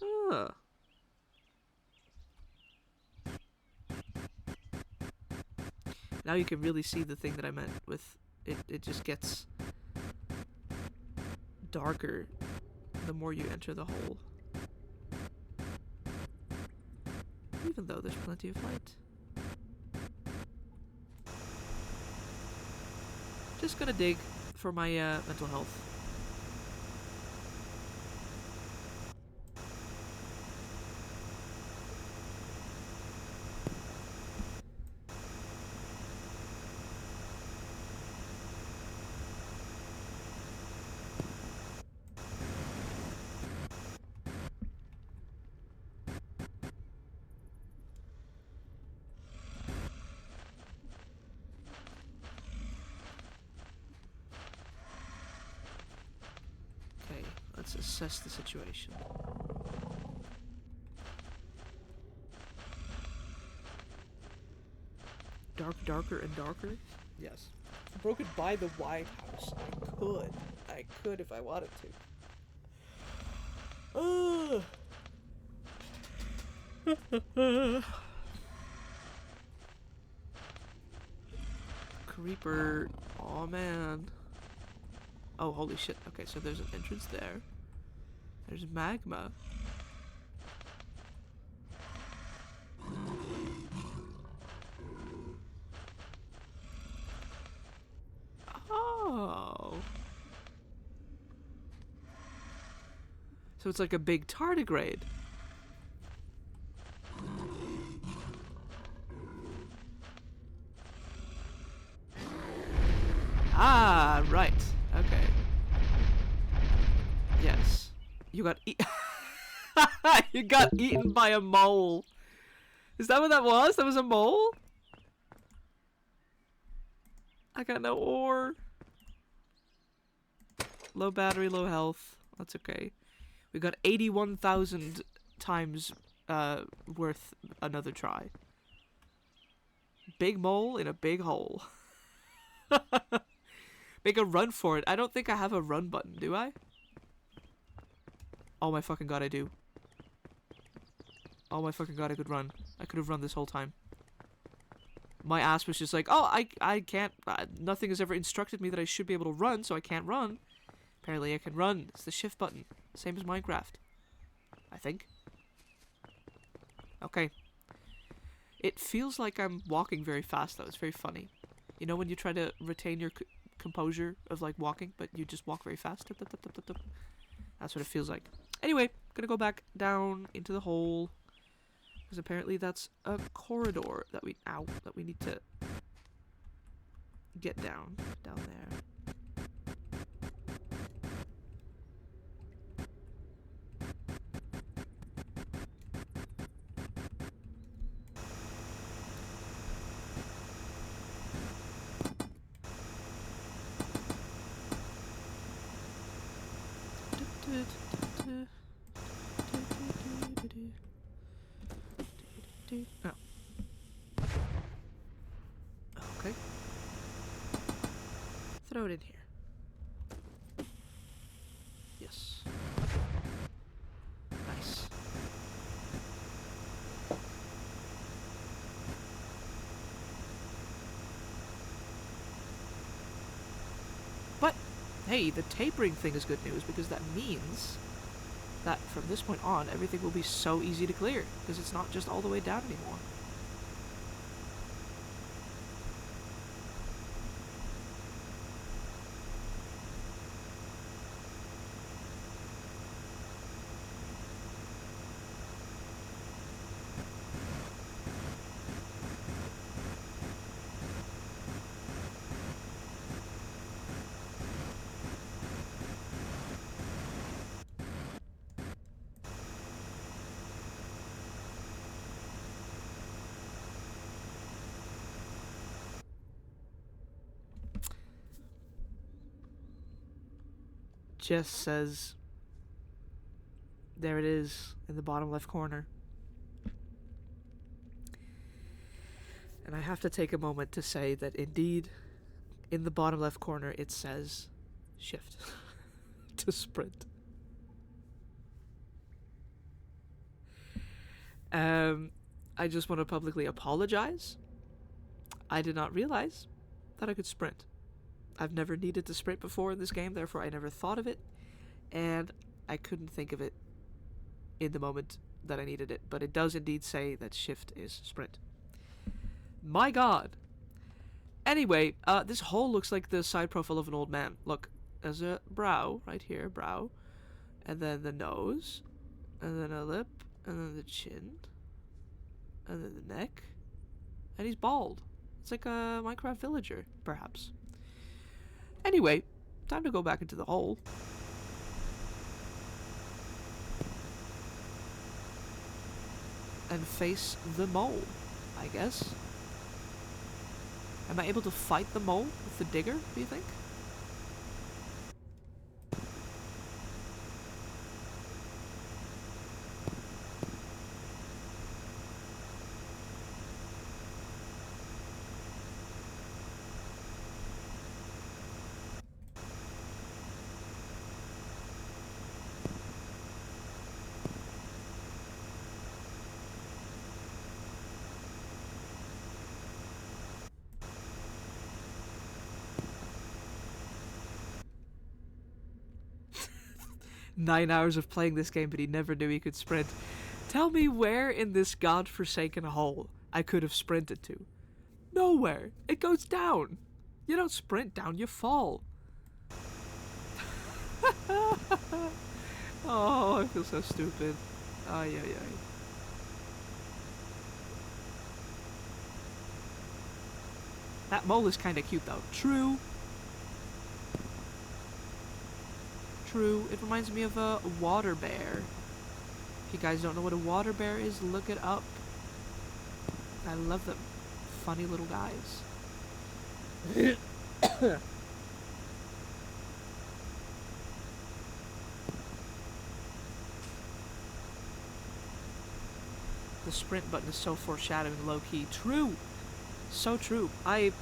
Ah. Now you can really see the thing that I meant with it just gets darker the more you enter the hole. Even though there's plenty of light. Just gonna dig for my mental health. Let's assess the situation. Darker and darker? Yes. Broken by the White House. I could if I wanted to. Creeper. Oh man. Oh, holy shit. Okay, so there's an entrance there. There's magma. Oh. So it's like a big tardigrade. Ah, right. Okay. Yes. You got you got eaten by a mole. Is that what that was? That was a mole? I got no ore. Low battery, low health. That's okay. We got 81,000 times worth another try. Big mole in a big hole. Make a run for it. I don't think I have a run button, do I? Oh my fucking god, I do. Oh my fucking god, I could run. I could have run this whole time. My ass was just like, oh, I can't, nothing has ever instructed me that I should be able to run, so I can't run. Apparently I can run. It's the shift button. Same as Minecraft. I think. Okay. It feels like I'm walking very fast, though. It's very funny. You know when you try to retain your composure of, like, walking, but you just walk very fast? That's what it feels like. Anyway, gonna go back down into the hole. Because apparently that's a corridor that we need to get down there. Oh. Okay. Throw it in here. Yes. Nice. But, hey, the tapering thing is good news because that means that from this point on, everything will be so easy to clear because it's not just all the way down anymore. Jess says, there it is in the bottom left corner. And I have to take a moment to say that indeed, in the bottom left corner, it says shift to sprint. I just want to publicly apologize. I did not realize that I could sprint. I've never needed to sprint before in this game, therefore I never thought of it, and I couldn't think of it in the moment that I needed it, but it does indeed say that shift is sprint. My god! Anyway, this hole looks like the side profile of an old man. Look, there's a brow right here, brow. And then the nose. And then a lip. And then the chin. And then the neck. And he's bald. It's like a Minecraft villager, perhaps. Anyway, time to go back into the hole. And face the mole, I guess. Am I able to fight the mole with the digger, do you think? "9 hours of playing this game, but he never knew he could sprint." Tell me where in this godforsaken hole I could have sprinted to. Nowhere. It goes down. You don't sprint down, you fall. Oh, I feel so stupid. Ay, ay, ay. That mole is kind of cute, though. True. True. It reminds me of a water bear. If you guys don't know what a water bear is, look it up. I love them. Funny little guys. The sprint button is so foreshadowing, low-key. True! So true. I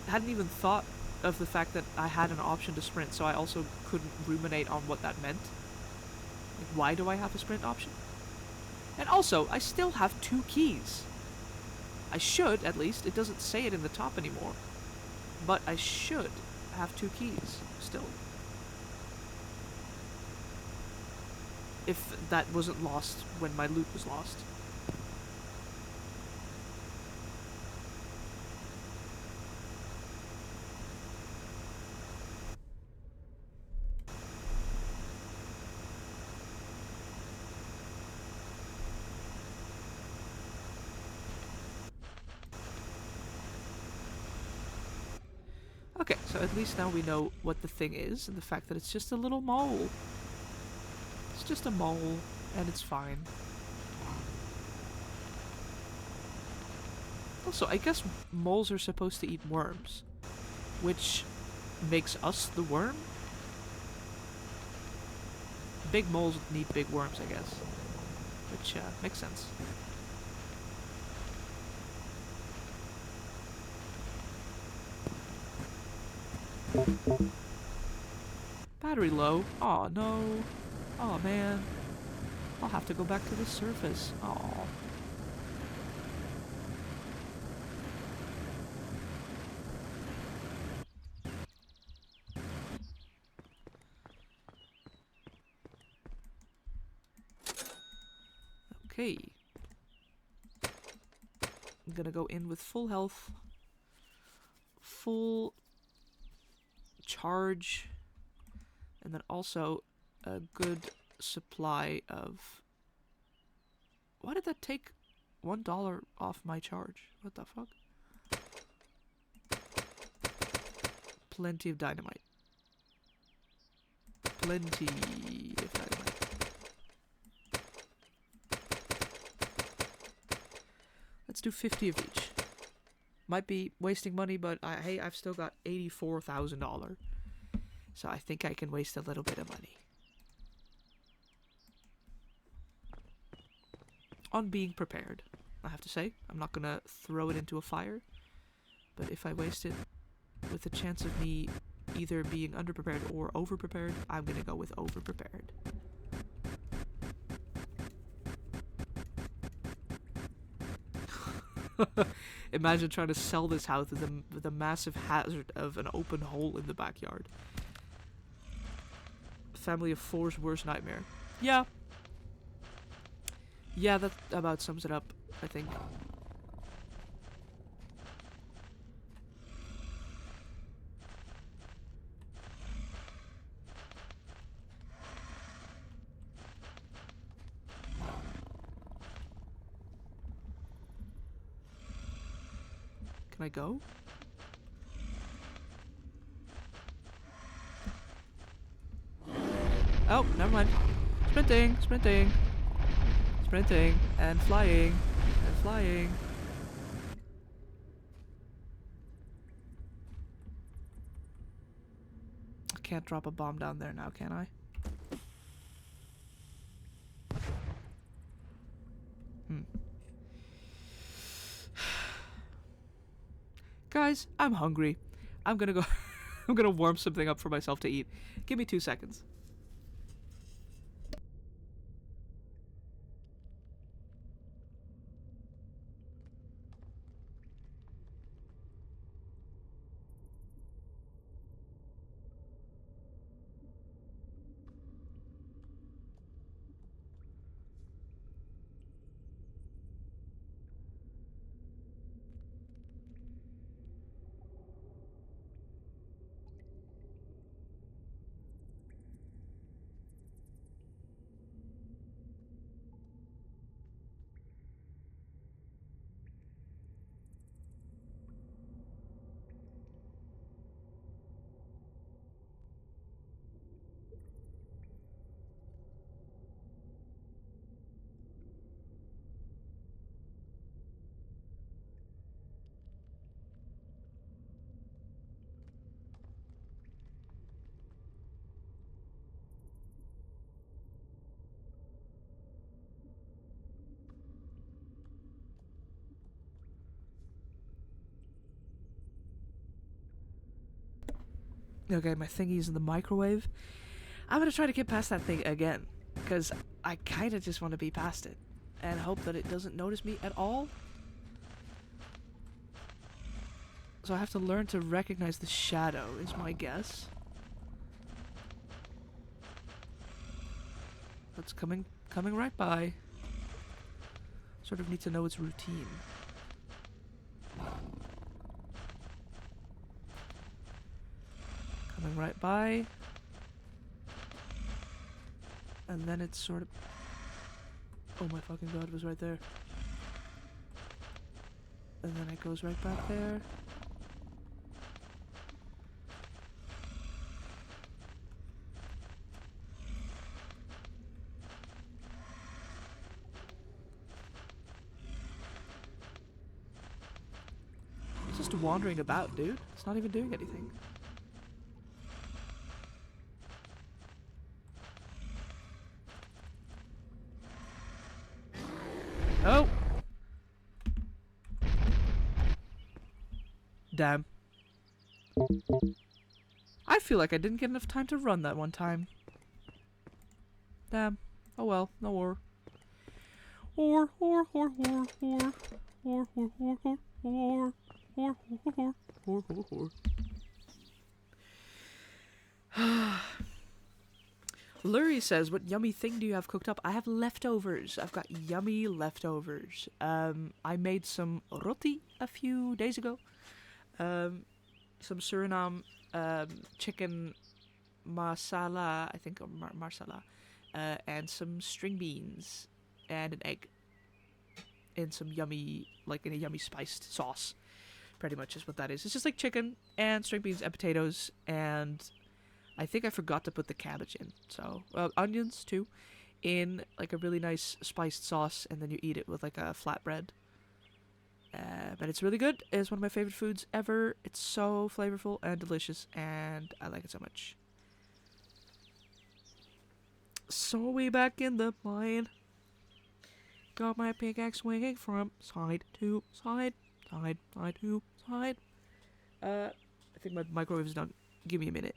hadn't even thought of the fact that I had an option to sprint, so I also couldn't ruminate on what that meant. Like, why do I have a sprint option? And also, I still have 2 keys. I should, at least. It doesn't say it in the top anymore. But I should have 2 keys, still. If that wasn't lost when my loot was lost. Okay, so at least now we know what the thing is, and the fact that it's just a little mole. It's just a mole, and it's fine. Also, I guess moles are supposed to eat worms, which makes us the worm? Big moles need big worms, I guess. Which, makes sense. Battery low. Aw, no. Aw, man. I'll have to go back to the surface. Aw. Okay. I'm gonna go in with full health. Full charge. And then also a good supply of... Why did that take $1 off my charge? What the fuck? Plenty of dynamite. Plenty of dynamite. Let's do 50 of each. Might be wasting money, but hey, I've still got $84,000. So I think I can waste a little bit of money. On being prepared, I have to say. I'm not gonna throw it into a fire. But if I waste it with the chance of me either being underprepared or overprepared, I'm gonna go with overprepared. Imagine trying to sell this house with a massive hazard of an open hole in the backyard. Family of four's worst nightmare. Yeah. Yeah, that about sums it up, I think. Can I go? Oh, never mind. Sprinting, sprinting, sprinting, and flying, and flying. I can't drop a bomb down there now, can I? Guys, I'm hungry. I'm gonna go. I'm gonna warm something up for myself to eat. Give me 2 seconds. Okay, my thingy's in the microwave. I'm gonna try to get past that thing again, because I kind of just want to be past it, and hope that it doesn't notice me at all. So I have to learn to recognize the shadow, is my guess. That's coming right by. Sort of need to know its routine. Coming right by. And then it's sort of... Oh my fucking god, it was right there. And then it goes right back there. It's just wandering about, dude. It's not even doing anything. Oh! Damn. I feel like I didn't get enough time to run that one time. Damn. Oh well, no war. Or. Lurie says, what yummy thing do you have cooked up? I have leftovers. I've got yummy leftovers. I made some roti a few days ago. Some Suriname chicken masala, I think, or marsala. And some string beans. And an egg. In some yummy, like in a yummy spiced sauce. Pretty much is what that is. It's just like chicken and string beans and potatoes and... I think I forgot to put the cabbage in, so onions too, in like a really nice spiced sauce, and then you eat it with like a flatbread. But it's really good. It's one of my favorite foods ever. It's so flavorful and delicious, and I like it so much. So we back in the mine. Got my pickaxe swinging from side to side, side to side. I think my microwave is done. Give me a minute.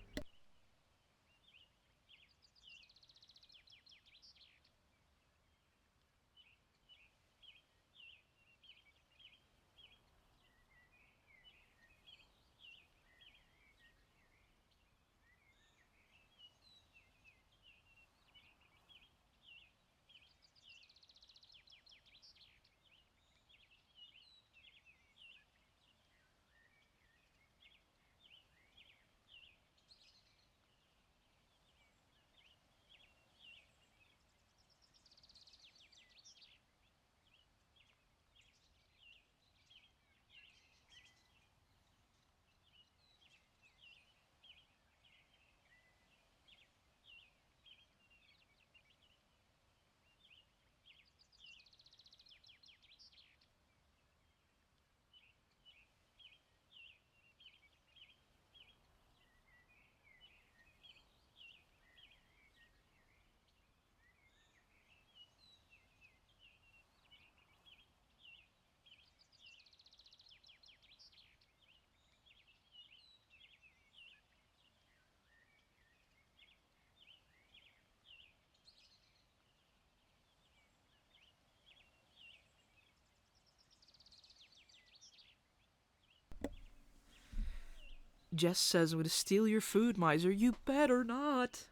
Jess says, I'm gonna steal your food, miser. You better not.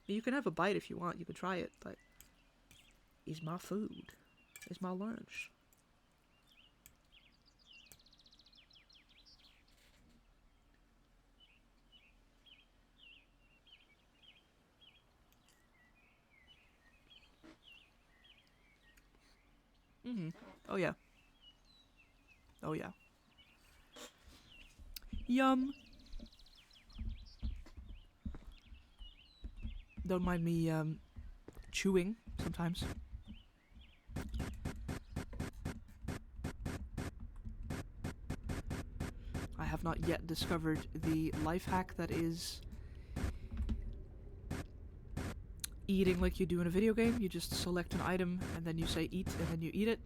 You can have a bite if you want. You can try it, but it's my food. It's my lunch. Mm-hmm. Oh, yeah. Oh, yeah. Yum. Don't mind me, chewing sometimes. I have not yet discovered the life hack that is eating like you do in a video game. You just select an item and then you say eat and then you eat it.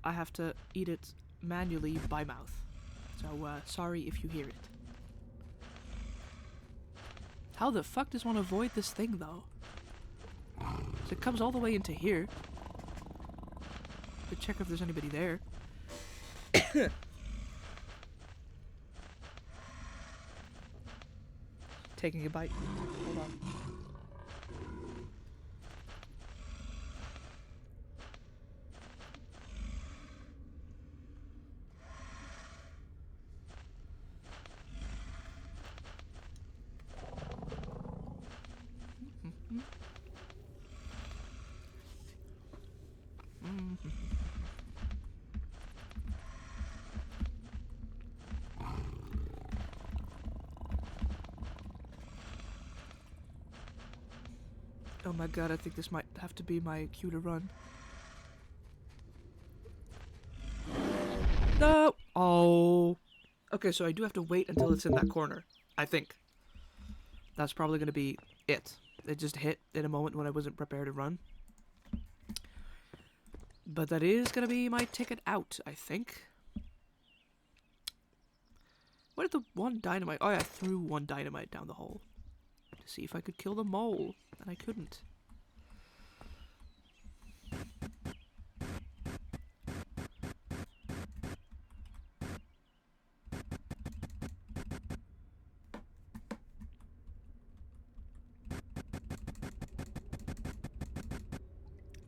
I have to eat it manually by mouth. So, sorry if you hear it. How the fuck does one avoid this thing, though? So it comes all the way into here. To check if there's anybody there. Taking a bite. Hold on. Oh my god, I think this might have to be my cue to run. No! Oh. Okay, so I do have to wait until it's in that corner. I think. That's probably going to be it. It just hit in a moment when I wasn't prepared to run. But that is going to be my ticket out, I think. What did the one dynamite... Oh, yeah, I threw one dynamite down the hole. To see if I could kill the mole. And I couldn't.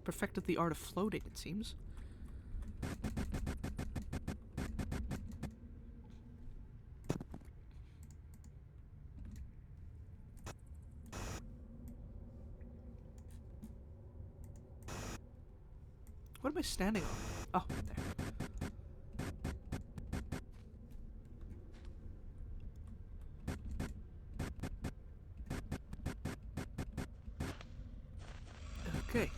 Perfected the art of floating, it seems. What am I standing on? Oh, there. Okay.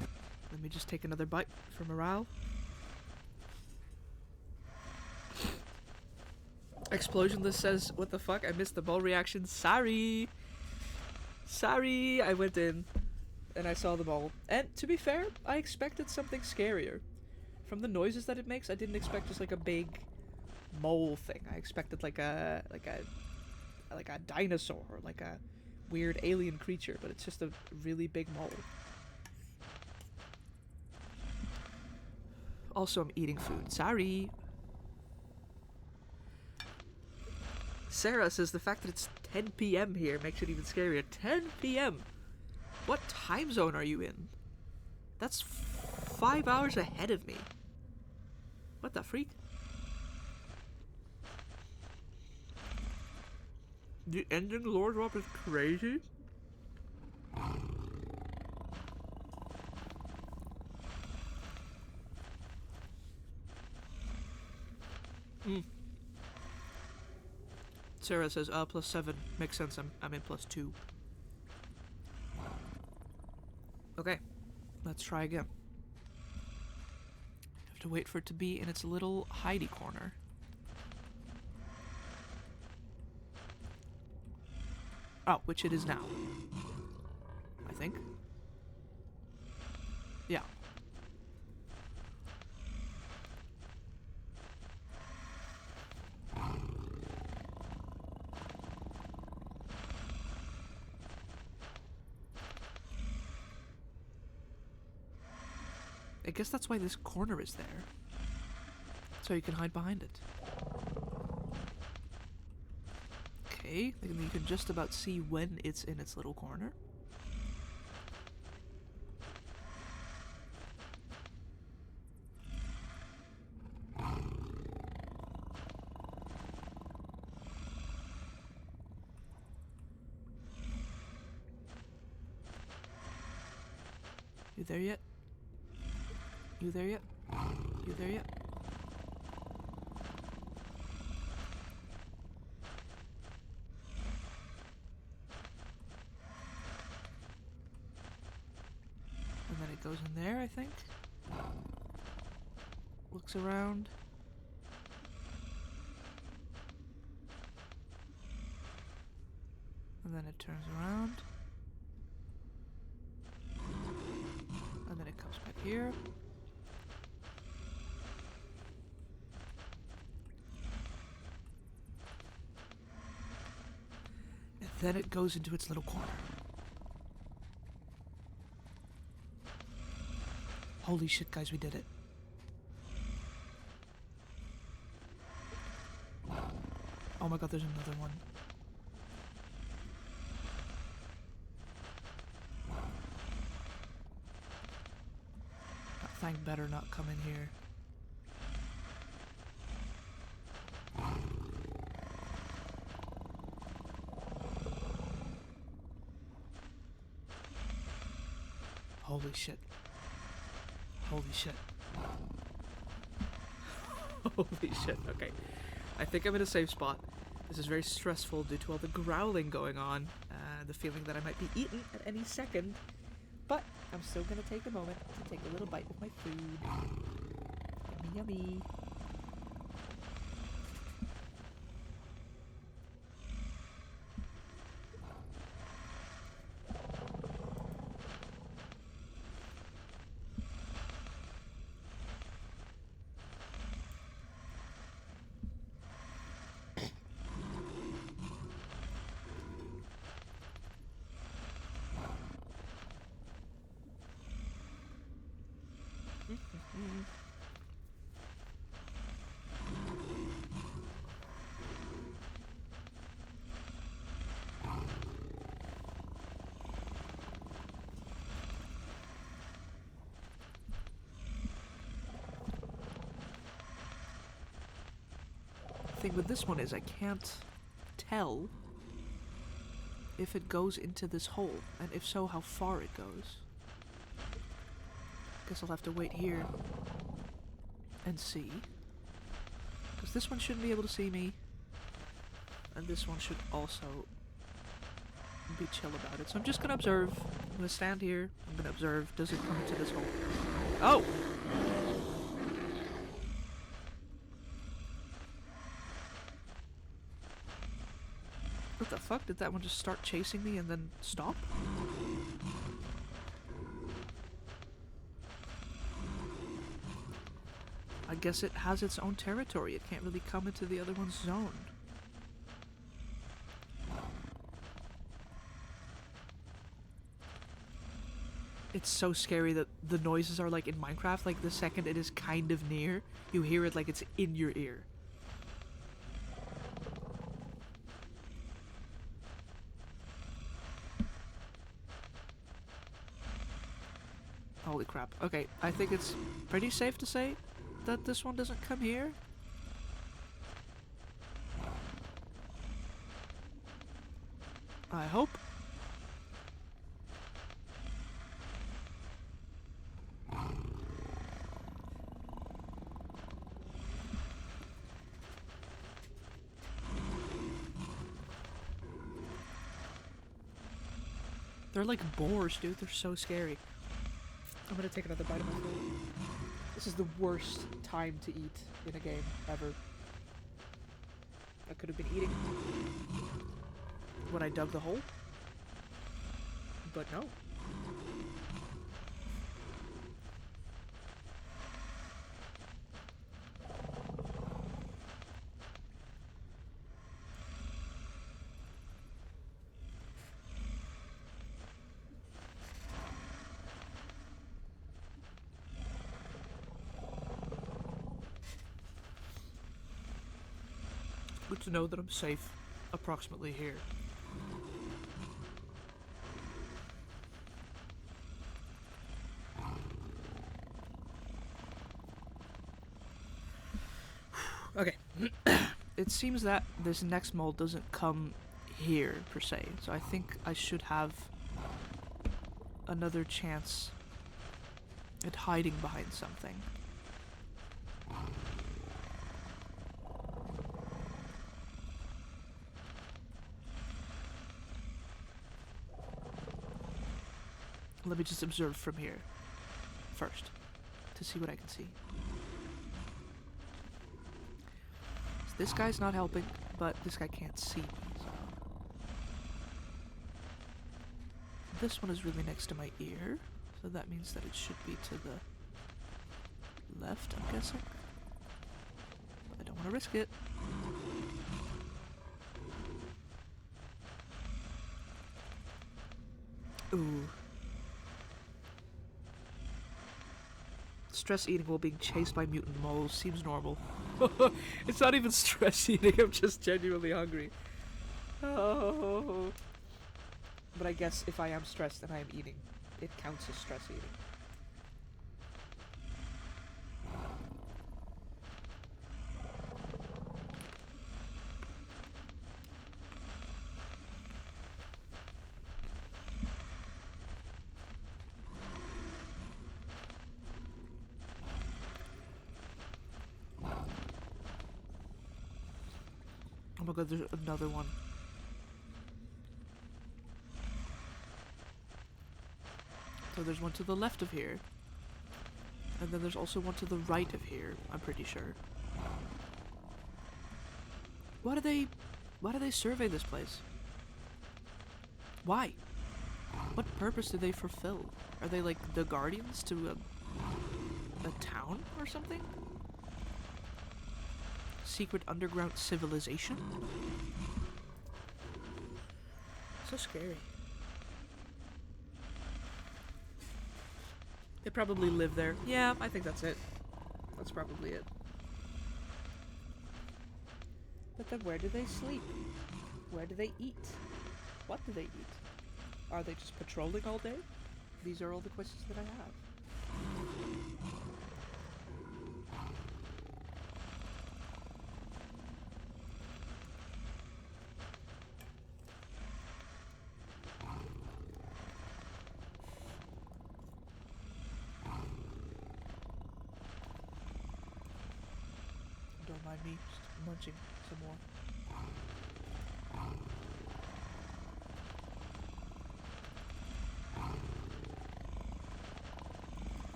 Let me just take another bite for morale. Explosion list says, what the fuck? I missed the ball reaction. Sorry. Sorry. I went in and I saw the ball. And to be fair, I expected something scarier. From the noises that it makes, I didn't expect just like a big mole thing. I expected like a dinosaur or like a weird alien creature, but it's just a really big mole. Also, I'm eating food. Sorry. Sarah says the fact that it's 10 p.m. here makes it even scarier. 10 p.m. What time zone are you in? That's 5 hours ahead of me. What the freak? The ending lore drop is crazy. Sarah says, +7. Makes sense, I'm in +2. Okay, let's try again. Have to wait for it to be in its little hidey corner. Oh, which it is now. I think. Yeah. I guess that's why this corner is there. So you can hide behind it. Okay, and you can just about see when it's in its little corner. You there yet? You there yet? You there yet? And then it goes in there, I think. Looks around. And then it turns around. And then it comes back here. And then it goes into its little corner. Holy shit, guys, we did it. Oh my god, there's another one. That thing better not come in here. Holy shit. Holy shit. Holy shit, okay. I think I'm in a safe spot. This is very stressful due to all the growling going on. The feeling that I might be eaten at any second. But I'm still gonna take a moment to take a little bite of my food. Yummy, yummy. The thing with this one is I can't tell if it goes into this hole, and if so, how far it goes. Guess I'll have to wait here and see. Because this one shouldn't be able to see me, and this one should also be chill about it. So I'm just gonna observe. I'm gonna stand here. I'm gonna observe. Does it come into this hole? Oh! What the fuck? Did that one just start chasing me and then stop? I guess it has its own territory. It can't really come into the other one's zone. It's so scary that the noises are like in Minecraft, like the second it is kind of near, you hear it like it's in your ear. Holy crap. Okay, I think it's pretty safe to say that this one doesn't come here. I hope. They're like boars, dude. They're so scary. I'm gonna take another bite of my food. This is the worst time to eat in a game ever. I could have been eating when I dug the hole, but no. Good to know that I'm safe. approximately here. Okay. It seems that this next mole doesn't come here, per se, so I think I should have another chance at hiding behind something. Let me just observe from here first to see what I can see. So this guy's not helping, but this guy can't see me. So. This one is really next to my ear, so that means that it should be to the left, I'm guessing. But I don't want to risk it. Ooh. Stress eating while being chased by mutant moles seems normal. It's not even stress eating, I'm just genuinely hungry. Oh. But I guess if I am stressed and I am eating, it counts as stress eating. Oh my god, there's another one. So there's one to the left of here. And then there's also one to the right of here, I'm pretty sure. Why do they survey this place? Why? What purpose do they fulfill? Are they like the guardians to a town or something? Secret underground civilization? So scary. They probably live there. Yeah, I think that's it. That's probably it. But then where do they sleep? Where do they eat? What do they eat? Are they just patrolling all day? These are all the questions that I have. Don't mind me just munching some more.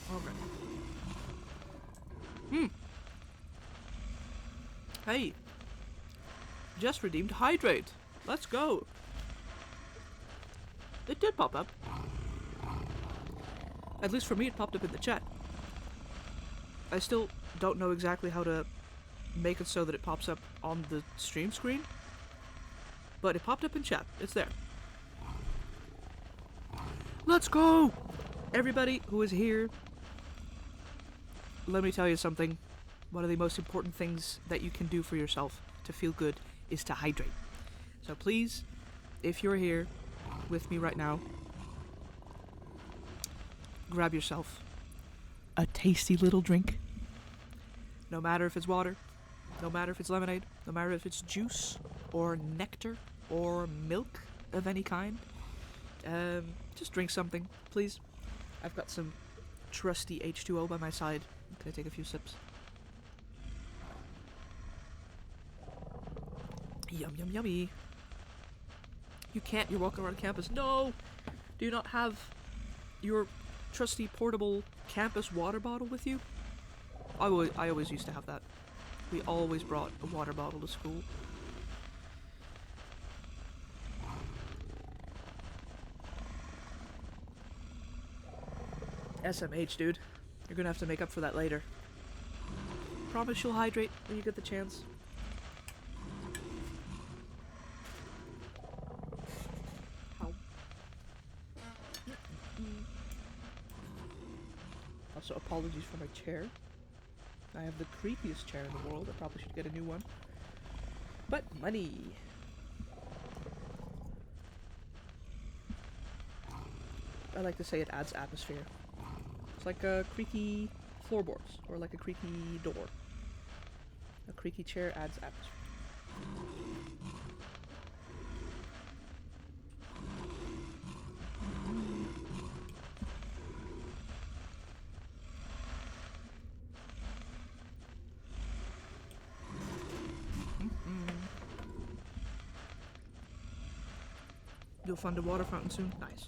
Okay. Hey. Just redeemed hydrate. Let's go. It did pop up. At least for me, it popped up in the chat. I still don't know exactly how to make it so that it pops up on the stream screen. But it popped up in chat. It's there. Let's go! Everybody who is here, let me tell you something. One of the most important things that you can do for yourself to feel good is to hydrate. So please, if you're here with me right now, grab yourself a tasty little drink. No matter if it's water, no matter if it's lemonade, no matter if it's juice or nectar or milk of any kind. Just drink something, please. I've got some trusty H2O by my side. Can I take a few sips? Yum, yum, yummy. You can't, you're walking around campus. No! Do you not have your trusty portable campus water bottle with you? I always used to have that. We always brought a water bottle to school. SMH, dude. You're gonna have to make up for that later. promise you'll hydrate when you get the chance. Ow. Also, apologies for my chair. I have the creepiest chair in the world. I probably should get a new one. But money. I like to say it adds atmosphere. It's like creaky floorboards, or like a creaky door. A creaky chair adds atmosphere. You'll find a water fountain soon. Nice.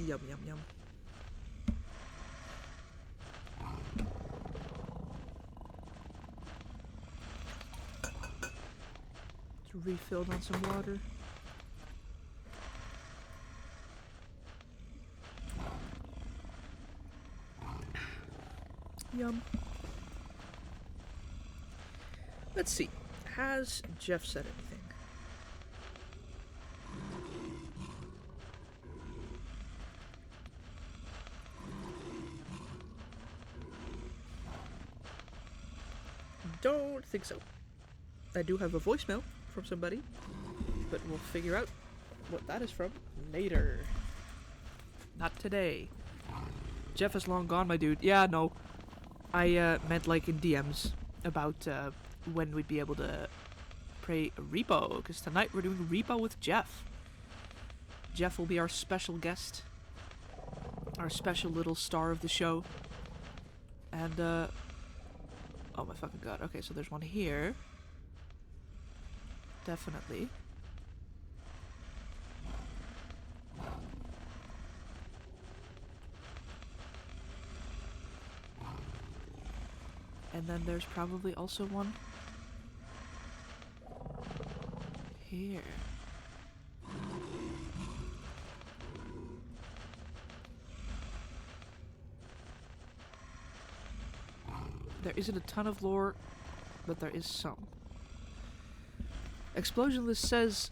Yum, yum, yum. It's refilled on some water. Yum. Let's see. Has Jeff said anything? Don't think so. I do have a voicemail from somebody, but we'll figure out what that is from later. Not today. Jeff is long gone, my dude. Yeah, no. I meant like in DMs about when we'd be able to play Repo, because tonight we're doing Repo with Jeff. Jeff will be our special guest, our special little star of the show. And oh my fucking god. Okay, so there's one here. Definitely. And then there's probably also one here. There isn't a ton of lore, but there is some. Explosion List says,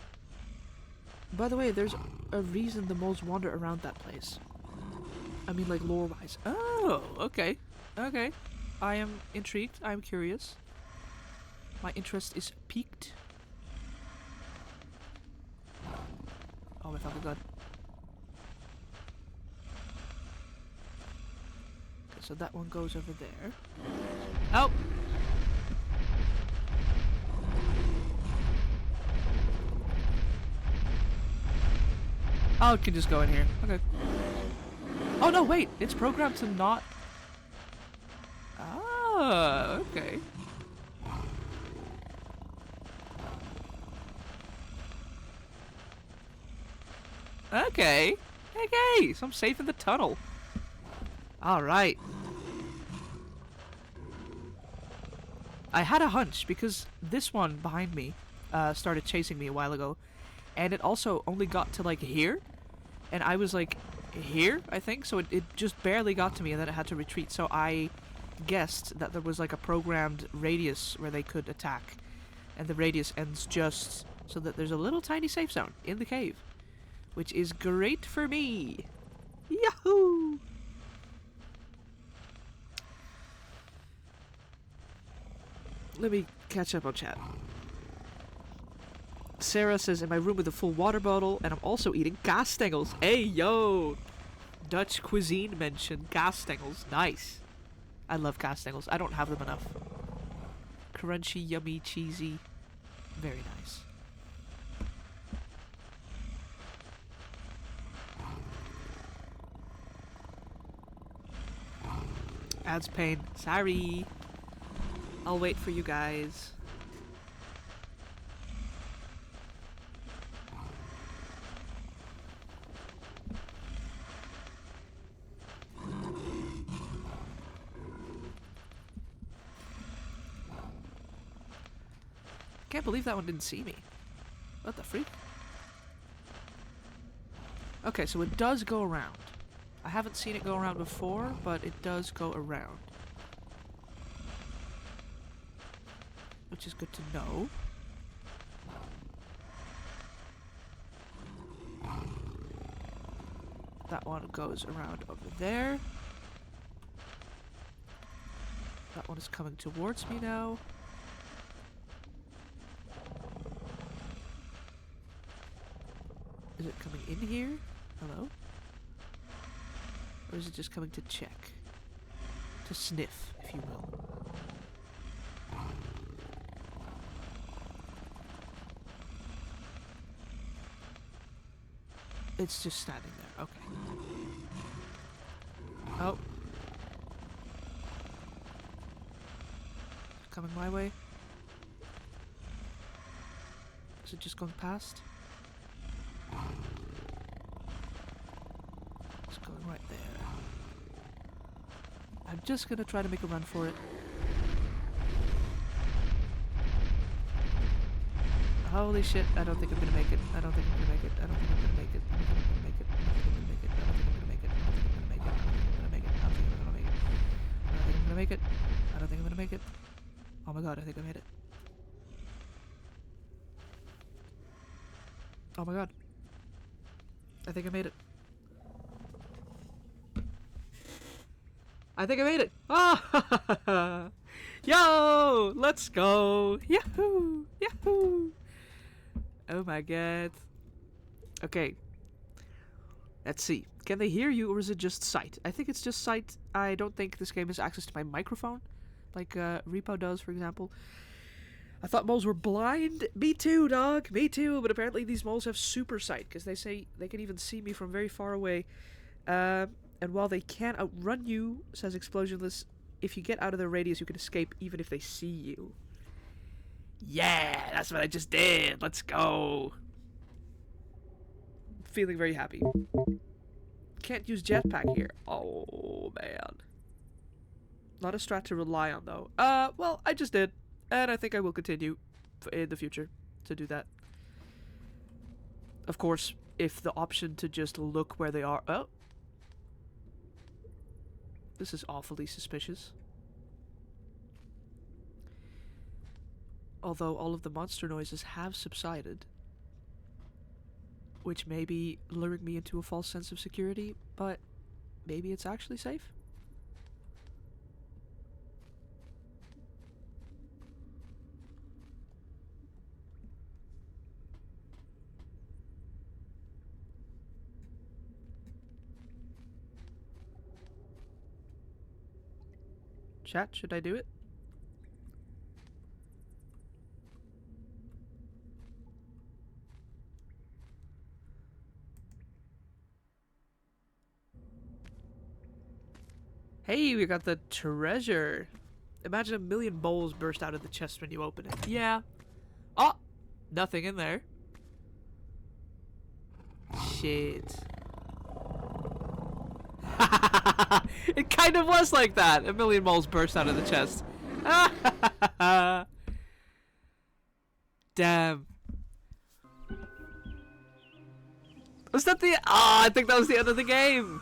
by the way, there's a reason the moles wander around that place. I mean, like, lore-wise. Oh, okay. Okay. I am intrigued. I am curious. My interest is piqued. Oh my fucking god. Okay, so that one goes over there. Oh! Oh, it can just go in here. Okay. Oh no, wait! It's programmed to not... Ah, okay. Okay. Okay, so I'm safe in the tunnel. Alright. I had a hunch because this one behind me started chasing me a while ago. And it also only got to like here. And I was like here, I think. So it just barely got to me and then it had to retreat. So I guessed that there was like a programmed radius where they could attack. And the radius ends just so that there's a little tiny safe zone in the cave. Which is great for me. Yahoo! Let me catch up on chat. Sarah says, in my room with a full water bottle, and I'm also eating gasstengels. Hey, yo! Dutch cuisine mentioned gasstengels. Nice. I love gasstengels. I don't have them enough. Crunchy, yummy, cheesy. Very nice. Adds pain. Sorry. I'll wait for you guys. can't believe that one didn't see me. What the freak? Okay, so it does go around. I haven't seen it go around before, but it does go around. Which is good to know. That one goes around over there. That one is coming towards me now. Is it coming in here? Hello? Or is it just coming to check? To sniff, if you will. It's just standing there. Okay. Oh. It's coming my way. Is it just going past? It's going right there. I'm just gonna try to make a run for it. Holy shit, I don't think I'm gonna make it. I don't think I'm gonna make it. I don't think I'm gonna make it. I don't think I'm gonna make it. I don't think I'm gonna make it. I don't think I'm gonna make it. I don't think I'm gonna make it. I don't think I'm gonna make it. I don't think I'm gonna make it. I don't think I'm gonna make it. I don't think I'm gonna make it. Oh my god, I think I made it. Oh my god. I think I made it. I think I made it. Ah! Yo! Let's go! Yahoo! Yahoo! Oh my god. Okay. Let's see. Can they hear you or is it just sight? I think it's just sight. I don't think this game has access to my microphone. Like Repo does, for example. I thought moles were blind. Me too, dog. Me too. But apparently these moles have super sight. Because they say they can even see me from very far away. And while they can't outrun you, says Explosionless, if you get out of their radius, you can escape even if they see you. Yeah, that's what I just did. Let's go. Feeling very happy. Can't use jetpack here. Oh, man. Not a strat to rely on, though. Well, I just did. And I think I will continue in the future to do that. Of course, if the option to just look where they are... Oh. This is awfully suspicious. Although all of the monster noises have subsided. Which may be luring me into a false sense of security, but maybe it's actually safe? Chat, should I do it? Hey, we got the treasure. Imagine a million bowls burst out of the chest when you open it. Yeah. Oh! Nothing in there. Shit. It kind of was like that. A million moles burst out of the chest. Damn. Was that the... Oh, I think that was the end of the game.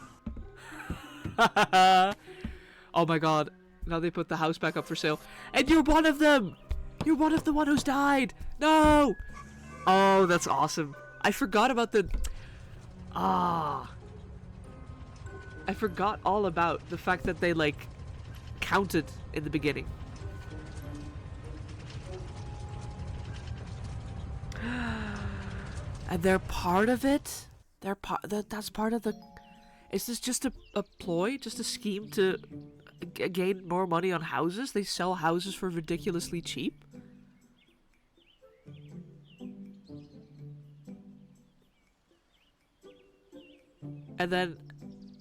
Oh my god. Now they put the house back up for sale. And you're one of them! You're one of the one who's died! No! Oh, that's awesome. I forgot about the... Ah. I forgot all about the fact that they, like, counted in the beginning. And they're part of it? They're that's part of the... Is this just a ploy? Just a scheme to gain more money on houses? They sell houses for ridiculously cheap? And then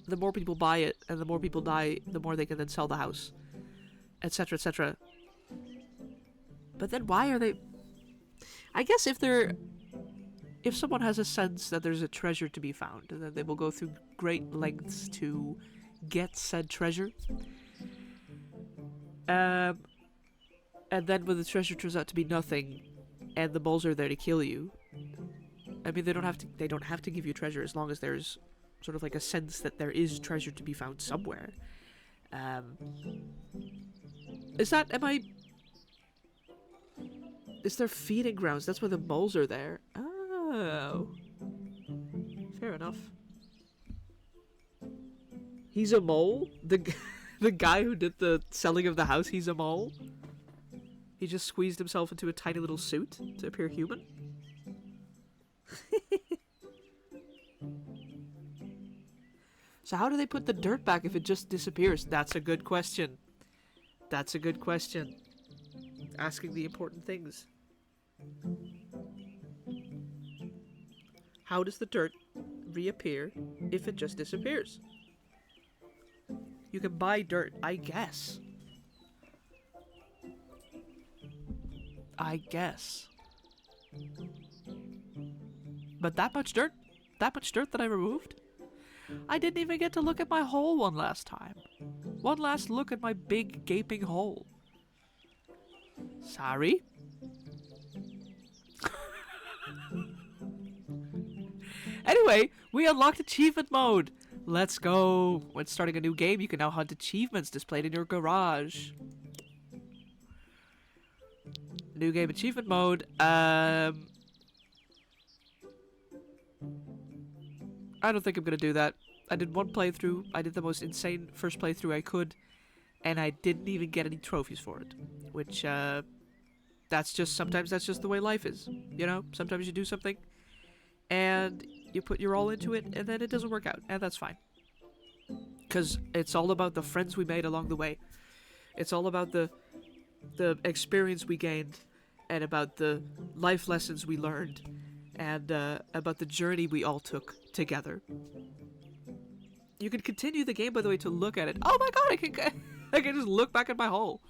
the more people buy it and the more people die, the more they can then sell the house, etc, etc. But then why are they... I guess if someone has a sense that there's a treasure to be found, then they will go through great lengths to get said treasure. And then when the treasure turns out to be nothing, and the moles are there to kill you. I mean, they don't have to give you treasure as long as there's sort of like a sense that there is treasure to be found somewhere. Is there feeding grounds? That's why the moles are there. Oh. Fair enough. He's a mole? The guy who did the selling of the house, he's a mole? He just squeezed himself into a tiny little suit to appear human? So how do they put the dirt back if it just disappears? That's a good question. That's a good question. Asking the important things. How does the dirt reappear if it just disappears? You can buy dirt, I guess. I guess. But that much dirt? That much dirt that I removed? I didn't even get to look at my hole one last time. One last look at my big gaping hole. Sorry? Anyway, we unlocked achievement mode. Let's go. When starting a new game, you can now hunt achievements displayed in your garage. New game achievement mode. I don't think I'm gonna do that. I did one playthrough. I did the most insane first playthrough I could, and I didn't even get any trophies for it. Which, sometimes that's just the way life is. You know? Sometimes you do something, and you put your all into it, and then it doesn't work out, and that's fine. Because it's all about the friends we made along the way. It's all about the experience we gained, and about the life lessons we learned, and about the journey we all took together. You can continue the game, by the way, to look at it. Oh my god, I can just look back at my hole.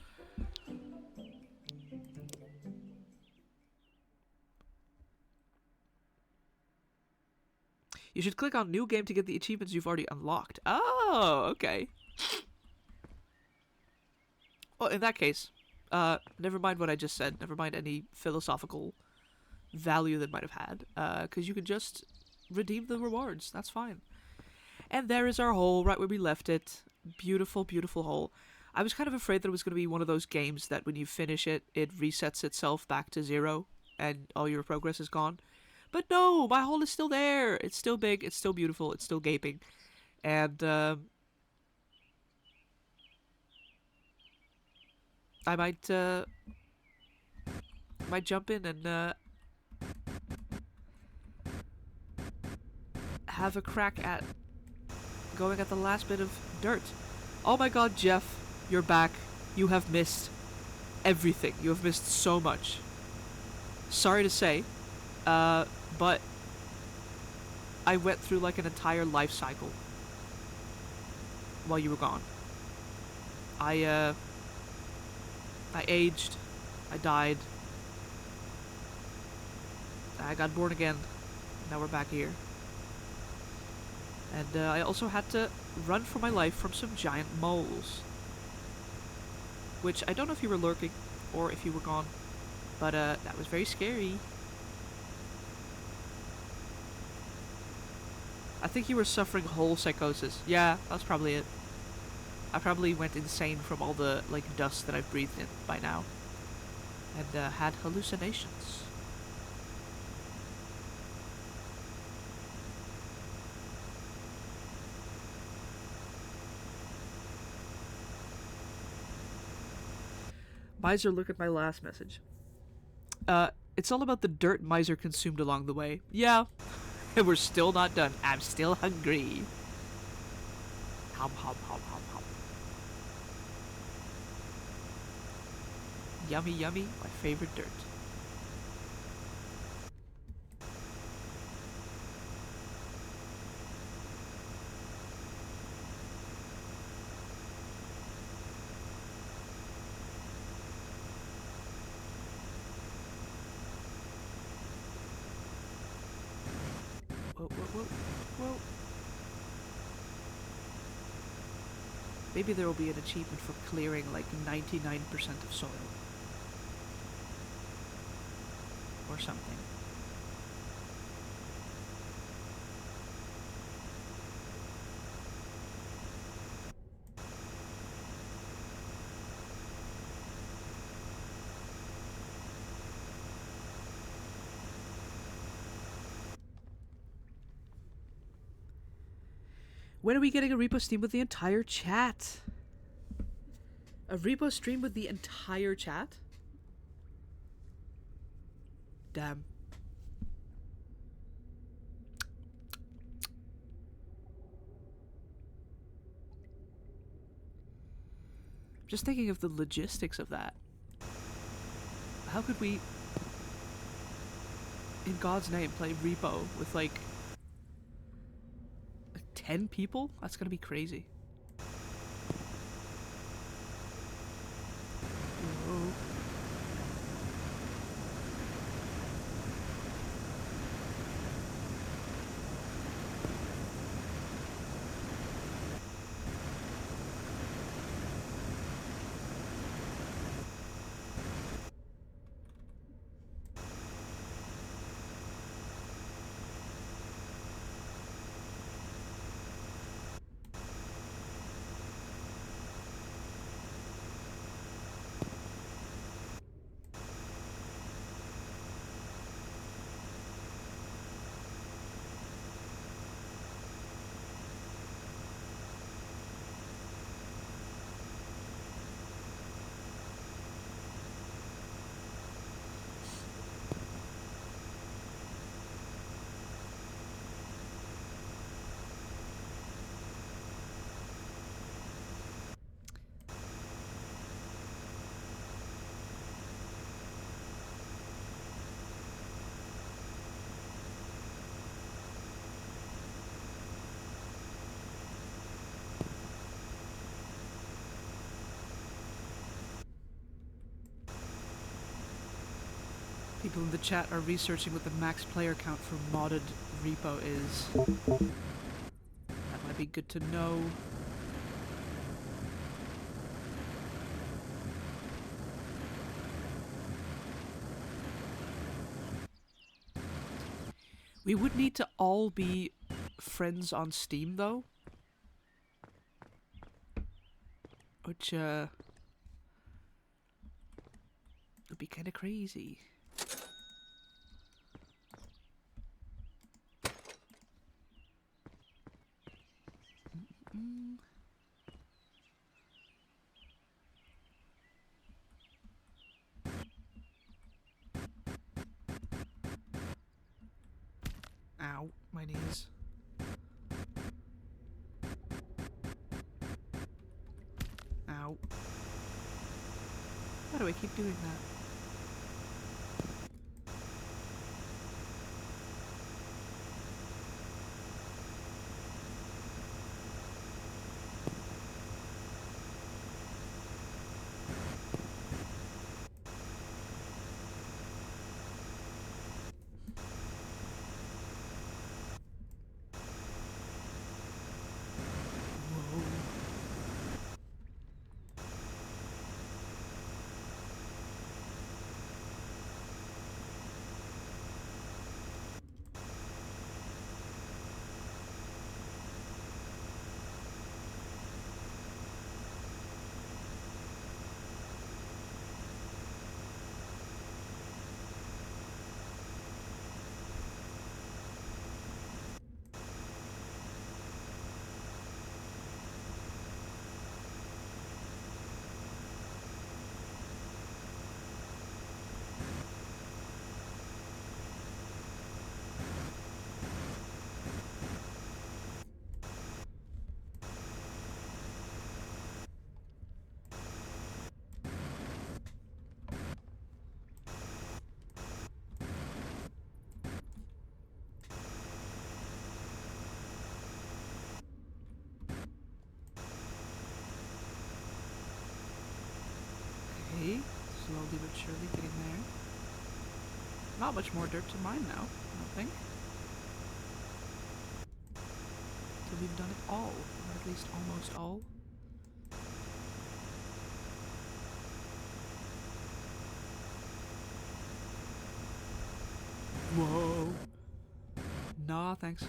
You should click on new game to get the achievements you've already unlocked. Oh, okay. Well, in that case, never mind what I just said. Never mind any philosophical value that might have had. Because you can just redeem the rewards. That's fine. And there is our hole, right where we left it. Beautiful, beautiful hole. I was kind of afraid that it was going to be one of those games that when you finish it, it resets itself back to 0, and all your progress is gone. But no, my hole is still there. It's still big. It's still beautiful. It's still gaping. And, I might jump in and, have a crack at going at the last bit of dirt. Oh my god, Jeff, you're back. You have missed everything. You have missed so much. Sorry to say, but I went through like an entire life cycle while you were gone. I aged, I died, I got born again, now we're back here. And I also had to run for my life from some giant moles. Which, I don't know if you were lurking, or if you were gone, but that was very scary. I think you were suffering hole psychosis. Yeah, that's probably it. I probably went insane from all the, like, dust that I've breathed in by now. And had hallucinations. Miser, look at my last message. It's all about the dirt Miser consumed along the way. Yeah, and we're still not done. I'm still hungry. Hom, hom, hom, hom, hom. Yummy, yummy, my favorite dirt. Whoa, whoa, whoa, whoa. Maybe there will be an achievement for clearing like 99% of soil. or something. When are we getting a repo stream with the entire chat? A repo stream with the entire chat? Damn. Just thinking of the logistics of that. How could we, in God's name, play repo with like 10 people? That's gonna be crazy. Whoa. People in the chat are researching what the max player count for modded repo is. That might be good to know. We would need to all be friends on Steam though. Which would be kinda crazy. Ow, my knees. Ow. Why do I keep doing that? Okay, slowly but surely getting there. Not much more dirt to mine now, I don't think. So we've done it all, or at least almost all. Whoa. Nah, thanks.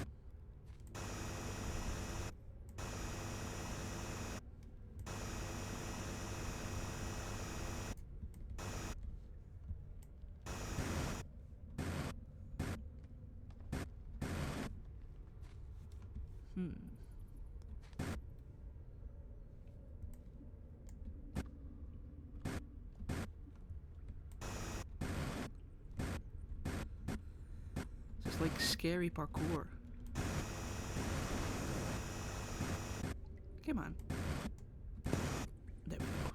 This is like scary parkour. Come on. There we go.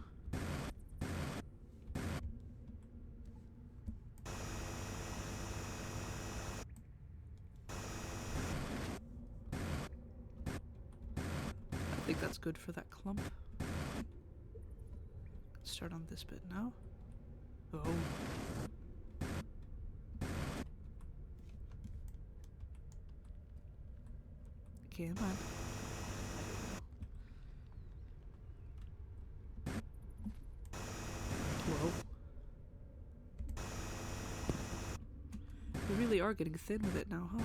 I think that's good for that clump. Start on this bit now. Oh. Come on. Whoa. We really are getting thin with it now, huh?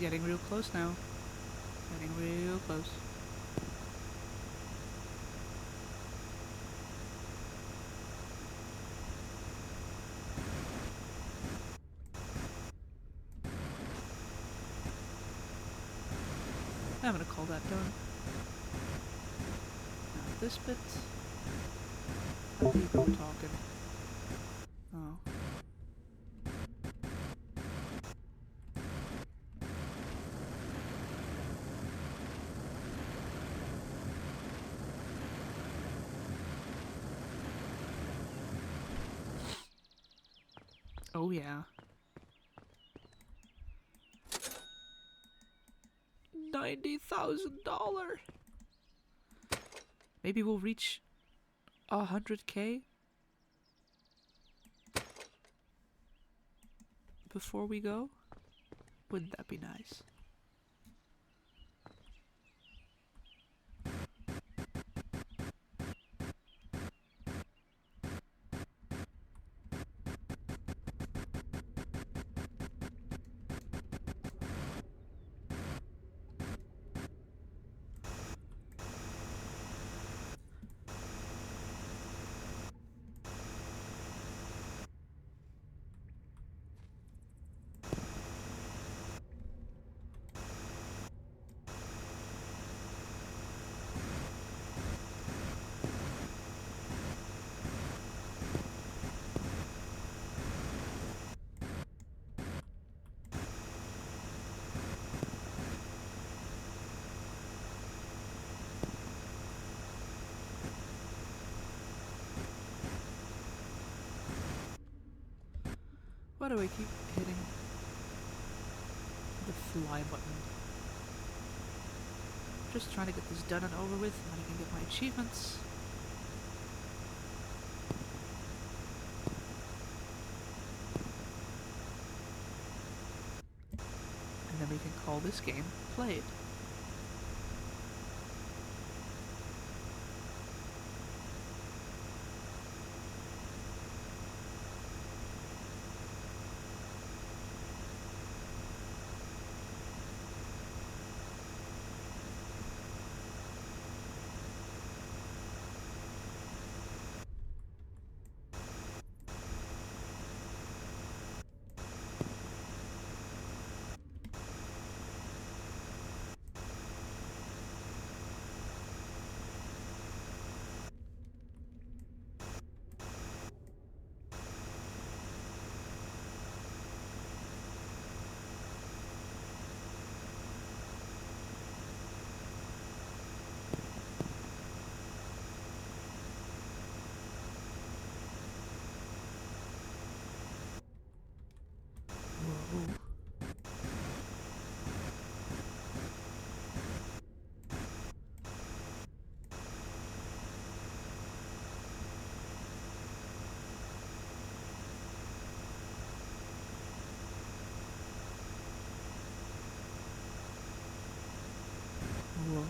Getting real close now. Getting real close. I'm gonna call that done. Now this bit. How deep are we talking? Oh. Oh yeah. $90,000. Maybe we'll reach 100K before we go. Wouldn't that be nice? Why do I keep hitting the fly button? Just trying to get this done and over with, and then I can get my achievements. And then we can call this game played. Whoa.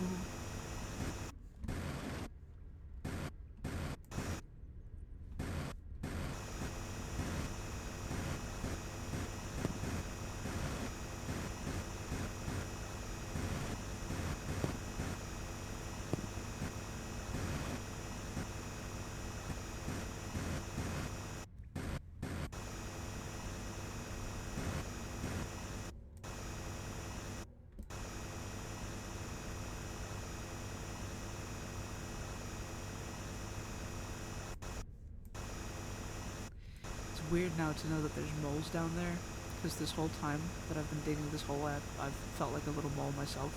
It's weird now to know that there's moles down there, because this whole time that I've been digging this hole, I've felt like a little mole myself.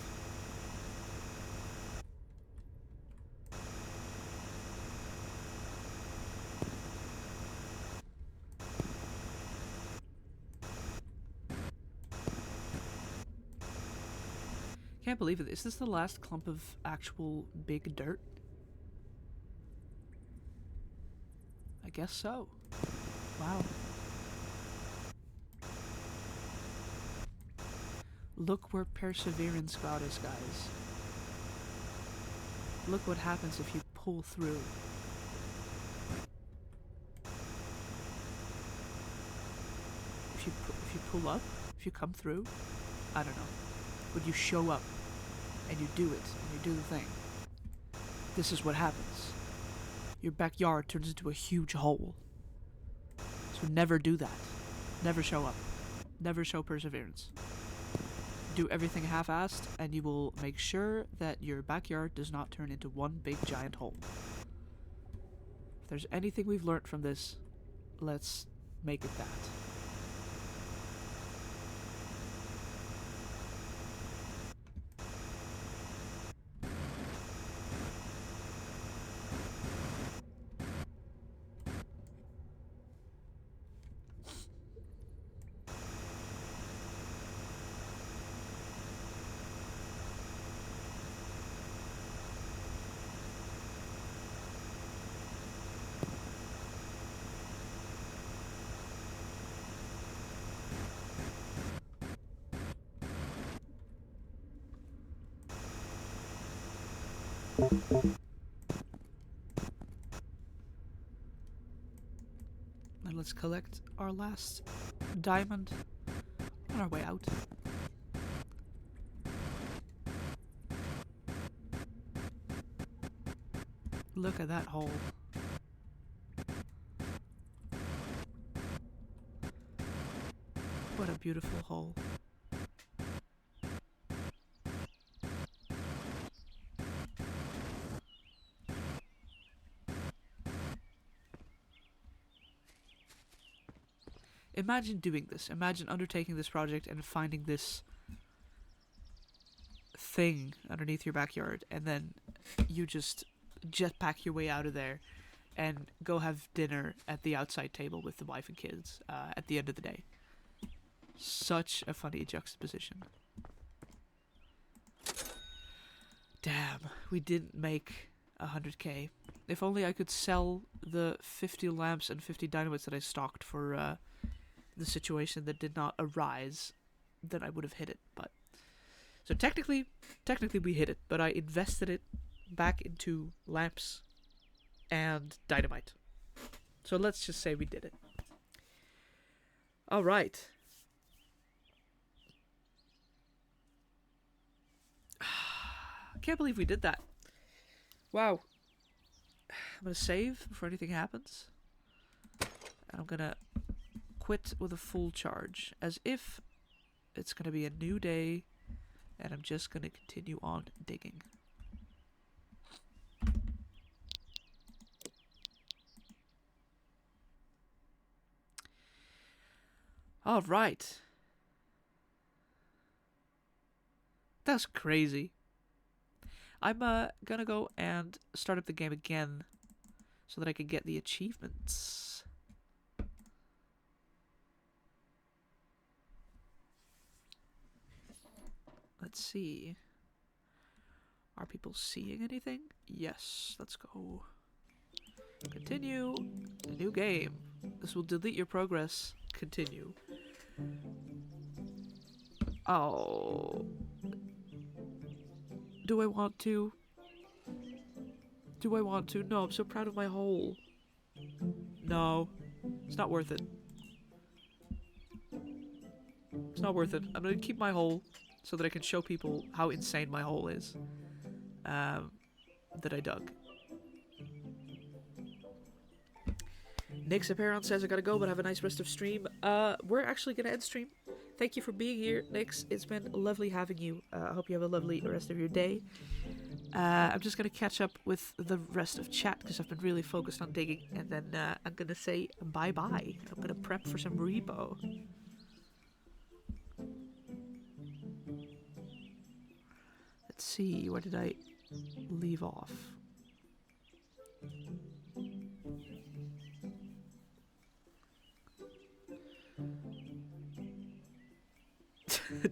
Can't believe it. Is this the last clump of actual big dirt? I guess so. Wow. Look where perseverance got us, guys. Look what happens if you pull through. If you pull up, if you come through, I don't know. But you show up, and you do it, and you do the thing. This is what happens. Your backyard turns into a huge hole. So never do that. Never show up. Never show perseverance. Do everything half-assed, and you will make sure that your backyard does not turn into one big giant hole. If there's anything we've learned from this, let's make it that. And let's collect our last diamond on our way out. Look at that hole. What a beautiful hole. Imagine doing this. Imagine undertaking this project and finding this thing underneath your backyard, and then you just jetpack your way out of there and go have dinner at the outside table with the wife and kids at the end of the day. Such a funny juxtaposition. Damn, we didn't make 100k. If only I could sell the 50 lamps and 50 dynamites that I stocked for the situation that did not arise, then I would have hit it. But so technically we hit it, but I invested it back into lamps and dynamite. So let's just say we did it. All right. I can't believe we did that. Wow. I'm gonna save before anything happens, and I'm gonna quit with a full charge, as if it's gonna be a new day, and I'm just gonna continue on digging. All right. That's crazy. I'm gonna go and start up the game again so that I can get the achievements. Let's see. Are people seeing anything? Yes, let's go. Continue. A new game. This will delete your progress. Continue. Oh. Do I want to? Do I want to? No, I'm so proud of my hole. No. It's not worth it. It's not worth it. I'm gonna keep my hole so that I can show people how insane my hole is. That I dug. Nick's apparent says I gotta go, but have a nice rest of stream. We're actually gonna end stream. Thank you for being here, Nix. It's been lovely having you. I hope you have a lovely rest of your day. I'm just gonna catch up with the rest of chat because I've been really focused on digging, and then I'm gonna say bye-bye. I'm gonna prep for some repo. Let's see, where did I leave off?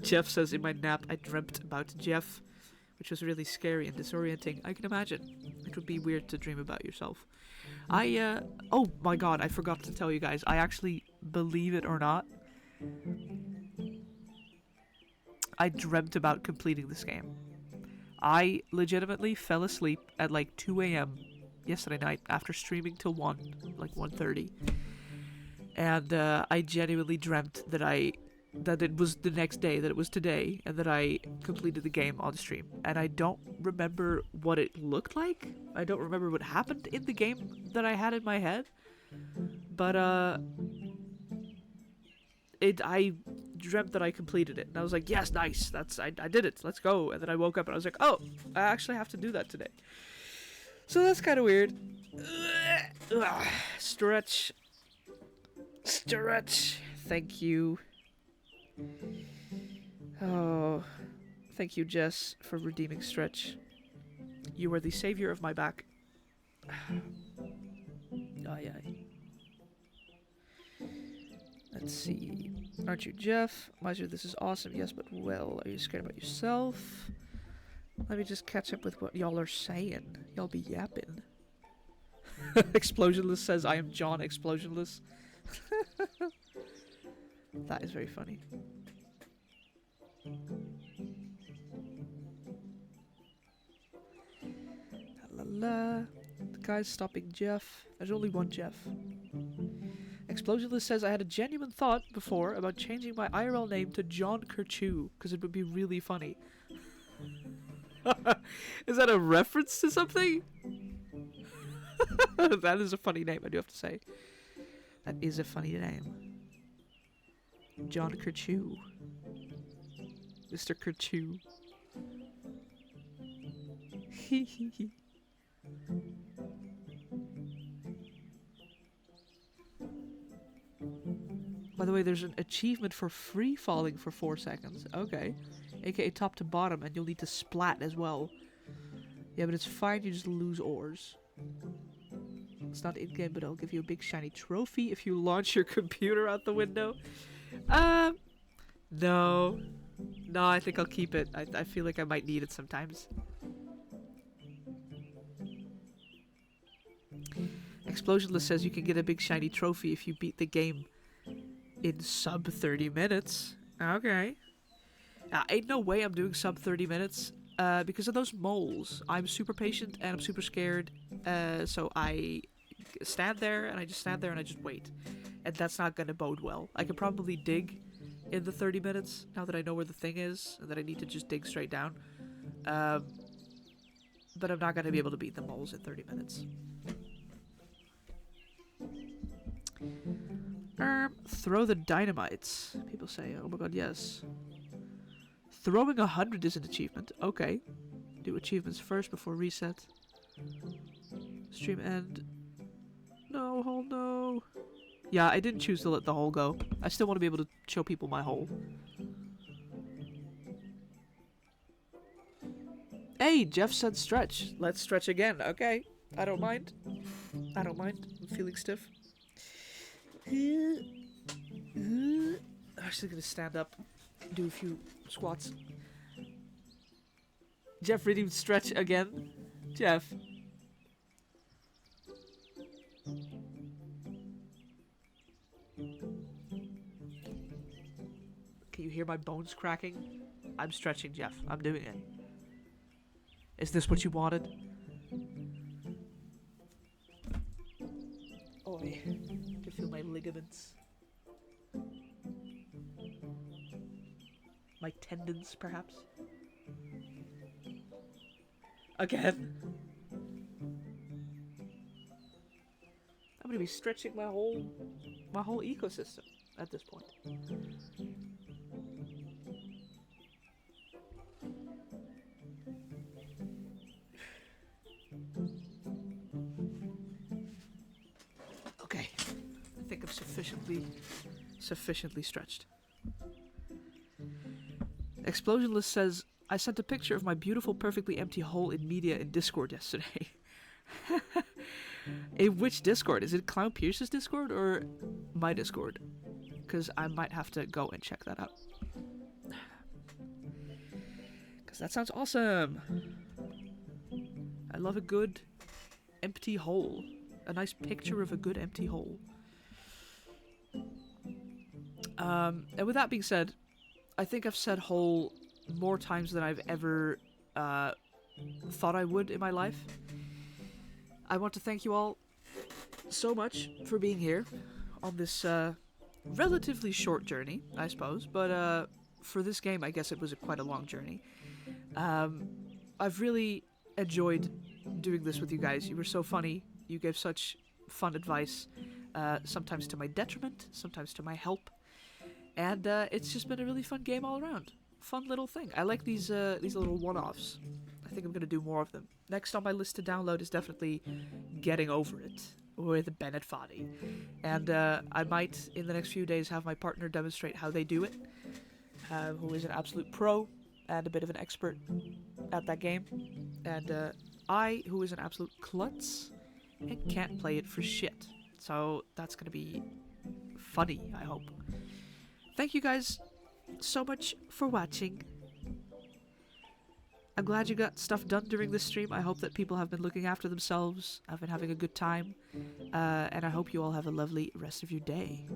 Jeff says, in my nap I dreamt about Jeff, which was really scary and disorienting. I can imagine. It would be weird to dream about yourself. Oh my god, I forgot to tell you guys. I actually, believe it or not, I dreamt about completing this game. I legitimately fell asleep at like 2 a.m. yesterday night after streaming till 1, like 1:30. And I genuinely dreamt that it was the next day, that it was today, and that I completed the game on stream. And I don't remember what it looked like. I don't remember what happened in the game that I had in my head. But I dreamt that I completed it, and I was like, yes, nice, I did it, let's go. And then I woke up and I was like, oh, I actually have to do that today. So that's kind of weird. Stretch. Thank you. Oh, thank you, Jess, for redeeming Stretch. You are the savior of my back. Aye. Let's see. Aren't you Jeff? Miser, this is awesome. Yes, but well, are you scared about yourself? Let me just catch up with what y'all are saying. Y'all be yapping. Explosionless says, I am John Explosionless. That is very funny. La la. The guy's stopping Jeff. There's only one Jeff. Explosionless says, I had a genuine thought before about changing my IRL name to John Kerchew, because it would be really funny. Is that a reference to something? That is a funny name, I do have to say. That is a funny name. John Kerchew. Mr. Kerchew. By the way, there's an achievement for free falling for 4 seconds. Okay. AKA top to bottom, and you'll need to splat as well. Yeah, but it's fine, you just lose ores. It's not in-game, but I'll give you a big shiny trophy if you launch your computer out the window. No. No, I think I'll keep it. I feel like I might need it sometimes. Explosionless says you can get a big shiny trophy if you beat the game in sub 30 minutes. Okay. Ain't no way I'm doing sub 30 minutes because of those moles. I'm super patient and I'm super scared. So I stand there and I just wait. And that's not going to bode well. I could probably dig in the 30 minutes now that I know where the thing is and that I need to just dig straight down. But I'm not going to be able to beat the moles in 30 minutes. Throw the dynamites. People say, oh my god, yes. Throwing 100 is an achievement. Okay. Do achievements first before reset. Stream end. No, hole no. Yeah, I didn't choose to let the hole go. I still want to be able to show people my hole. Hey, Jeff said stretch. Let's stretch again. Okay. I don't mind. I don't mind. I'm feeling stiff. I'm actually gonna stand up, do a few squats. Jeff redeemed stretch again. Jeff. Can you hear my bones cracking? I'm stretching, Jeff. I'm doing it. Is this what you wanted? Oh, I can feel my ligaments. My tendons, perhaps? Again? I'm gonna be stretching my whole ecosystem at this point. Okay, I think I'm sufficiently stretched. Explosionless says, I sent a picture of my beautiful, perfectly empty hole in media in Discord yesterday. In which Discord? Is it Clown Pierce's Discord or my Discord? Because I might have to go and check that out. Because that sounds awesome. I love a good empty hole. A nice picture of a good empty hole. And with that being said, I think I've said hole more times than I've ever thought I would in my life. I want to thank you all so much for being here on this relatively short journey, I suppose, but for this game I guess it was quite a long journey. I've really enjoyed doing this with you guys. You were so funny, you gave such fun advice, sometimes to my detriment, sometimes to my help, and it's just been a really fun game all around. Fun little thing. I like these little one-offs. I think I'm going to do more of them. Next on my list to download is definitely Getting Over It with Bennett VOD. And I might, in the next few days, have my partner demonstrate how they do it, who is an absolute pro and a bit of an expert at that game. And I, who is an absolute klutz and can't play it for shit. So that's going to be funny, I hope. Thank you guys so much for watching. I'm glad you got stuff done during this stream. I hope that people have been looking after themselves. I've been having a good time. And I hope you all have a lovely rest of your day.